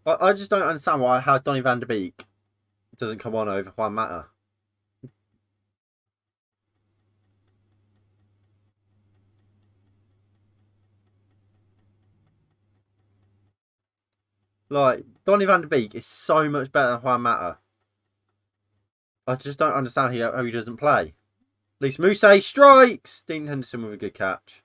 I just don't understand how Donny van der Beek doesn't come on over Juan Mata. Like, Donny van der Beek is so much better than Juan Mata. I just don't understand how he doesn't play. Lise Mousset strikes! Dean Henderson with a good catch.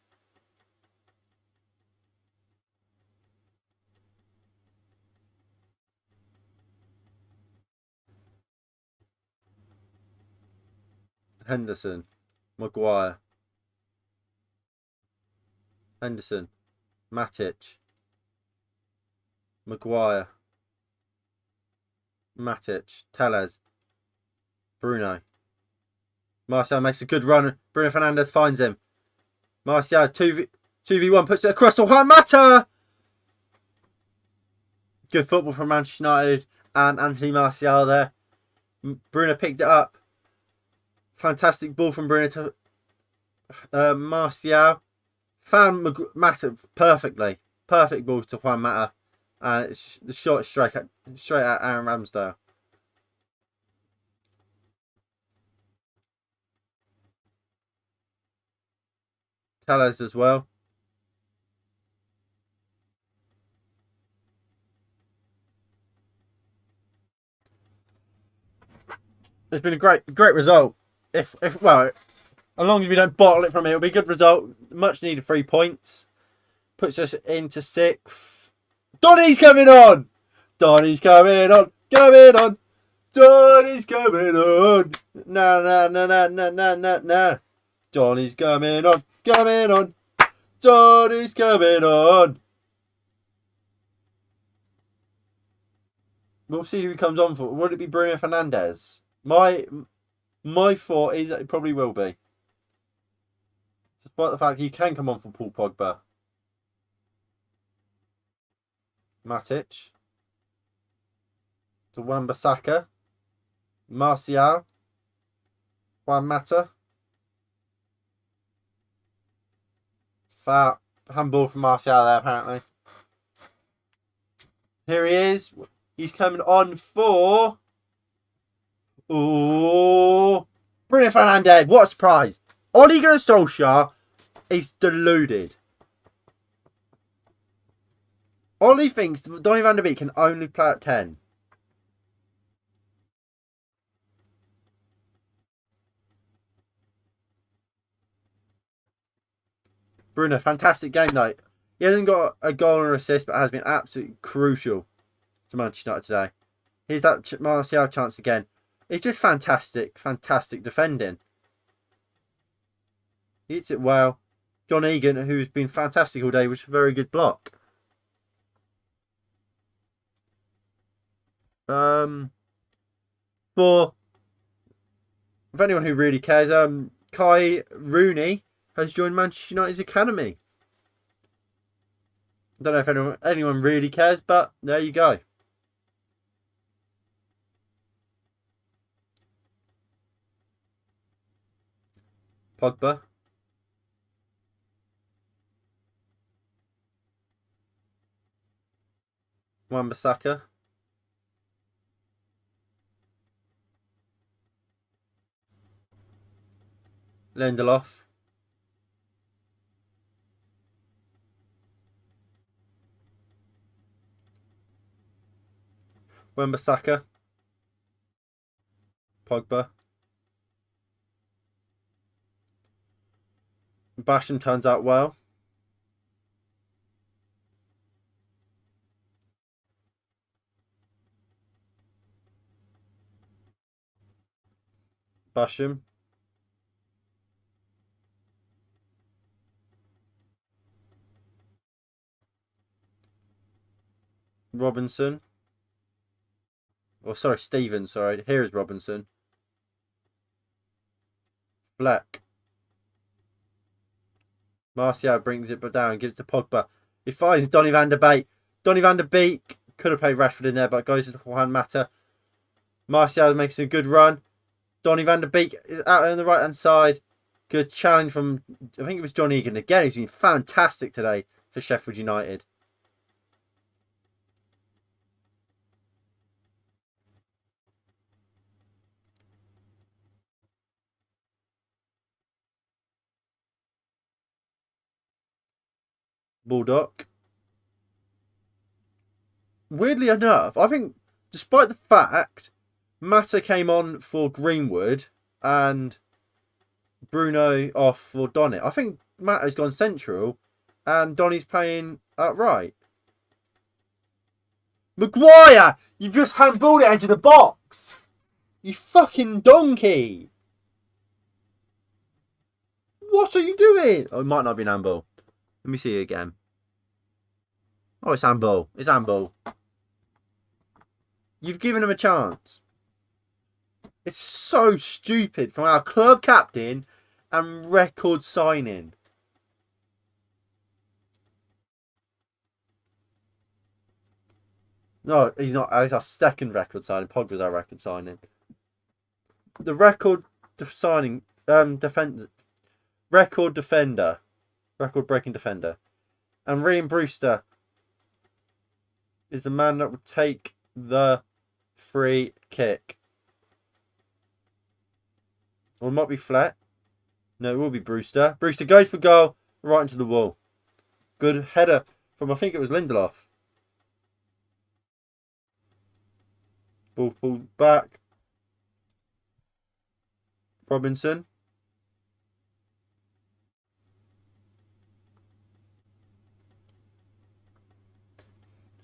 Henderson. Maguire. Henderson. Matic. Maguire. Matic. Telles. Bruno. Marcel makes a good run. Bruno Fernandes finds him. Martial 2v1 puts it across to Juan Mata. Good football from Manchester United and Anthony Martial there. Bruno picked it up. Fantastic ball from Bruno to Martial. Found Mata perfectly. Perfect ball to Juan Mata. And it's the shot straight at Aaron Ramsdale. Tellez as well. It's been a great result. If well, as long as we don't bottle it from here, it'll be a good result. Much needed 3 points. Puts us into 6th. Donny's coming on. Donny's coming on. Coming on. Donny's coming on. Nah. Donny's coming on. Coming on. Donny's coming on. We'll see who he comes on for. Would it be Bruno Fernandes? My thought is that it probably will be. Despite the fact he can come on for Paul Pogba. Matic. To Wan-Bissaka. Martial. Juan Mata. Foul. Handball from Martial there, apparently. Here he is. He's coming on for... Oh, Bruno Fernandes. What a surprise. Ole Gunnar Solskjaer is deluded. Ole thinks Donny van der Beek can only play at 10. Bruno, fantastic game though. He hasn't got a goal or assist, but has been absolutely crucial to Manchester United today. Here's that Martial chance again. It's just fantastic defending. He hits it well. John Egan, who's been fantastic all day, was a very good block. For anyone who really cares, Kai Rooney has joined Manchester United's academy. I don't know if anyone really cares, but there you go. Pogba. Wan-Bissaka. Lindelof. Wan-Bissaka. Pogba. Basham turns out well. Basham. Robinson. Oh, sorry, Steven. Sorry. Here is Robinson. Fleck. Martial brings it down, gives it to Pogba. He finds Donny van der Beek. Donny van der Beek could have played Rashford in there, but goes to Juan Mata. Martial makes a good run. Donny van der Beek is out on the right hand side. Good challenge from, I think it was John Egan again. He's been fantastic today for Sheffield United. Bulldog. Weirdly enough, I think despite the fact Mata came on for Greenwood and Bruno off for Donny, I think Mata's gone central and Donny's playing right. Maguire! You've just handballed it into the box! You fucking donkey! What are you doing? Oh, it might not have been handball. Let me see it again. Oh, it's handball. It's handball. You've given him a chance. It's so stupid from our club captain and record signing. No, he's not. He's our second record signing. Pogba's our record signing. The record signing, record defender, record breaking defender, and Ryan Brewster is the man that would take the free kick. Or it might be Fleck. No, it will be Brewster. Brewster goes for goal, right into the wall. Good header from, I think it was Lindelof. Ball pulled back. Robinson.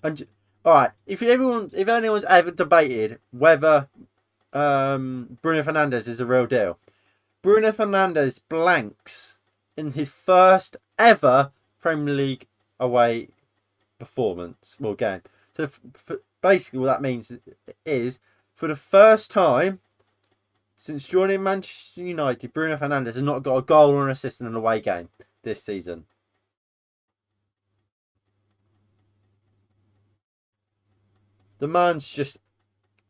And alright, if anyone's ever debated whether Bruno Fernandes is the real deal, Bruno Fernandes blanks in his first ever Premier League away performance, game. So basically what that means is, for the first time since joining Manchester United, Bruno Fernandes has not got a goal or an assist in an away game this season. The man's just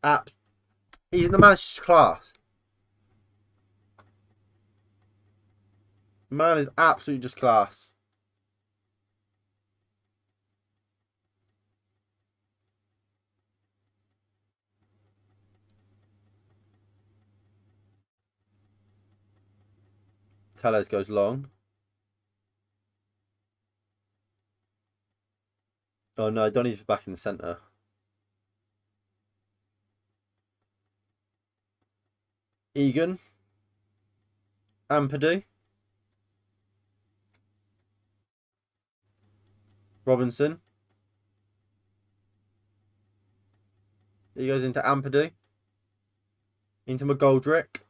the man's just class. The man is absolutely just class. Tellez goes long. Oh no, Donny's back in the centre. Egan. Ampadu. Robinson. He goes into Ampadu. Into McGoldrick.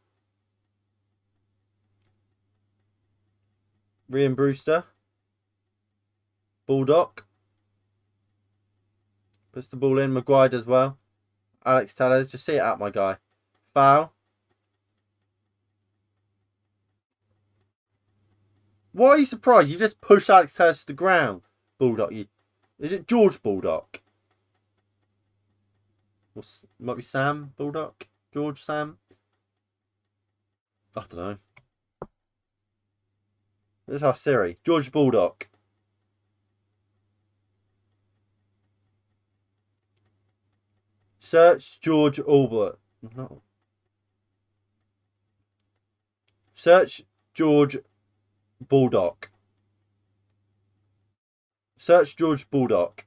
Ryan Brewster. Baldock. Puts the ball in. Maguire as well. Alex Tellez. Just see it out, my guy. Foul. Why are you surprised? You just pushed Alex Tellez to the ground. Baldock. Is it George Baldock? Or might be Sam Baldock? George Sam? I don't know. Let's ask Siri. George Baldock. Search George Albert. No. Search George Baldock. Search George Baldock.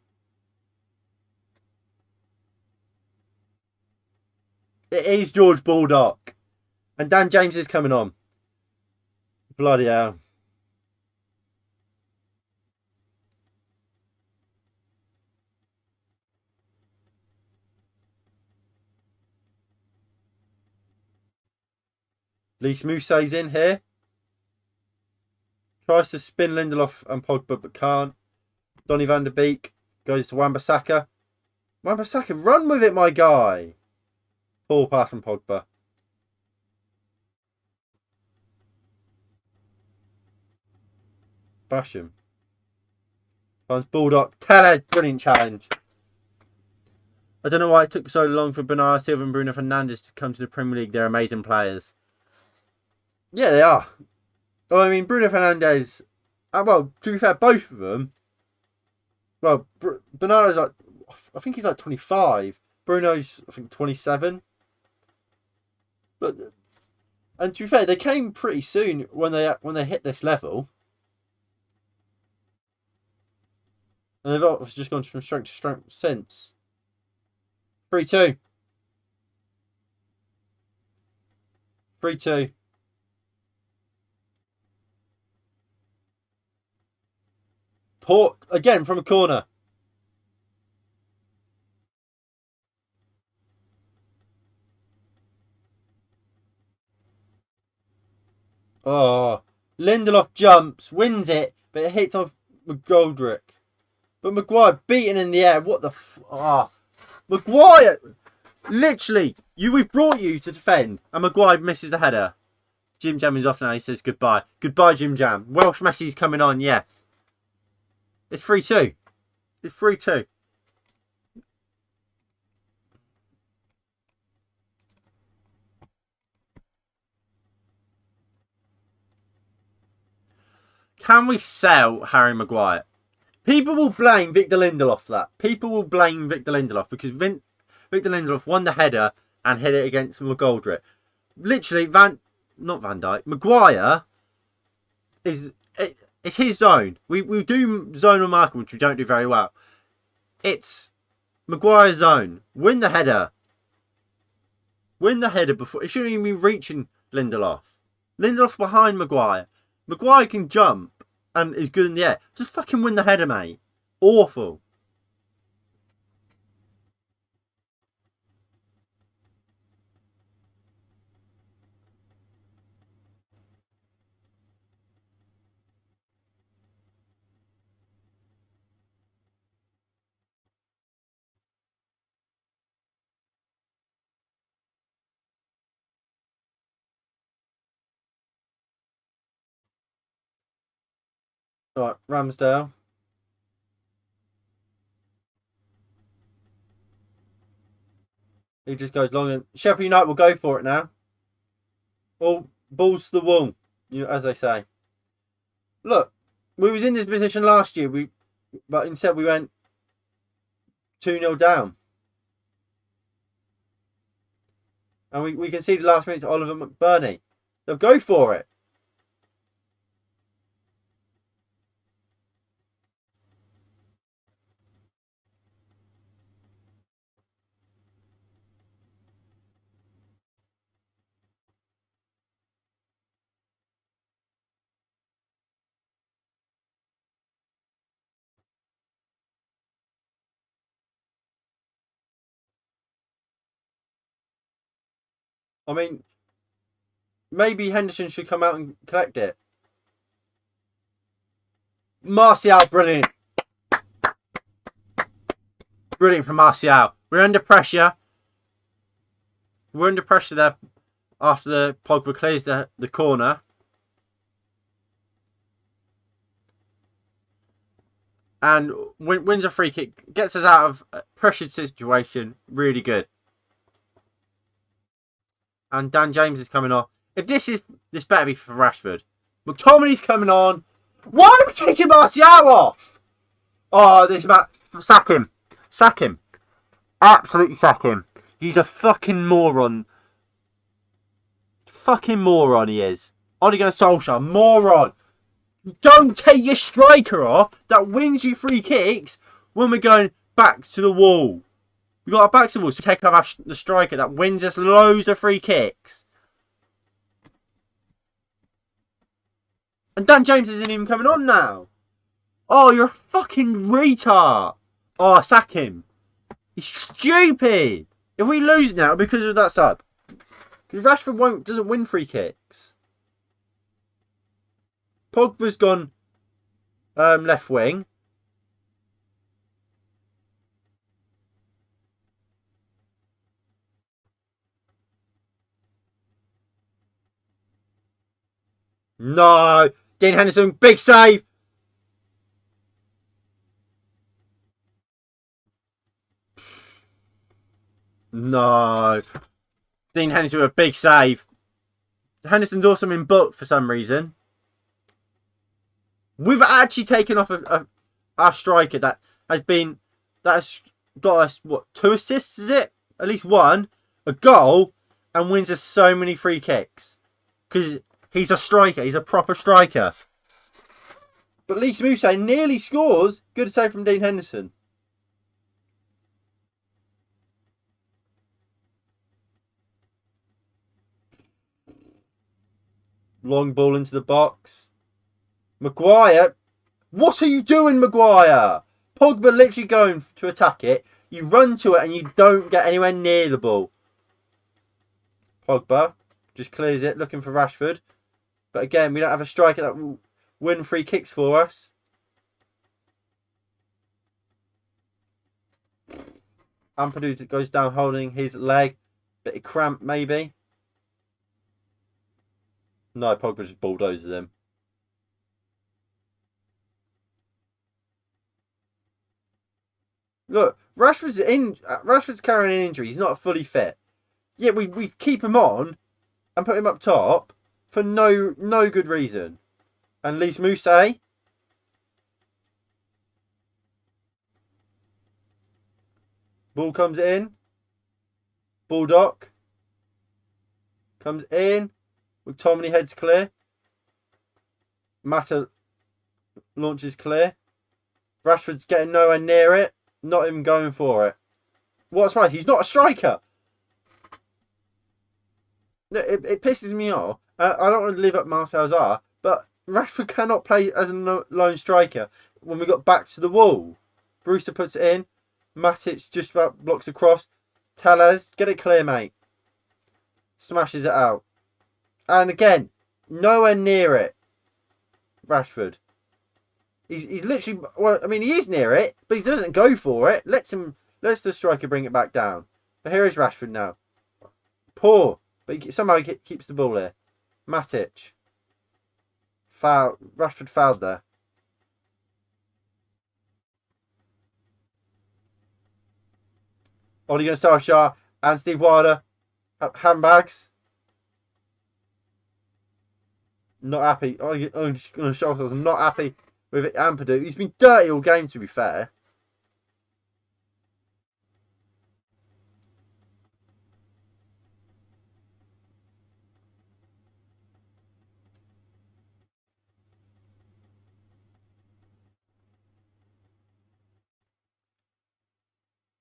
It is George Baldock. And Dan James is coming on. Bloody hell. Lys Mousset's in here. Tries to spin Lindelof and Pogba but can't. Donny van der Beek goes to Wan-Bissaka. Wan-Bissaka, run with it, my guy. Poor pass from Pogba. Basham. Finds Baldock. Tellez, brilliant challenge. I don't know why it took so long for Bernardo Silva and Bruno Fernandes to come to the Premier League. They're amazing players. Yeah, they are. Oh, I mean, Bruno Fernandes. Well, to be fair, both of them. Well, Bernardo's like, I think he's like 25. Bruno's, I think, 27. But, and to be fair, they came pretty soon when they hit this level. And they've obviously just gone from strength to strength since. 3-2. 3-2. Port again from a corner. Oh, Lindelof jumps, wins it, but it hits off McGoldrick. But Maguire beaten in the air. What the Maguire! Literally, we've brought you to defend, and Maguire misses the header. Jim Jam is off now. He says goodbye. Goodbye, Jim Jam. Welsh Messi's coming on. Yes. It's 3-2. It's 3-2. Can we sell Harry Maguire? People will blame Victor Lindelof for that. People will blame Victor Lindelof because Victor Lindelof won the header and hit it against McGoldrick. Literally, not Van Dijk. Maguire it's his zone. We do zonal marking, which we don't do very well. It's Maguire's zone. Win the header. Win the header before. It shouldn't even be reaching Lindelof. Lindelof behind Maguire. Maguire can jump and is good in the air. Just fucking win the header, mate. Awful. Right, Ramsdale. He just goes long and Sheffield United will go for it now. All balls to the wall, as they say. Look, we was in this position last year. But instead we went 2-0 down. And we conceded last minute to Oliver McBurney. They'll go for it. I mean, maybe Henderson should come out and collect it. Martial, brilliant. Brilliant from Martial. We're under pressure. We're under pressure there after the Pogba clears the corner. And wins a free kick. Gets us out of a pressured situation. Really good. And Dan James is coming off. If this better be for Rashford. McTominay's coming on. Why are we taking Martial off? Oh, this about sack him. Sack him. Absolutely sack him. He's a fucking moron. Fucking moron he is. Ole Gunnar Solskjaer, moron. Don't take your striker off that wins you free kicks when we're going back to the wall. We've got our backs to the wall, so take off the striker that wins us loads of free kicks. And Dan James isn't even coming on now. Oh, you're a fucking retard. Oh, sack him. He's stupid. If we lose now because of that sub. Because Rashford doesn't win free kicks. Pogba's gone left wing. No. Dean Henderson, big save. No. Dean Henderson with a big save. Henderson's also been booked for some reason. We've actually taken off our striker that has got us, what, 2 assists, is it? At least 1. A goal, and wins us so many free kicks. Because he's a striker. He's a proper striker. But Lee Smooth nearly scores. Good save from Dean Henderson. Long ball into the box. Maguire. What are you doing, Maguire? Pogba literally going to attack it. You run to it and you don't get anywhere near the ball. Pogba just clears it, looking for Rashford. But again, we don't have a striker that will win free kicks for us. Ampadu goes down holding his leg. Bit of cramp maybe. No, Pogba just bulldozes him. Look, Rashford's carrying an injury. He's not fully fit. Yet we keep him on and put him up top for no good reason. And leaves Mousse. Ball comes in. Bulldog comes in. McTominay heads clear. Mata launches clear. Rashford's getting nowhere near it. Not even going for it. What's right? He's not a striker. It pisses me off. I don't want to live up Marcel's R, but Rashford cannot play as a lone striker when we got back to the wall. Brewster puts it in. Matic just about blocks across. Tellez, get it clear, mate. Smashes it out. And again, nowhere near it. Rashford. He's literally, well, I mean, he is near it, but he doesn't go for it. Lets the striker bring it back down. But here is Rashford now. Poor, but somehow he keeps the ball here. Matic. Foul. Rashford fouled there. Ole Gunnar Solskjaer and Steve Wilder have handbags. Not happy. Ole Gunnar Solskjaer's not happy with it. Ampadu. He's been dirty all game, to be fair.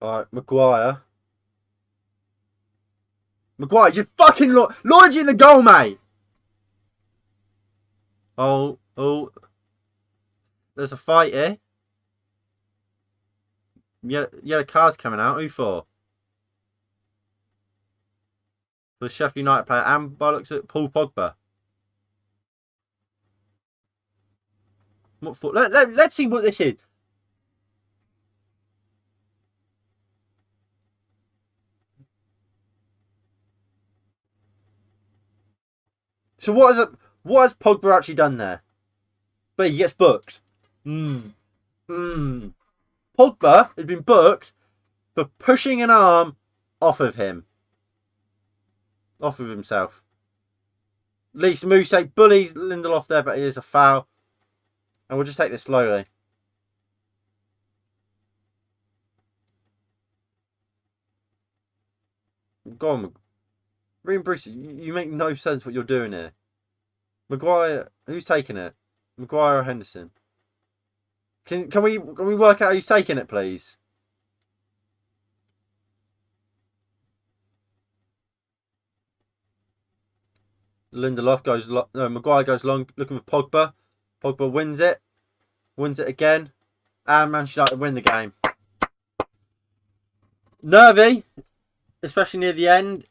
Alright, Maguire. Maguire just fucking launching the goal, mate. Oh. There's a fight here. Yeah, car's coming out. Who for? For the Sheffield United player. And by looks at Paul Pogba. What for? Let's see what this is. So what has Pogba actually done there? But he gets booked. Pogba has been booked for pushing an arm off of him. Off of himself. Lisa Mousse bullies Lindelof there, but it is a foul. And we'll just take this slowly. Go on. Ream Bruce, you make no sense what you're doing here. Maguire, who's taking it? Maguire or Henderson? Can we work out who's taking it, please? Lindelof goes. No, Maguire goes long, looking for Pogba. Pogba wins it. Wins it again. And Manchester United win the game. Nervy, especially near the end.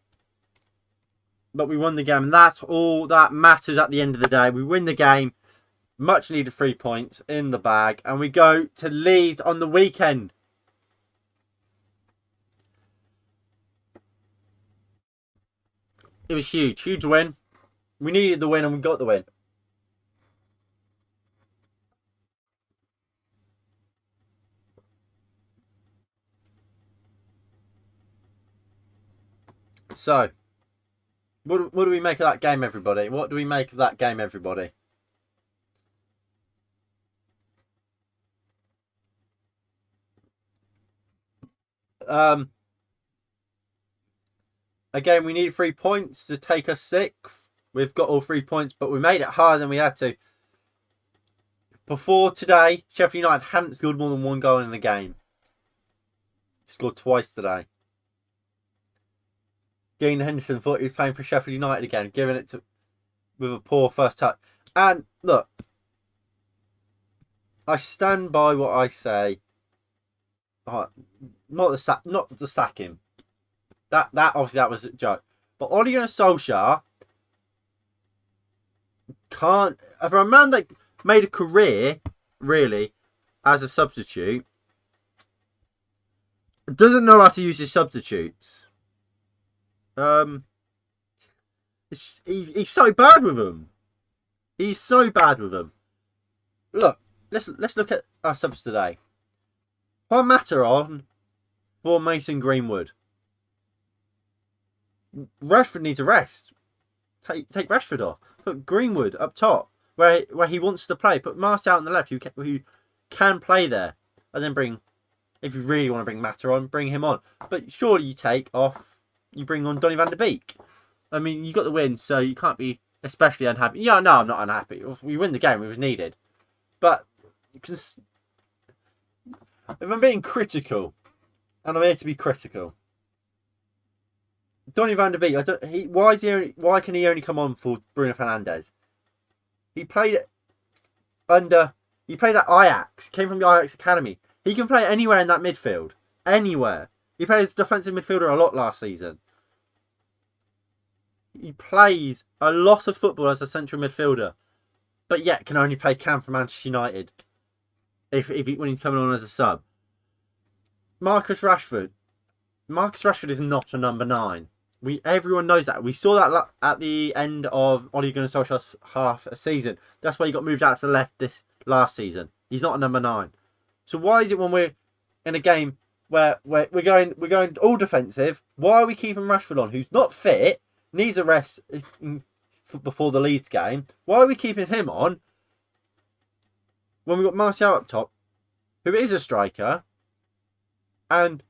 But we won the game. And that's all that matters at the end of the day. We win the game. Much needed 3 points in the bag. And we go to Leeds on the weekend. It was huge. Huge win. We needed the win and we got the win. So, what do we make of that game, everybody? What do we make of that game, everybody? Again, we need 3 points to take us 6th. We've got all 3 points, but we made it harder than we had to. Before today, Sheffield United hadn't scored more than 1 goal in a game. Scored twice today. Dean Henderson thought he was playing for Sheffield United again, giving it to with a poor first touch. And look, I stand by what I say. Not to sack him. That obviously that was a joke. But Ole Gunnar Solskjaer can't. For a man that made a career really as a substitute, doesn't know how to use his substitutes. He's so bad with them. He's so bad with them. Look, let's look at our subs today. Juan Mata on for Mason Greenwood. Rashford needs a rest. Take Rashford off. Put Greenwood up top. where he wants to play. Put Martial on the left, who can play there, and then bring, if you really want to bring Mata on, bring him on. But surely you bring on Donny van der Beek. I mean, you got the win, so you can't be especially unhappy. Yeah, no, I'm not unhappy. If we win the game, it was needed. But if I'm being critical, and I'm here to be critical, Donny van der Beek, why can he only come on for Bruno Fernandes? He played at Ajax, came from the Ajax academy. He can play anywhere in that midfield, anywhere. He played as defensive midfielder a lot last season. He plays a lot of football as a central midfielder, but yet can only play cam for Manchester United when he's coming on as a sub. Marcus Rashford is not a number 9. Everyone knows that. We saw that at the end of Ole Gunnar Solskjaer's half a season. That's why he got moved out to the left this last season. He's not a number 9. So why is it when we're in a game where we're going all defensive, why are we keeping Rashford on, who's not fit, needs a rest before the Leeds game? Why are we keeping him on when we've got Martial up top, who is a striker and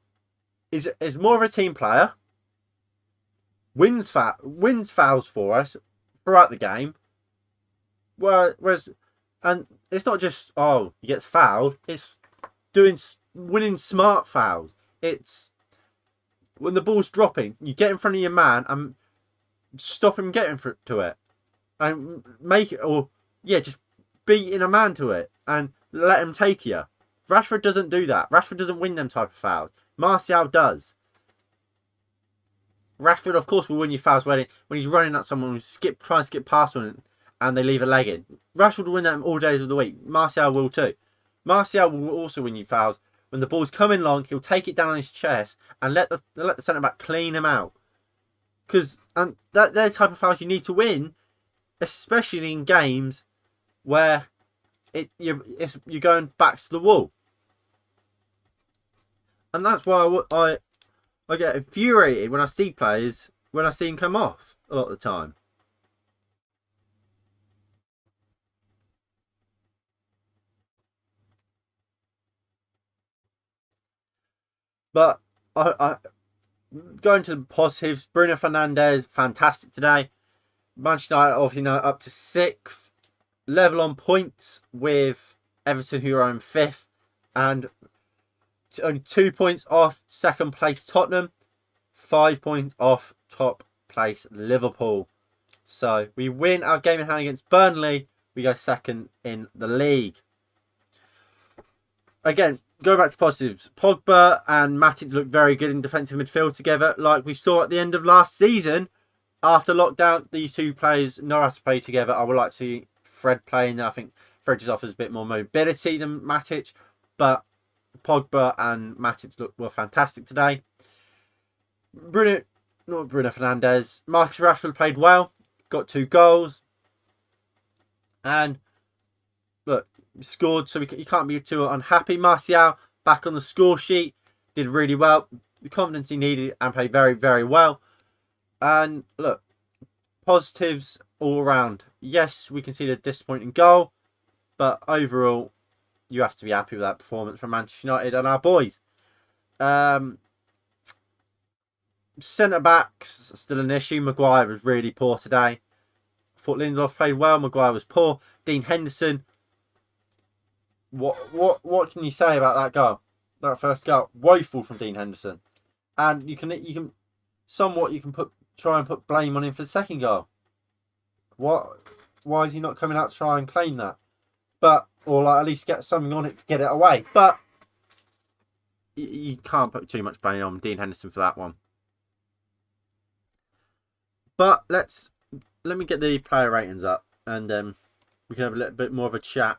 is more of a team player, wins fouls for us throughout the game, whereas, and it's not just he gets fouled, it's winning smart fouls. It's when the ball's dropping, you get in front of your man and stop him getting to it, and make it, just beating a man to it and let him take you. Rashford doesn't do that. Rashford doesn't win them type of fouls. Martial does. Rashford, of course, will win your fouls when he's running at someone who try and skip past one and they leave a leg in. Rashford will win them all days of the week. Martial will too. Martial will also win you fouls when the ball's coming long. He'll take it down on his chest and let the centre back clean him out. Because they're the type of fouls you need to win, especially in games where you're going backs to the wall. And that's why I get infuriated when I see players, when I see them come off a lot of the time. But I going to the positives, Bruno Fernandes, fantastic today. Manchester United obviously now up to 6th, level on points with Everton, who are in 5th, and only 2 points off second place Tottenham, 5 points off top place Liverpool. So we win our game in hand against Burnley, we go 2nd in the league. Again, go back to positives. Pogba and Matic look very good in defensive midfield together, like we saw at the end of last season. After lockdown, these two players know how to play together. I would like to see Fred playing there. I think Fred just offers a bit more mobility than Matic, but Pogba and Matic were fantastic today. Bruno Fernandes. Marcus Rashford played well, got 2 goals, and look, scored, so you can't be too unhappy. Martial back on the score sheet, did really well, the confidence he needed, and played very, very well. And look, positives all around. Yes, we conceded a disappointing goal, but overall, you have to be happy with that performance from Manchester United and our boys. Centre backs still an issue. Maguire was really poor today. I thought Lindelof played well. Maguire was poor. Dean Henderson. What can you say about that goal? That first goal, woeful from Dean Henderson. And you can try and put blame on him for the second goal. Why is he not coming out to try and claim that? Or at least get something on it to get it away. But you can't put too much blame on Dean Henderson for that one. But let me get the player ratings up, and we can have a little bit more of a chat.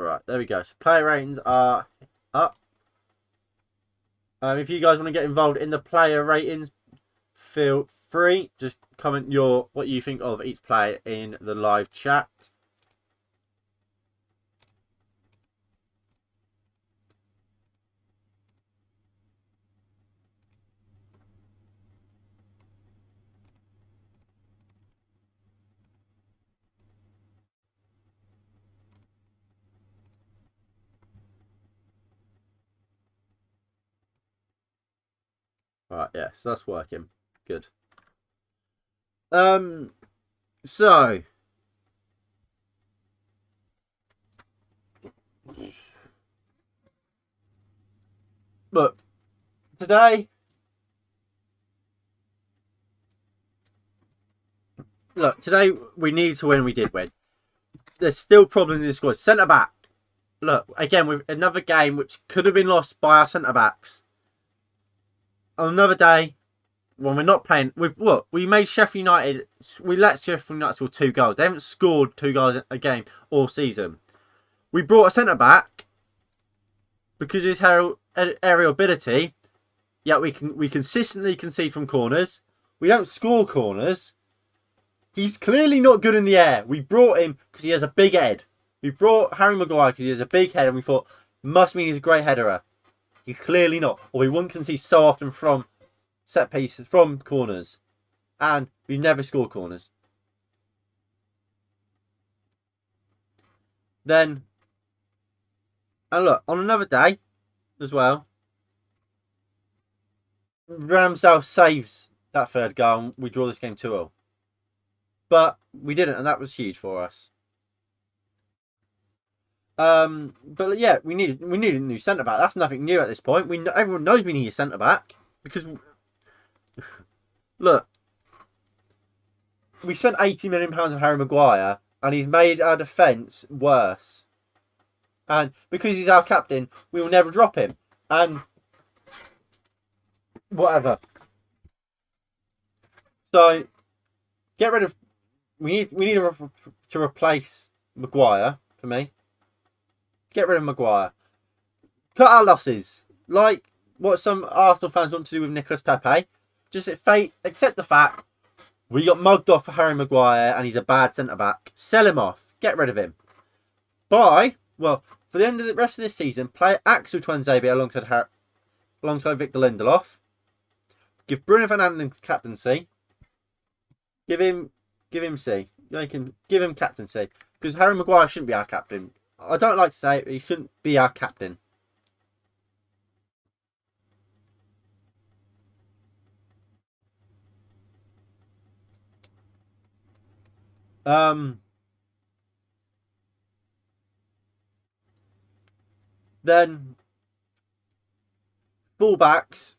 Right, there we go. So player ratings are up. If you guys want to get involved in the player ratings, feel free. Just comment what you think of each player in the live chat. Right, yeah, so that's working. Good. So look, today we needed to win. We did win. There's still problems in the squad. Centre back. Look, again, with another game which could have been lost by our centre backs. On another day, when we're not playing, we made Sheffield United. We let Sheffield United score 2 goals. They haven't scored 2 goals a game all season. We brought a centre back because of his aerial ability. Yet we consistently concede from corners. We don't score corners. He's clearly not good in the air. We brought him because he has a big head. We brought Harry Maguire because he has a big head, and we thought must mean he's a great header. He's clearly not, or we wouldn't concede so often from set pieces, from corners, and we never score corners. Then, and look, on another day as well, Ramsdale saves that 3rd goal, and we draw this game 2-0. But we didn't, and that was huge for us. But yeah, we needed a new centre back. That's nothing new at this point. Everyone knows we need a centre back because look, we spent £80 million on Harry Maguire, and he's made our defence worse. And because he's our captain, we will never drop him. And whatever. So get rid of. We need to replace Maguire for me. Get rid of Maguire. Cut our losses. Like what some Arsenal fans want to do with Nicolas Pepe. Just accept the fact we got mugged off for Harry Maguire and he's a bad centre-back. Sell him off. Get rid of him. For the end of the rest of this season, play Axel Tuanzebe alongside Victor Lindelof. Give Bruno Fernandes captaincy. Give him C. Give him captaincy. Because Harry Maguire shouldn't be our captain. I don't like to say it, but he shouldn't be our captain. Then fullbacks,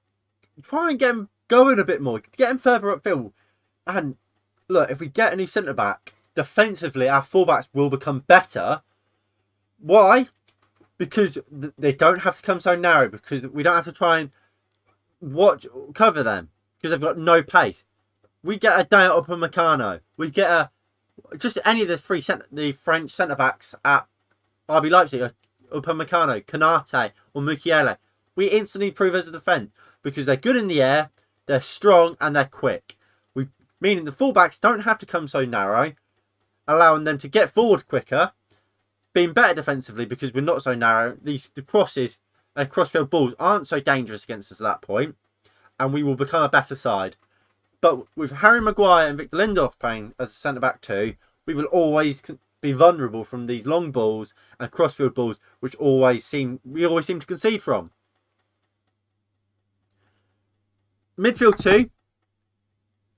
try and get him going a bit more. Get him further upfield. And look, if we get a new centre back, defensively our fullbacks will become better. Why? Because they don't have to come so narrow. Because we don't have to try and cover them because they've got no pace. We get a Dayot Upamecano. We get just any of the French centre backs at RB Leipzig, Upamecano, Konate, or Mukiele. We instantly improve as a defence because they're good in the air, they're strong, and they're quick. Meaning the fullbacks don't have to come so narrow, allowing them to get forward quicker, being better defensively because we're not so narrow. The crosses and crossfield balls aren't so dangerous against us at that point, and we will become a better side. But with Harry Maguire and Victor Lindelof playing as a centre-back too, we will always be vulnerable from these long balls and crossfield balls, which we always seem to concede from. Midfield 2,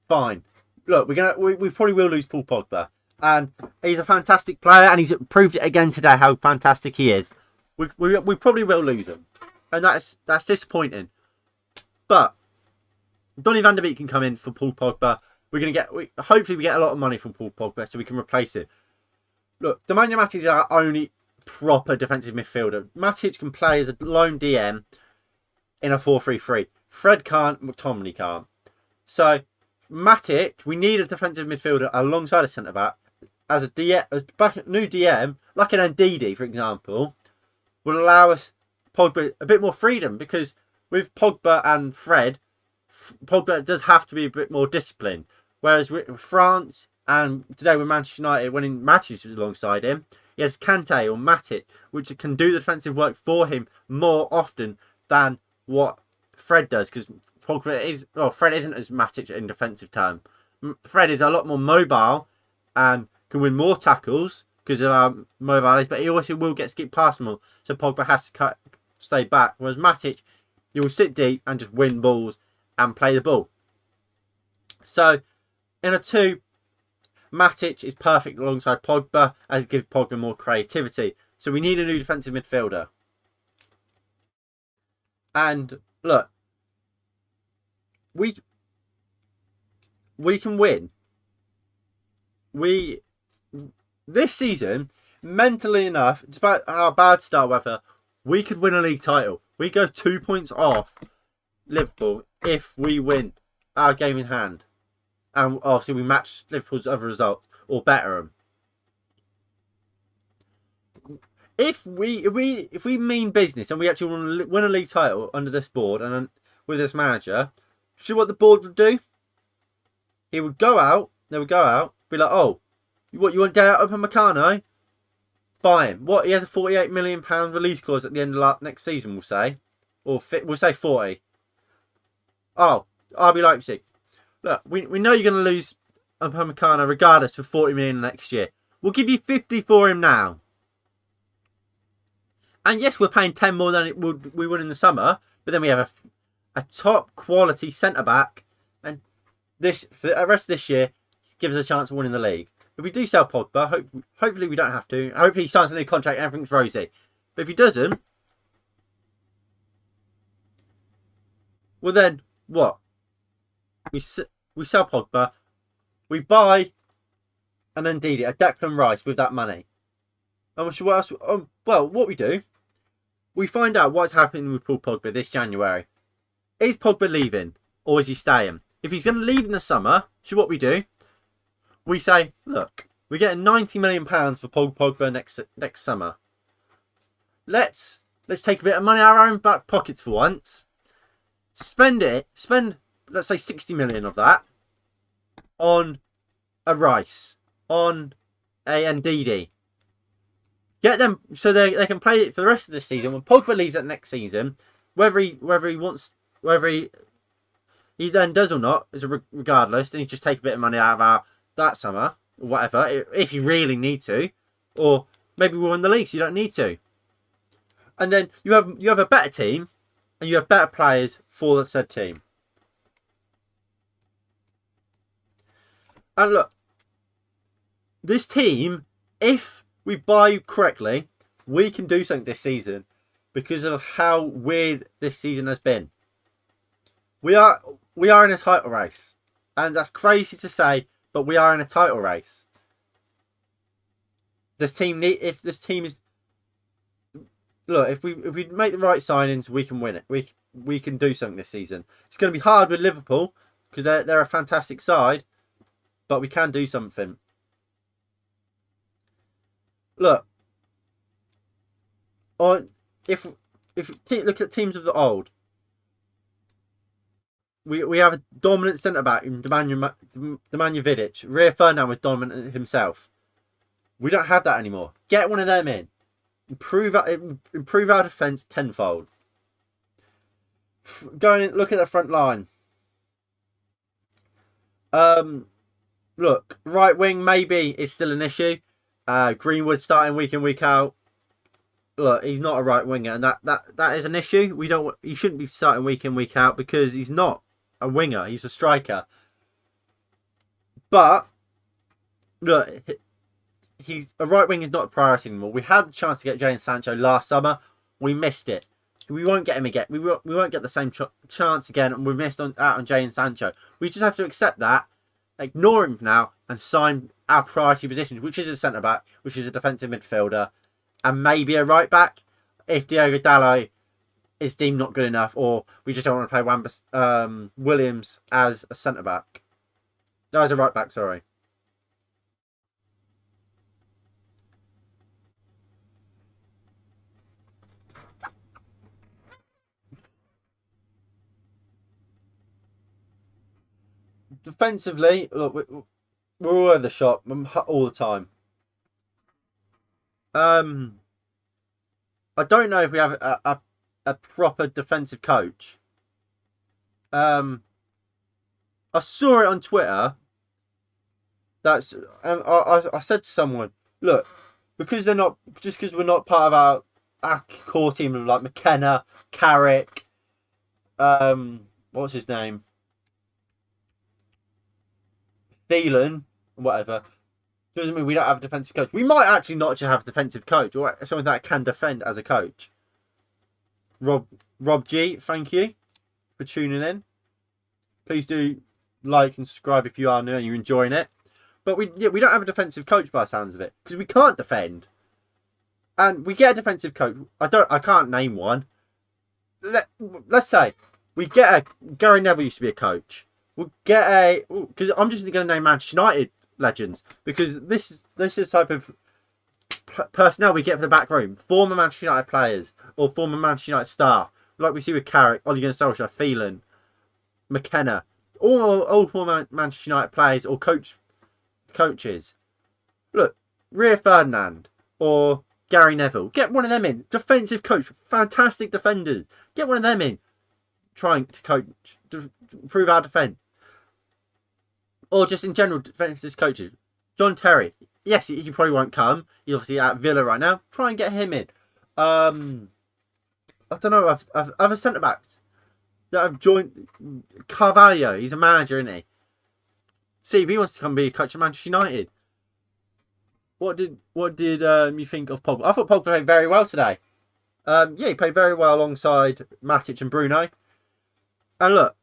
fine. Look, we probably will lose Paul Pogba, and he's a fantastic player, and he's proved it again today how fantastic he is. We probably will lose him, and that's disappointing. But Donny van der Beek can come in for Paul Pogba. Hopefully we get a lot of money from Paul Pogba so we can replace it. Look, Nemanja Matic is our only proper defensive midfielder. Matic can play as a lone DM in a 4-3-3. Fred can't, McTominay can't. So Matic, we need a defensive midfielder alongside a centre back. as a DM, new DM, like an Ndidi, for example, will allow us Pogba a bit more freedom, because with Pogba and Fred, Pogba does have to be a bit more disciplined. Whereas with France and today with Manchester United, winning matches alongside him, he has Kante or Matic, which can do the defensive work for him more often than what Fred does. Because Fred isn't as Matic in defensive term. Fred is a lot more mobile and can win more tackles because of our mobility, but he also will get skipped past more. So Pogba has to stay back. Whereas Matic, he will sit deep and just win balls and play the ball. So in a 2, Matic is perfect alongside Pogba, as it gives Pogba more creativity. So we need a new defensive midfielder. And look, we can win. This season, mentally enough, despite our bad start weather, we could win a league title. We go 2 points off Liverpool if we win our game in hand. And obviously we match Liverpool's other results or better them. If we mean business and we actually want to win a league title under this board and with this manager, see what the board would do? He would go out. They would go out, be like, "Oh, what you want? Dayot Upamecano? Buy him. What? He has a £48 million release clause at the end of next season. We'll say, or we'll say 40. Oh, RB Leipzig. Look, we know you're going to lose Upamecano regardless for 40 million next year. We'll give you 50 for him now. And yes, we're paying 10 more than we would in the summer, but then we have a top quality centre back, and this for the rest of this year gives us a chance of winning the league. If we do sell Pogba, hopefully we don't have to. Hopefully he signs a new contract and everything's rosy. But if he doesn't, well then what? We sell Pogba, we buy an Ndidi, a Declan Rice with that money. And what else? Well, what we do, we find out what's happening with Paul Pogba this January. Is Pogba leaving or is he staying? If he's going to leave in the summer, so what we do, we say, look, we're getting £90 million for Paul Pogba next summer. Let's take a bit of money out of our own back pockets for once. Spend, let's say 60 million of that on a Rice, on a Ndidi. Get them so they can play it for the rest of the season. When Pogba leaves that next season, whether he then does or not is regardless. Then you just take a bit of money out of that summer or whatever, if you really need to, or maybe we'll win the league, so you don't need to. And then you have a better team, and you have better players for the said team. And look, this team, if we buy correctly, we can do something this season because of how weird this season has been. We are in a title race, and that's crazy to say, but we are in a title race. If we make the right signings, we can win it. We can do something this season. It's going to be hard with Liverpool because they're a fantastic side, but we can do something. Look, if look at teams of the old, we have a dominant centre back in Nemanja Vidic. Rio Ferdinand was dominant himself. We don't have that anymore. Get one of them in. Improve our defence tenfold. Go and look at the front line. Look, right wing maybe is still an issue. Greenwood starting week in, week out. Look, he's not a right winger, and that is an issue. He shouldn't be starting week in, week out because he's not a winger. He's a striker. But look, a right wing is not a priority anymore. We had the chance to get Jadon Sancho last summer. We missed it. We won't get him again. We won't get the same chance again, and we missed out on Jadon Sancho. We just have to accept that, ignore him for now, and sign our priority positions, which is a centre back, which is a defensive midfielder, and maybe a right back if Diogo Dalot is deemed not good enough, or we just don't want to play Williams as a centre back. No, as a right back, sorry. defensively, look, we're all over the shop all the time. I don't know if we have a proper defensive coach. I saw it on Twitter. And I said to someone, look, because they're not, just because we're not part of our core team of like McKenna, Carrick, what's his name, Thielen, whatever, doesn't mean we don't have a defensive coach. We might actually not just have a defensive coach, or someone that can defend as a coach. Rob G, thank you for tuning in. Please do like and subscribe if you are new and you're enjoying it. But we don't have a defensive coach by the sounds of it, because we can't defend. And we get a defensive coach. I can't name one. Let's say we get Gary Neville used to be a coach. We'll get because I'm just going to name Manchester United legends, because this is the type of personnel we get for the back room. Former Manchester United players or former Manchester United staff, like we see with Carrick, Ole Gunnar Solskjaer, Thielen, McKenna, all former Manchester United players or coaches. Look, Rio Ferdinand or Gary Neville. Get one of them in. Defensive coach. Fantastic defenders. Get one of them in. Trying to coach. To improve our defence. Or just in general defensive coaches. John Terry. Yes, he probably won't come. He's obviously at Villa right now. Try and get him in. I don't know. I've other centre backs that have joined. Carvalho. He's a manager, isn't he? See if he wants to come be a coach of Manchester United. What did you think of Pogba? I thought Pogba played very well today. Yeah, he played very well alongside Matic and Bruno. And look,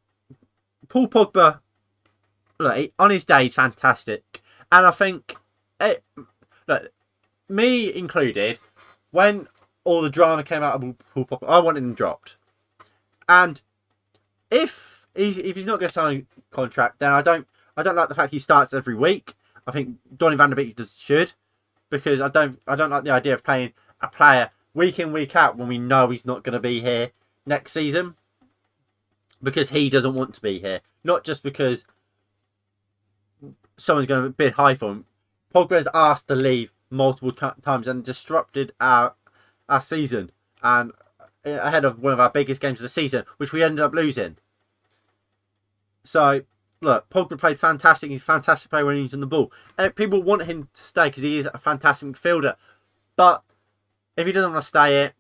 Paul Pogba, look, on his day, he's fantastic. And I think, look, me included, when all the drama came out of Paul Pogba, I wanted him dropped. And if he's not going to sign a contract, then I don't like the fact he starts every week. I think Donny van de Beek should, because I don't like the idea of playing a player week in, week out when we know he's not going to be here next season, because he doesn't want to be here, not just because someone's going to bid high for him. Pogba has asked to leave multiple times and disrupted our season, and ahead of one of our biggest games of the season, which we ended up losing. So, look, Pogba played fantastic. He's a fantastic player when he's on the ball. People want him to stay because he is a fantastic midfielder. But if he doesn't want to stay here,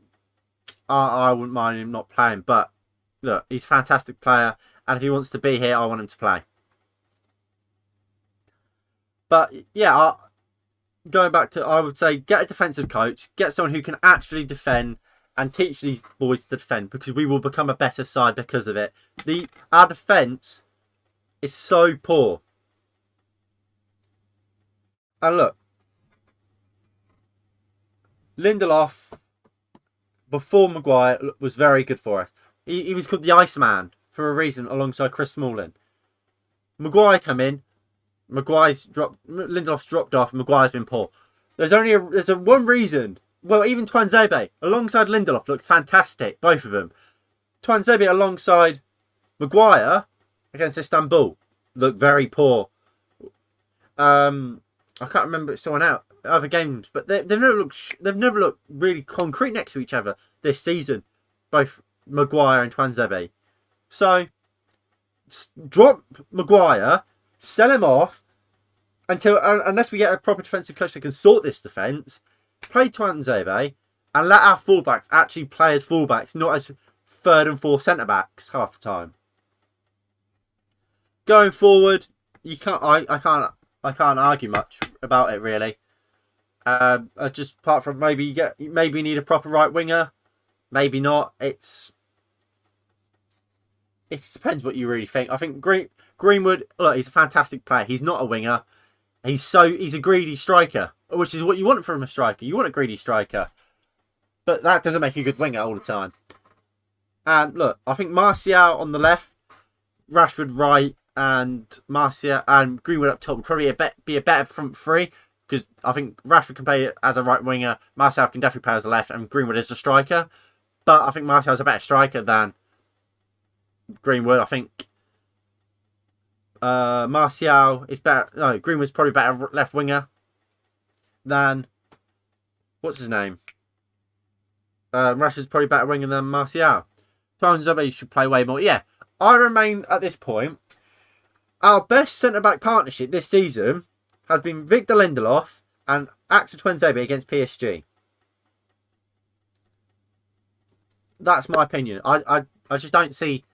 I wouldn't mind him not playing. But look, he's a fantastic player. And if he wants to be here, I want him to play. But yeah, going back to, I would say, get a defensive coach. Get someone who can actually defend and teach these boys to defend, because we will become a better side because of it. Our defence is so poor. And look, Lindelof, before Maguire, was very good for us. He was called the Iceman for a reason, alongside Chris Smalling. Maguire come in, Lindelof's dropped off, and Maguire's been poor. There's a one reason. Well, even Tuanzebe alongside Lindelof looks fantastic, both of them. Tuanzebe alongside Maguire against Istanbul look very poor. I can't remember someone out other games, but they've never looked really concrete next to each other this season, both Maguire and Tuanzebe. So drop Maguire, sell him off unless we get a proper defensive coach that can sort this defence. Play Tuanzebe and let our fullbacks actually play as fullbacks, not as third and fourth centre backs half the time. Going forward, I can't argue much about it really. Just apart from maybe you need a proper right winger, maybe not. It depends what you really think. I think Greenwood, look, he's a fantastic player. He's not a winger. He's a greedy striker, which is what you want from a striker. You want a greedy striker, but that doesn't make you a good winger all the time. And look, I think Martial on the left, Rashford right, and Martial and Greenwood up top would probably be a better front three, because I think Rashford can play as a right winger, Martial can definitely play as a left, and Greenwood is a striker. But I think Martial's a better striker than Greenwood. I think Martial is better. No, Greenwood's probably better left winger than what's his name. Rashford's probably better winger than Martial. Tuanzebe should play way more. Yeah, I remain at this point. Our best centre-back partnership this season has been Victor Lindelof and Axel Tuanzebe against PSG. That's my opinion. I just don't see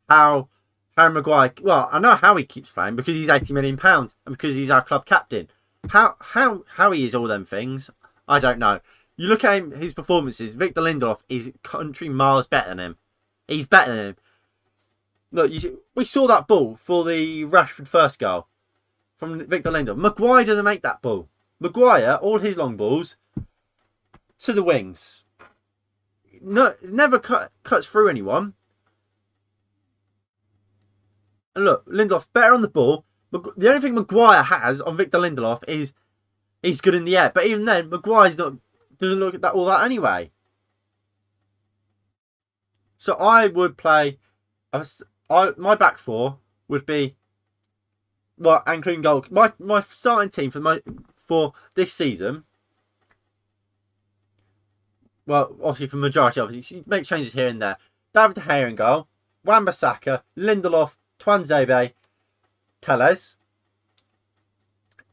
how Harry Maguire. Well, I know how he keeps playing because he's £80 million and because he's our club captain. How he is all them things, I don't know. You look at him, his performances. Victor Lindelof is country miles better than him. He's better than him. Look, we saw that ball for the Rashford first goal from Victor Lindelof. Maguire doesn't make that ball. Maguire, all his long balls to the wings. No, never cuts through anyone. And look, Lindelof's better on the ball. The only thing Maguire has on Victor Lindelof is he's good in the air. But even then, Maguire's doesn't look at that all that anyway. So I would play. My back four would be, well, including goal. My starting team for this season. Well, obviously for majority, obviously you make changes here and there. David De Gea in goal, Wan-Bissaka, Lindelof, Tuanzebe, Telles.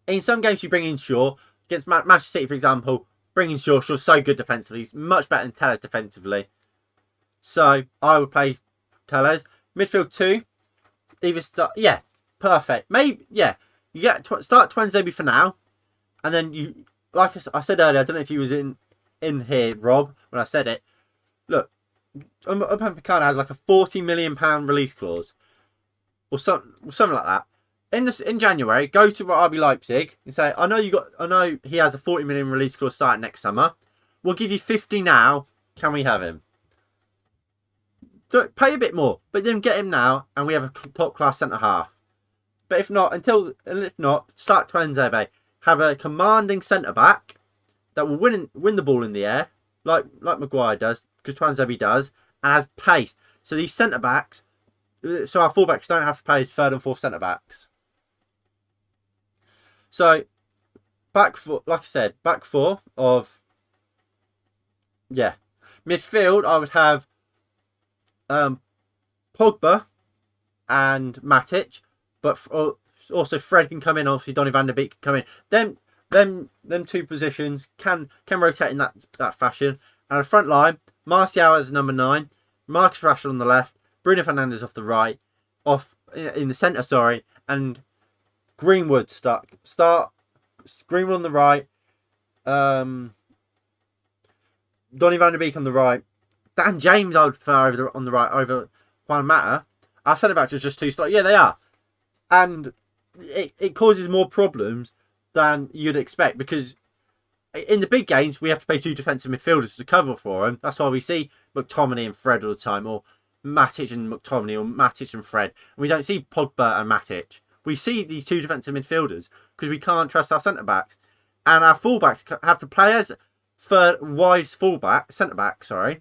In some games you bring in Shaw. Against Manchester City, for example, bringing Shaw. Shaw's so good defensively. He's much better than Telles defensively. So I would play Telles. Midfield 2. Either start. Yeah, perfect. Maybe, yeah. You start Tuanzebe for now. And then you, like I said earlier, I don't know if you was in here, Rob, when I said it. Look, Upamecano has like a £40 million release clause. Or something like that. In January, go to RB Leipzig and say, I know he has a 40 million release clause starting next summer. We'll give you 50 now. Can we have him? Pay a bit more, but then get him now, and we have a top class centre half. But if not, start Tuanzebe. Have a commanding centre back that will win the ball in the air, like Maguire does, because Tuanzebe does, and has pace. So these centre backs, so our fullbacks don't have to play as third and fourth centre backs. So back four, like I said, back four of midfield. I would have Pogba and Matic, but also Fred can come in. Obviously, Donny van der Beek can come in. Them two positions can rotate in that fashion. And the front line, Martial as number 9, Marcus Rashford on the left, Bruno Fernandes off the right, in the centre, sorry, and Greenwood start Greenwood on the right, Donny van der Beek on the right, Dan James I would prefer on the right over Juan Mata. Our centre backs are just too slow. Yeah, they are, and it causes more problems than you'd expect, because in the big games we have to play 2 defensive midfielders to cover for them. That's why we see McTominay and Fred all the time, or Matic and McTominay, or Matic and Fred. And we don't see Pogba and Matic. We see these 2 defensive midfielders because we can't trust our centre backs, and our fullbacks have to play as wide centre back, sorry,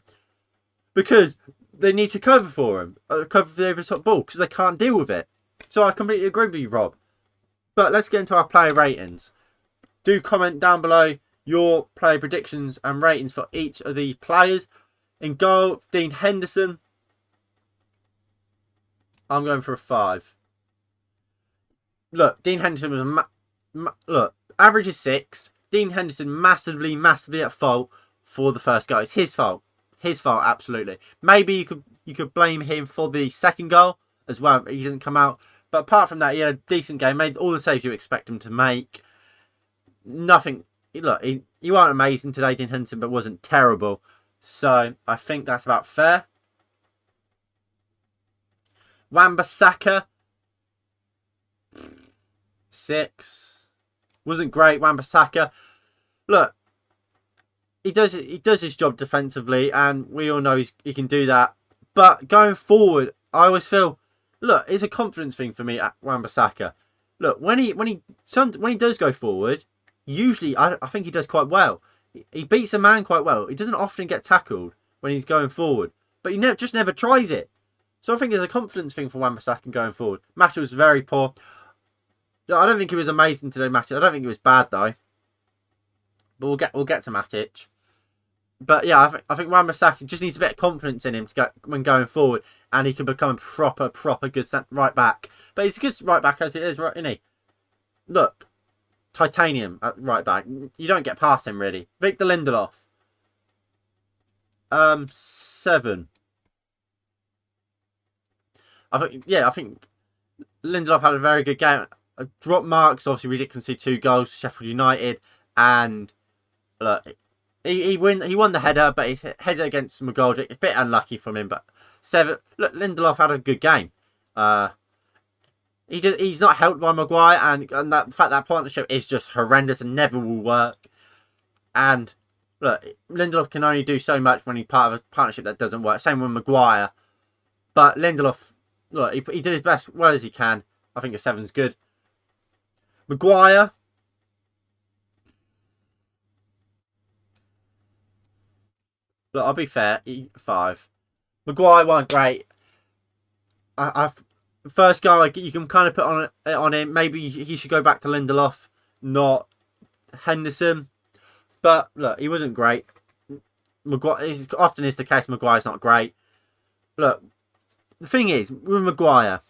because they need to cover for him, cover for the over the top ball, because they can't deal with it. So I completely agree with you, Rob. But let's get into our player ratings. Do comment down below your player predictions and ratings for each of the players. In goal, Dean Henderson. I'm going for a 5. Look, Dean Henderson was average is 6. Dean Henderson massively at fault for the first goal. It's his fault. His fault, absolutely. Maybe you could blame him for the second goal as well. He didn't come out. But apart from that, he had a decent game. Made all the saves you expect him to make. Nothing. Look, he weren't amazing today, Dean Henderson, but wasn't terrible. So I think that's about fair. Wan-Bissaka, 6. Wasn't great, Wan-Bissaka. Look, he does his job defensively, and we all know he can do that. But going forward, I always feel, look, it's a confidence thing for me at Wan-Bissaka. Look, when he does go forward, usually I think he does quite well. He beats a man quite well. He doesn't often get tackled when he's going forward, but he just never tries it. So I think it's a confidence thing for Wan-Bissaka going forward. Matic was very poor. I don't think he was amazing today, Matic. I don't think he was bad though. But we'll get to Matic. But yeah, I think Wan-Bissaka just needs a bit of confidence in him to go when going forward, and he can become a proper good right back. But he's a good right back as it is, right? Isn't he? Look, titanium at right back. You don't get past him really. Victor Lindelof. 7. I think Lindelof had a very good game. Drop marks. Obviously, we did concede 2 goals to Sheffield United, and look, he won the header, but his header against McGoldrick, a bit unlucky from him. But 7. Look, Lindelof had a good game. He's not helped by Maguire, and the fact that partnership is just horrendous and never will work. And look, Lindelof can only do so much when he's part of a partnership that doesn't work. Same with Maguire. But Lindelof, look, he did his best well as he can. I think a 7's good. Maguire. Look, I'll be fair. 5. Maguire wasn't great. First guy you can kind of put on him. Maybe he should go back to Lindelof, not Henderson. But look, he wasn't great. Maguire often is the case. Maguire's not great. Look, the thing is with Maguire,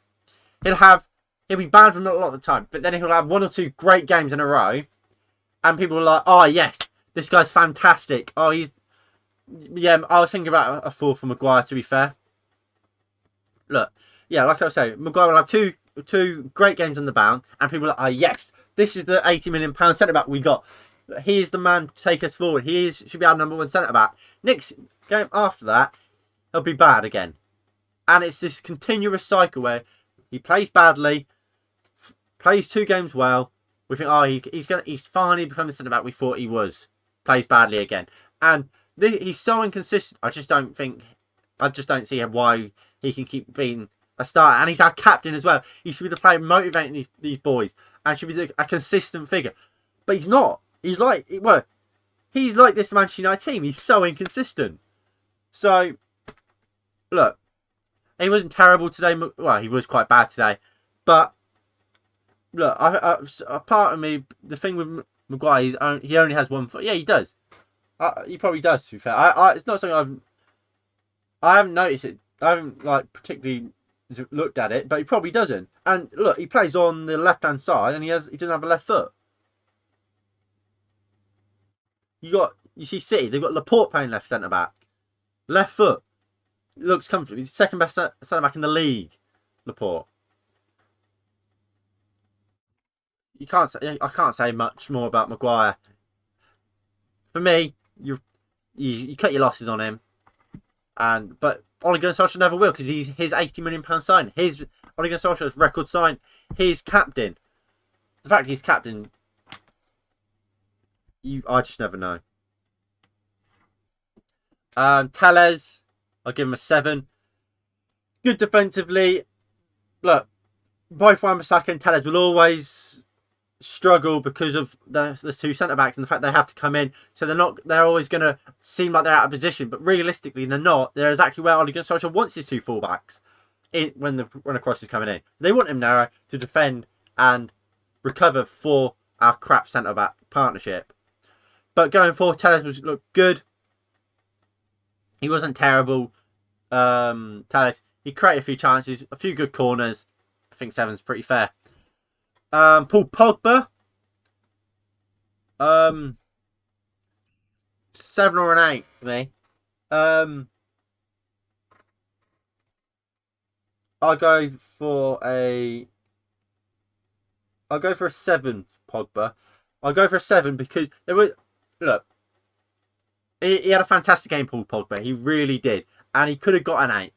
he'll be bad from a lot of the time, but then he'll have 1 or 2 great games in a row, and people are like, "Oh yes, this guy's fantastic." Oh, yeah. I was thinking about a 4 for Maguire. To be fair, look, yeah, like I was saying, Maguire will have two great games on the bound, and people are like, "Oh yes, this is the £80 million centre back we got. He is the man to take us forward. Should be our number 1 centre back." Next game after that, he'll be bad again. And it's this continuous cycle where he plays badly, plays 2 games well. We think, oh, he's finally become the centre back we thought he was. Plays badly again, and he's so inconsistent. I just don't see why he can keep being a starter. And he's our captain as well. He should be the player motivating these boys, and should be a consistent figure. But he's not. He's like this Manchester United team. He's so inconsistent. So, look, he wasn't terrible today. Well, he was quite bad today. But, look, a part of me, the thing with Maguire, he only has 1 foot. Yeah, he does. He probably does, to be fair. It's not something I haven't noticed it. I haven't, particularly looked at it, but he probably doesn't. And, look, he plays on the left-hand side, and he doesn't have a left foot. You see City, they've got Laporte playing left centre back. Left foot. Looks comfortable. He's the second best centre back in the league. Laporte. I can't say much more about Maguire. For me, you cut your losses on him. But Ole Gunnar Solskjaer never will, because he's his £80 million sign. Ole Gunnar Solskjaer's record sign. He's captain. The fact he's captain, I just never know. Telles, I'll give him a 7. Good defensively. Look, both Wan-Bissaka and Telles will always struggle because of the 2 centre backs and the fact they have to come in. So they're always going to seem like they're out of position, but realistically they're not. They're exactly where Ole Gunnar Solskjaer wants his 2 fullbacks when a cross is coming in. They want him narrow to defend and recover for our crap centre back partnership. But going forward, Telles looked good. He wasn't terrible. Telles, he created a few chances, a few good corners. I think 7's pretty fair. Paul Pogba. 7 or an 8 for me. I'll go for a 7 for Pogba. I'll go for a 7 because look, he had a fantastic game, Paul Pogba. He really did, and he could have got an 8.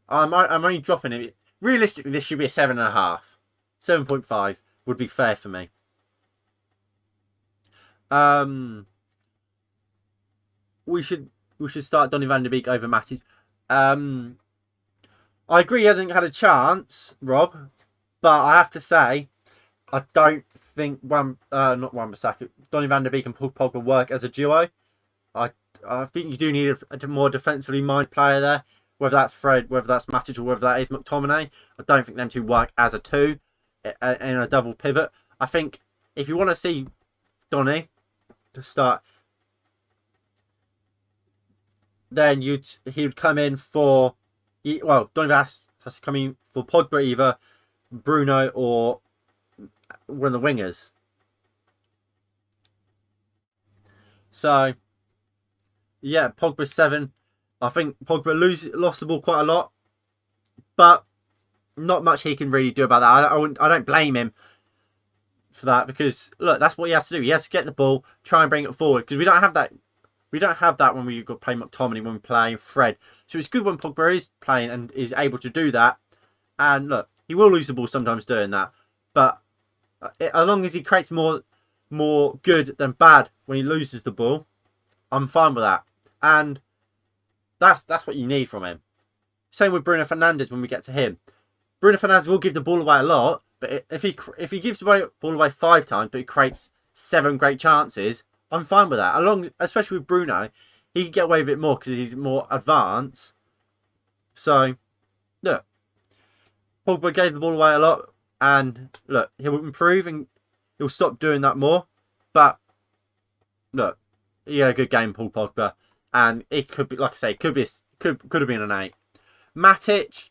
I'm only dropping it. Realistically, this should be a 7.5. 7.5 would be fair for me. We should start Donny van de Beek over Matic. I agree he hasn't had a chance, Rob, but I have to say I don't think not Wan-Bissaka, Donny van de Beek and Paul Pogba work as a duo. I think you do need a more defensively minded player there. whether that's Fred, whether that's Matic, or whether that is McTominay. I don't think them two work as a two in a double pivot. I think if you want to see Donny to start, then he'd come in for, well, Donny has to come in for Pogba, either Bruno or one of the wingers. So yeah, Pogba 7. I think Pogba lost the ball quite a lot, but not much he can really do about that. I don't blame him for that, because look, that's what he has to do. He has to get the ball, try and bring it forward, because we don't have that. We don't have that when we play McTominay, when we play Fred. So it's good when Pogba is playing and is able to do that. And look, he will lose the ball sometimes doing that, but as long as he creates more good than bad when he loses the ball, I'm fine with that. And that's what you need from him. Same with Bruno Fernandes when we get to him. Bruno Fernandes will give the ball away a lot, but if he gives the ball away 5 times, but he creates 7 great chances, I'm fine with that. Especially with Bruno, he can get away with it more because he's more advanced. So, look, Pogba gave the ball away a lot, and look, he'll improve and he'll stop doing that more. But look, he had a good game, Paul Pogba, and it could be, like I say, could have been an 8. Matic,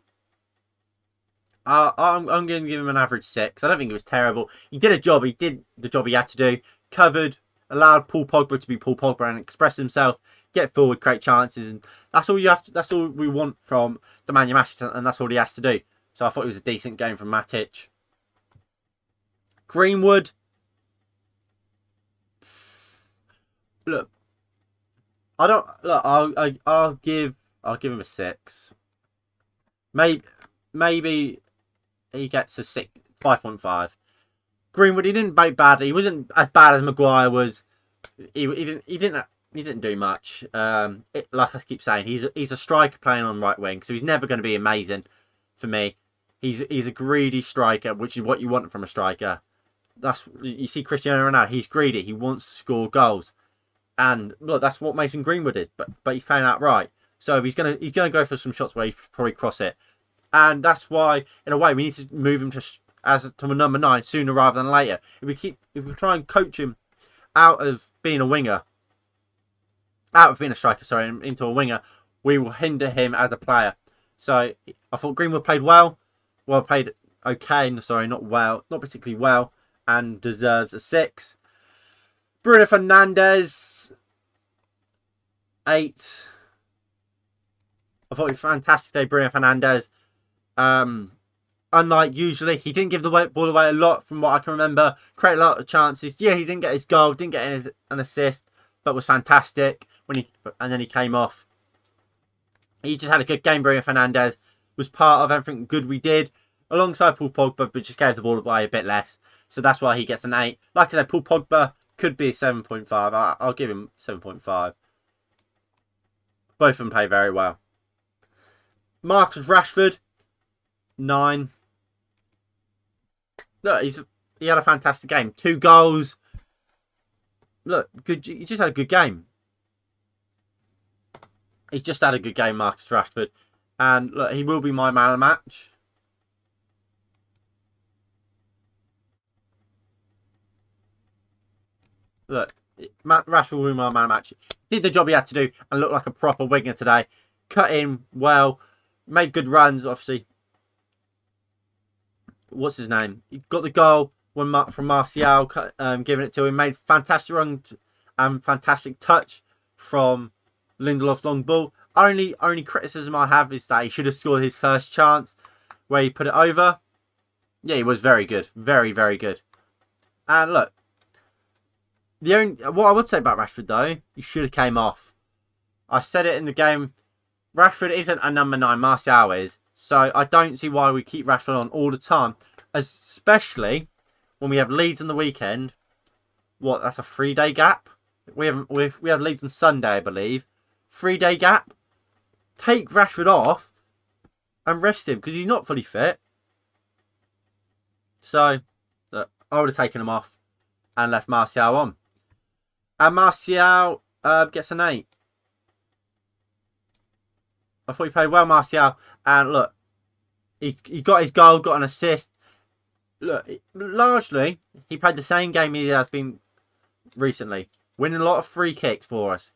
I'm going to give him an average 6. I don't think it was terrible. He did a job. He did the job he had to do. Covered, allowed Paul Pogba to be Paul Pogba and express himself, get forward, create chances, and that's all you have to. That's all we want from the man Matic, and that's all he has to do. So I thought it was a decent game from Matic. Greenwood, look, I don't look. I'll give him a 6. Maybe he gets a 5.5. Greenwood, he didn't bait badly. He wasn't as bad as Maguire was. He didn't do much. Like I keep saying, he's a striker playing on right wing, so he's never going to be amazing for me. He's a greedy striker, which is what you want from a striker. You see Cristiano Ronaldo, he's greedy. He wants to score goals, and look, that's what Mason Greenwood did. But he's playing out right, so he's gonna go for some shots where he probably cross it, and that's why, in a way, we need to move him to a number 9 sooner rather than later. If we try and coach him out of being a winger, out of being a striker, sorry, into a winger, we will hinder him as a player. So I thought Greenwood played well. Well, played okay. Sorry, not well, not particularly well, and deserves a 6. Bruno Fernandes, 8. I thought it was a fantastic day, Bruno Fernandes. Unlike usually, he didn't give the ball away a lot from what I can remember. Created a lot of chances. Yeah, he didn't get his goal, didn't get an assist, but was fantastic and then he came off. He just had a good game. Bruno Fernandes was part of everything good we did, alongside Paul Pogba, but just gave the ball away a bit less. So that's why he gets an 8. Like I said, Paul Pogba could be a 7.5. I'll give him 7.5. Both of them play very well. Marcus Rashford, 9. Look, he had a fantastic game. 2 goals. Look, good. He just had a good game. He just had a good game, Marcus Rashford. And look, he will be my man of the match. Look, Rashford will be my man of the match. Did the job he had to do and looked like a proper winger today. Cut in well. Made good runs, obviously. What's his name? He got the goal from Martial, giving it to him. Made fantastic run and fantastic touch from Lindelof's long ball. Only criticism I have is that he should have scored his first chance where he put it over. Yeah, he was very good. Very, very good. And look, what I would say about Rashford though, he should have came off. I said it in the game. Rashford isn't a number 9, Martial is. So I don't see why we keep Rashford on all the time. Especially when we have Leeds on the weekend. What, that's a 3-day gap? We have Leeds on Sunday, I believe. 3-day gap. Take Rashford off and rest him because he's not fully fit. So I would have taken him off and left Martial on. And Martial gets an 8. I thought he played well, Martial. And look, he got his goal, got an assist. Look, largely, he played the same game he has been recently. Winning a lot of free kicks for us.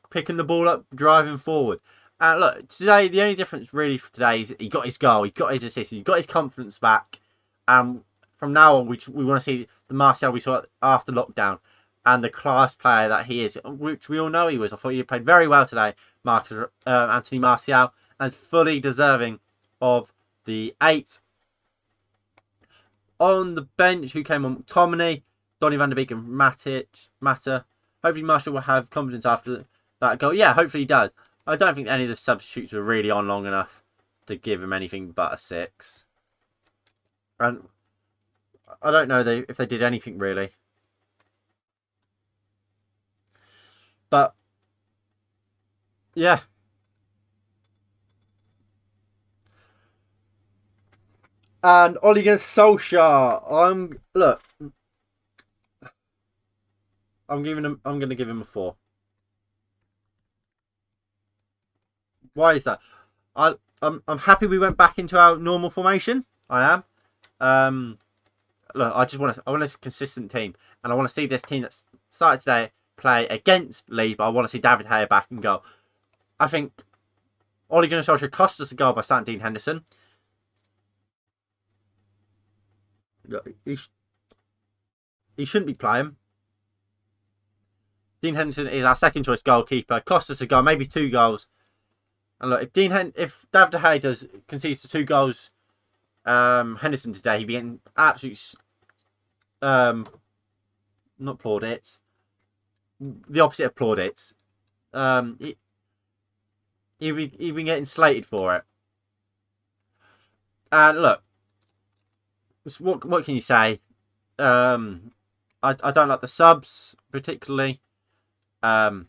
Picking the ball up, driving forward. And look, today, the only difference really for today is he got his goal, he got his assist, he got his confidence back. And from now on, we want to see the Martial we saw after lockdown. And the class player that he is, which we all know he was. I thought he played very well today, Anthony Martial, and is fully deserving of the 8. On the bench, who came on? McTominay, Donny van de Beek and Mata. Hopefully Martial will have confidence after that goal. Yeah, hopefully he does. I don't think any of the substitutes were really on long enough to give him anything but a 6. And I don't know if they did anything really. But yeah. And Ole against Solskjaer. I'm gonna give him a 4. Why is that? I'm happy we went back into our normal formation. I am. Look, I want a consistent team, and I want to see this team that started today play against Leeds, but I want to see David Gea back and go. I think Ole Gunnar Solskjaer cost us a goal by Dean Henderson. He shouldn't be playing. Dean Henderson is our second choice goalkeeper. Cost us a goal, maybe 2 goals. And look, if David Gea concedes the 2 goals, Henderson today, he'd be getting absolute not plaudits. The opposite of plaudits. He'd been getting slated for it. And look, what can you say? I don't like the subs particularly. I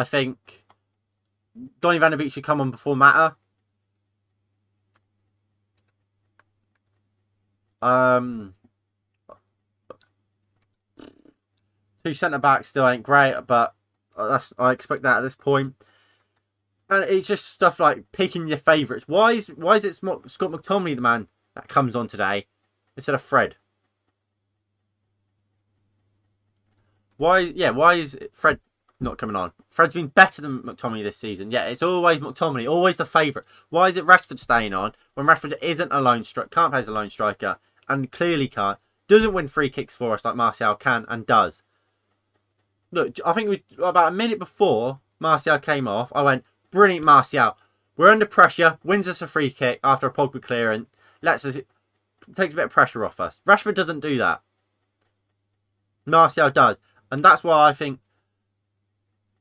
think Donny van de Beek should come on before Mata. Two centre backs still ain't great, but I expect that at this point. And it's just stuff like picking your favourites. Why is it Scott McTominay the man that comes on today instead of Fred? Why is Fred not coming on? Fred's been better than McTominay this season. Yeah, it's always McTominay, always the favourite. Why is it Rashford staying on when Rashford isn't a lone striker, can't play as a lone striker, and clearly can't, doesn't win free kicks for us like Martial can and does? Look, I think about a minute before Martial came off, I went, brilliant Martial. We're under pressure, wins us a free kick after a Pogba clearance, takes a bit of pressure off us. Rashford doesn't do that. Martial does. And that's why I think,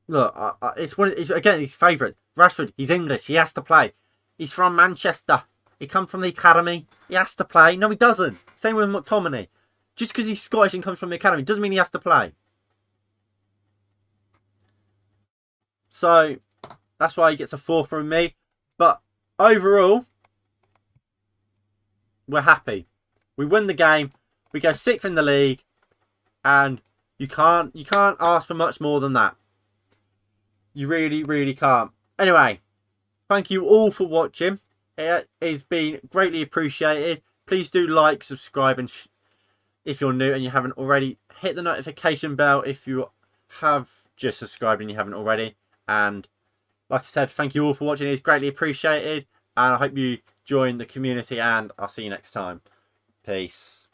look, it's again his favourite. Rashford, he's English, he has to play. He's from Manchester. He comes from the academy. He has to play. No, he doesn't. Same with McTominay. Just because he's Scottish and comes from the academy doesn't mean he has to play. So that's why he gets a 4 from me. But overall, we're happy. We win the game. We go 6th in the league, and you can't ask for much more than that. You really, really can't. Anyway, thank you all for watching. It has been greatly appreciated. Please do like, subscribe, and if you're new and you haven't already, hit the notification bell if you have just subscribed and you haven't already. And like I said, thank you all for watching. It's greatly appreciated. And I hope you join the community, and I'll see you next time. Peace.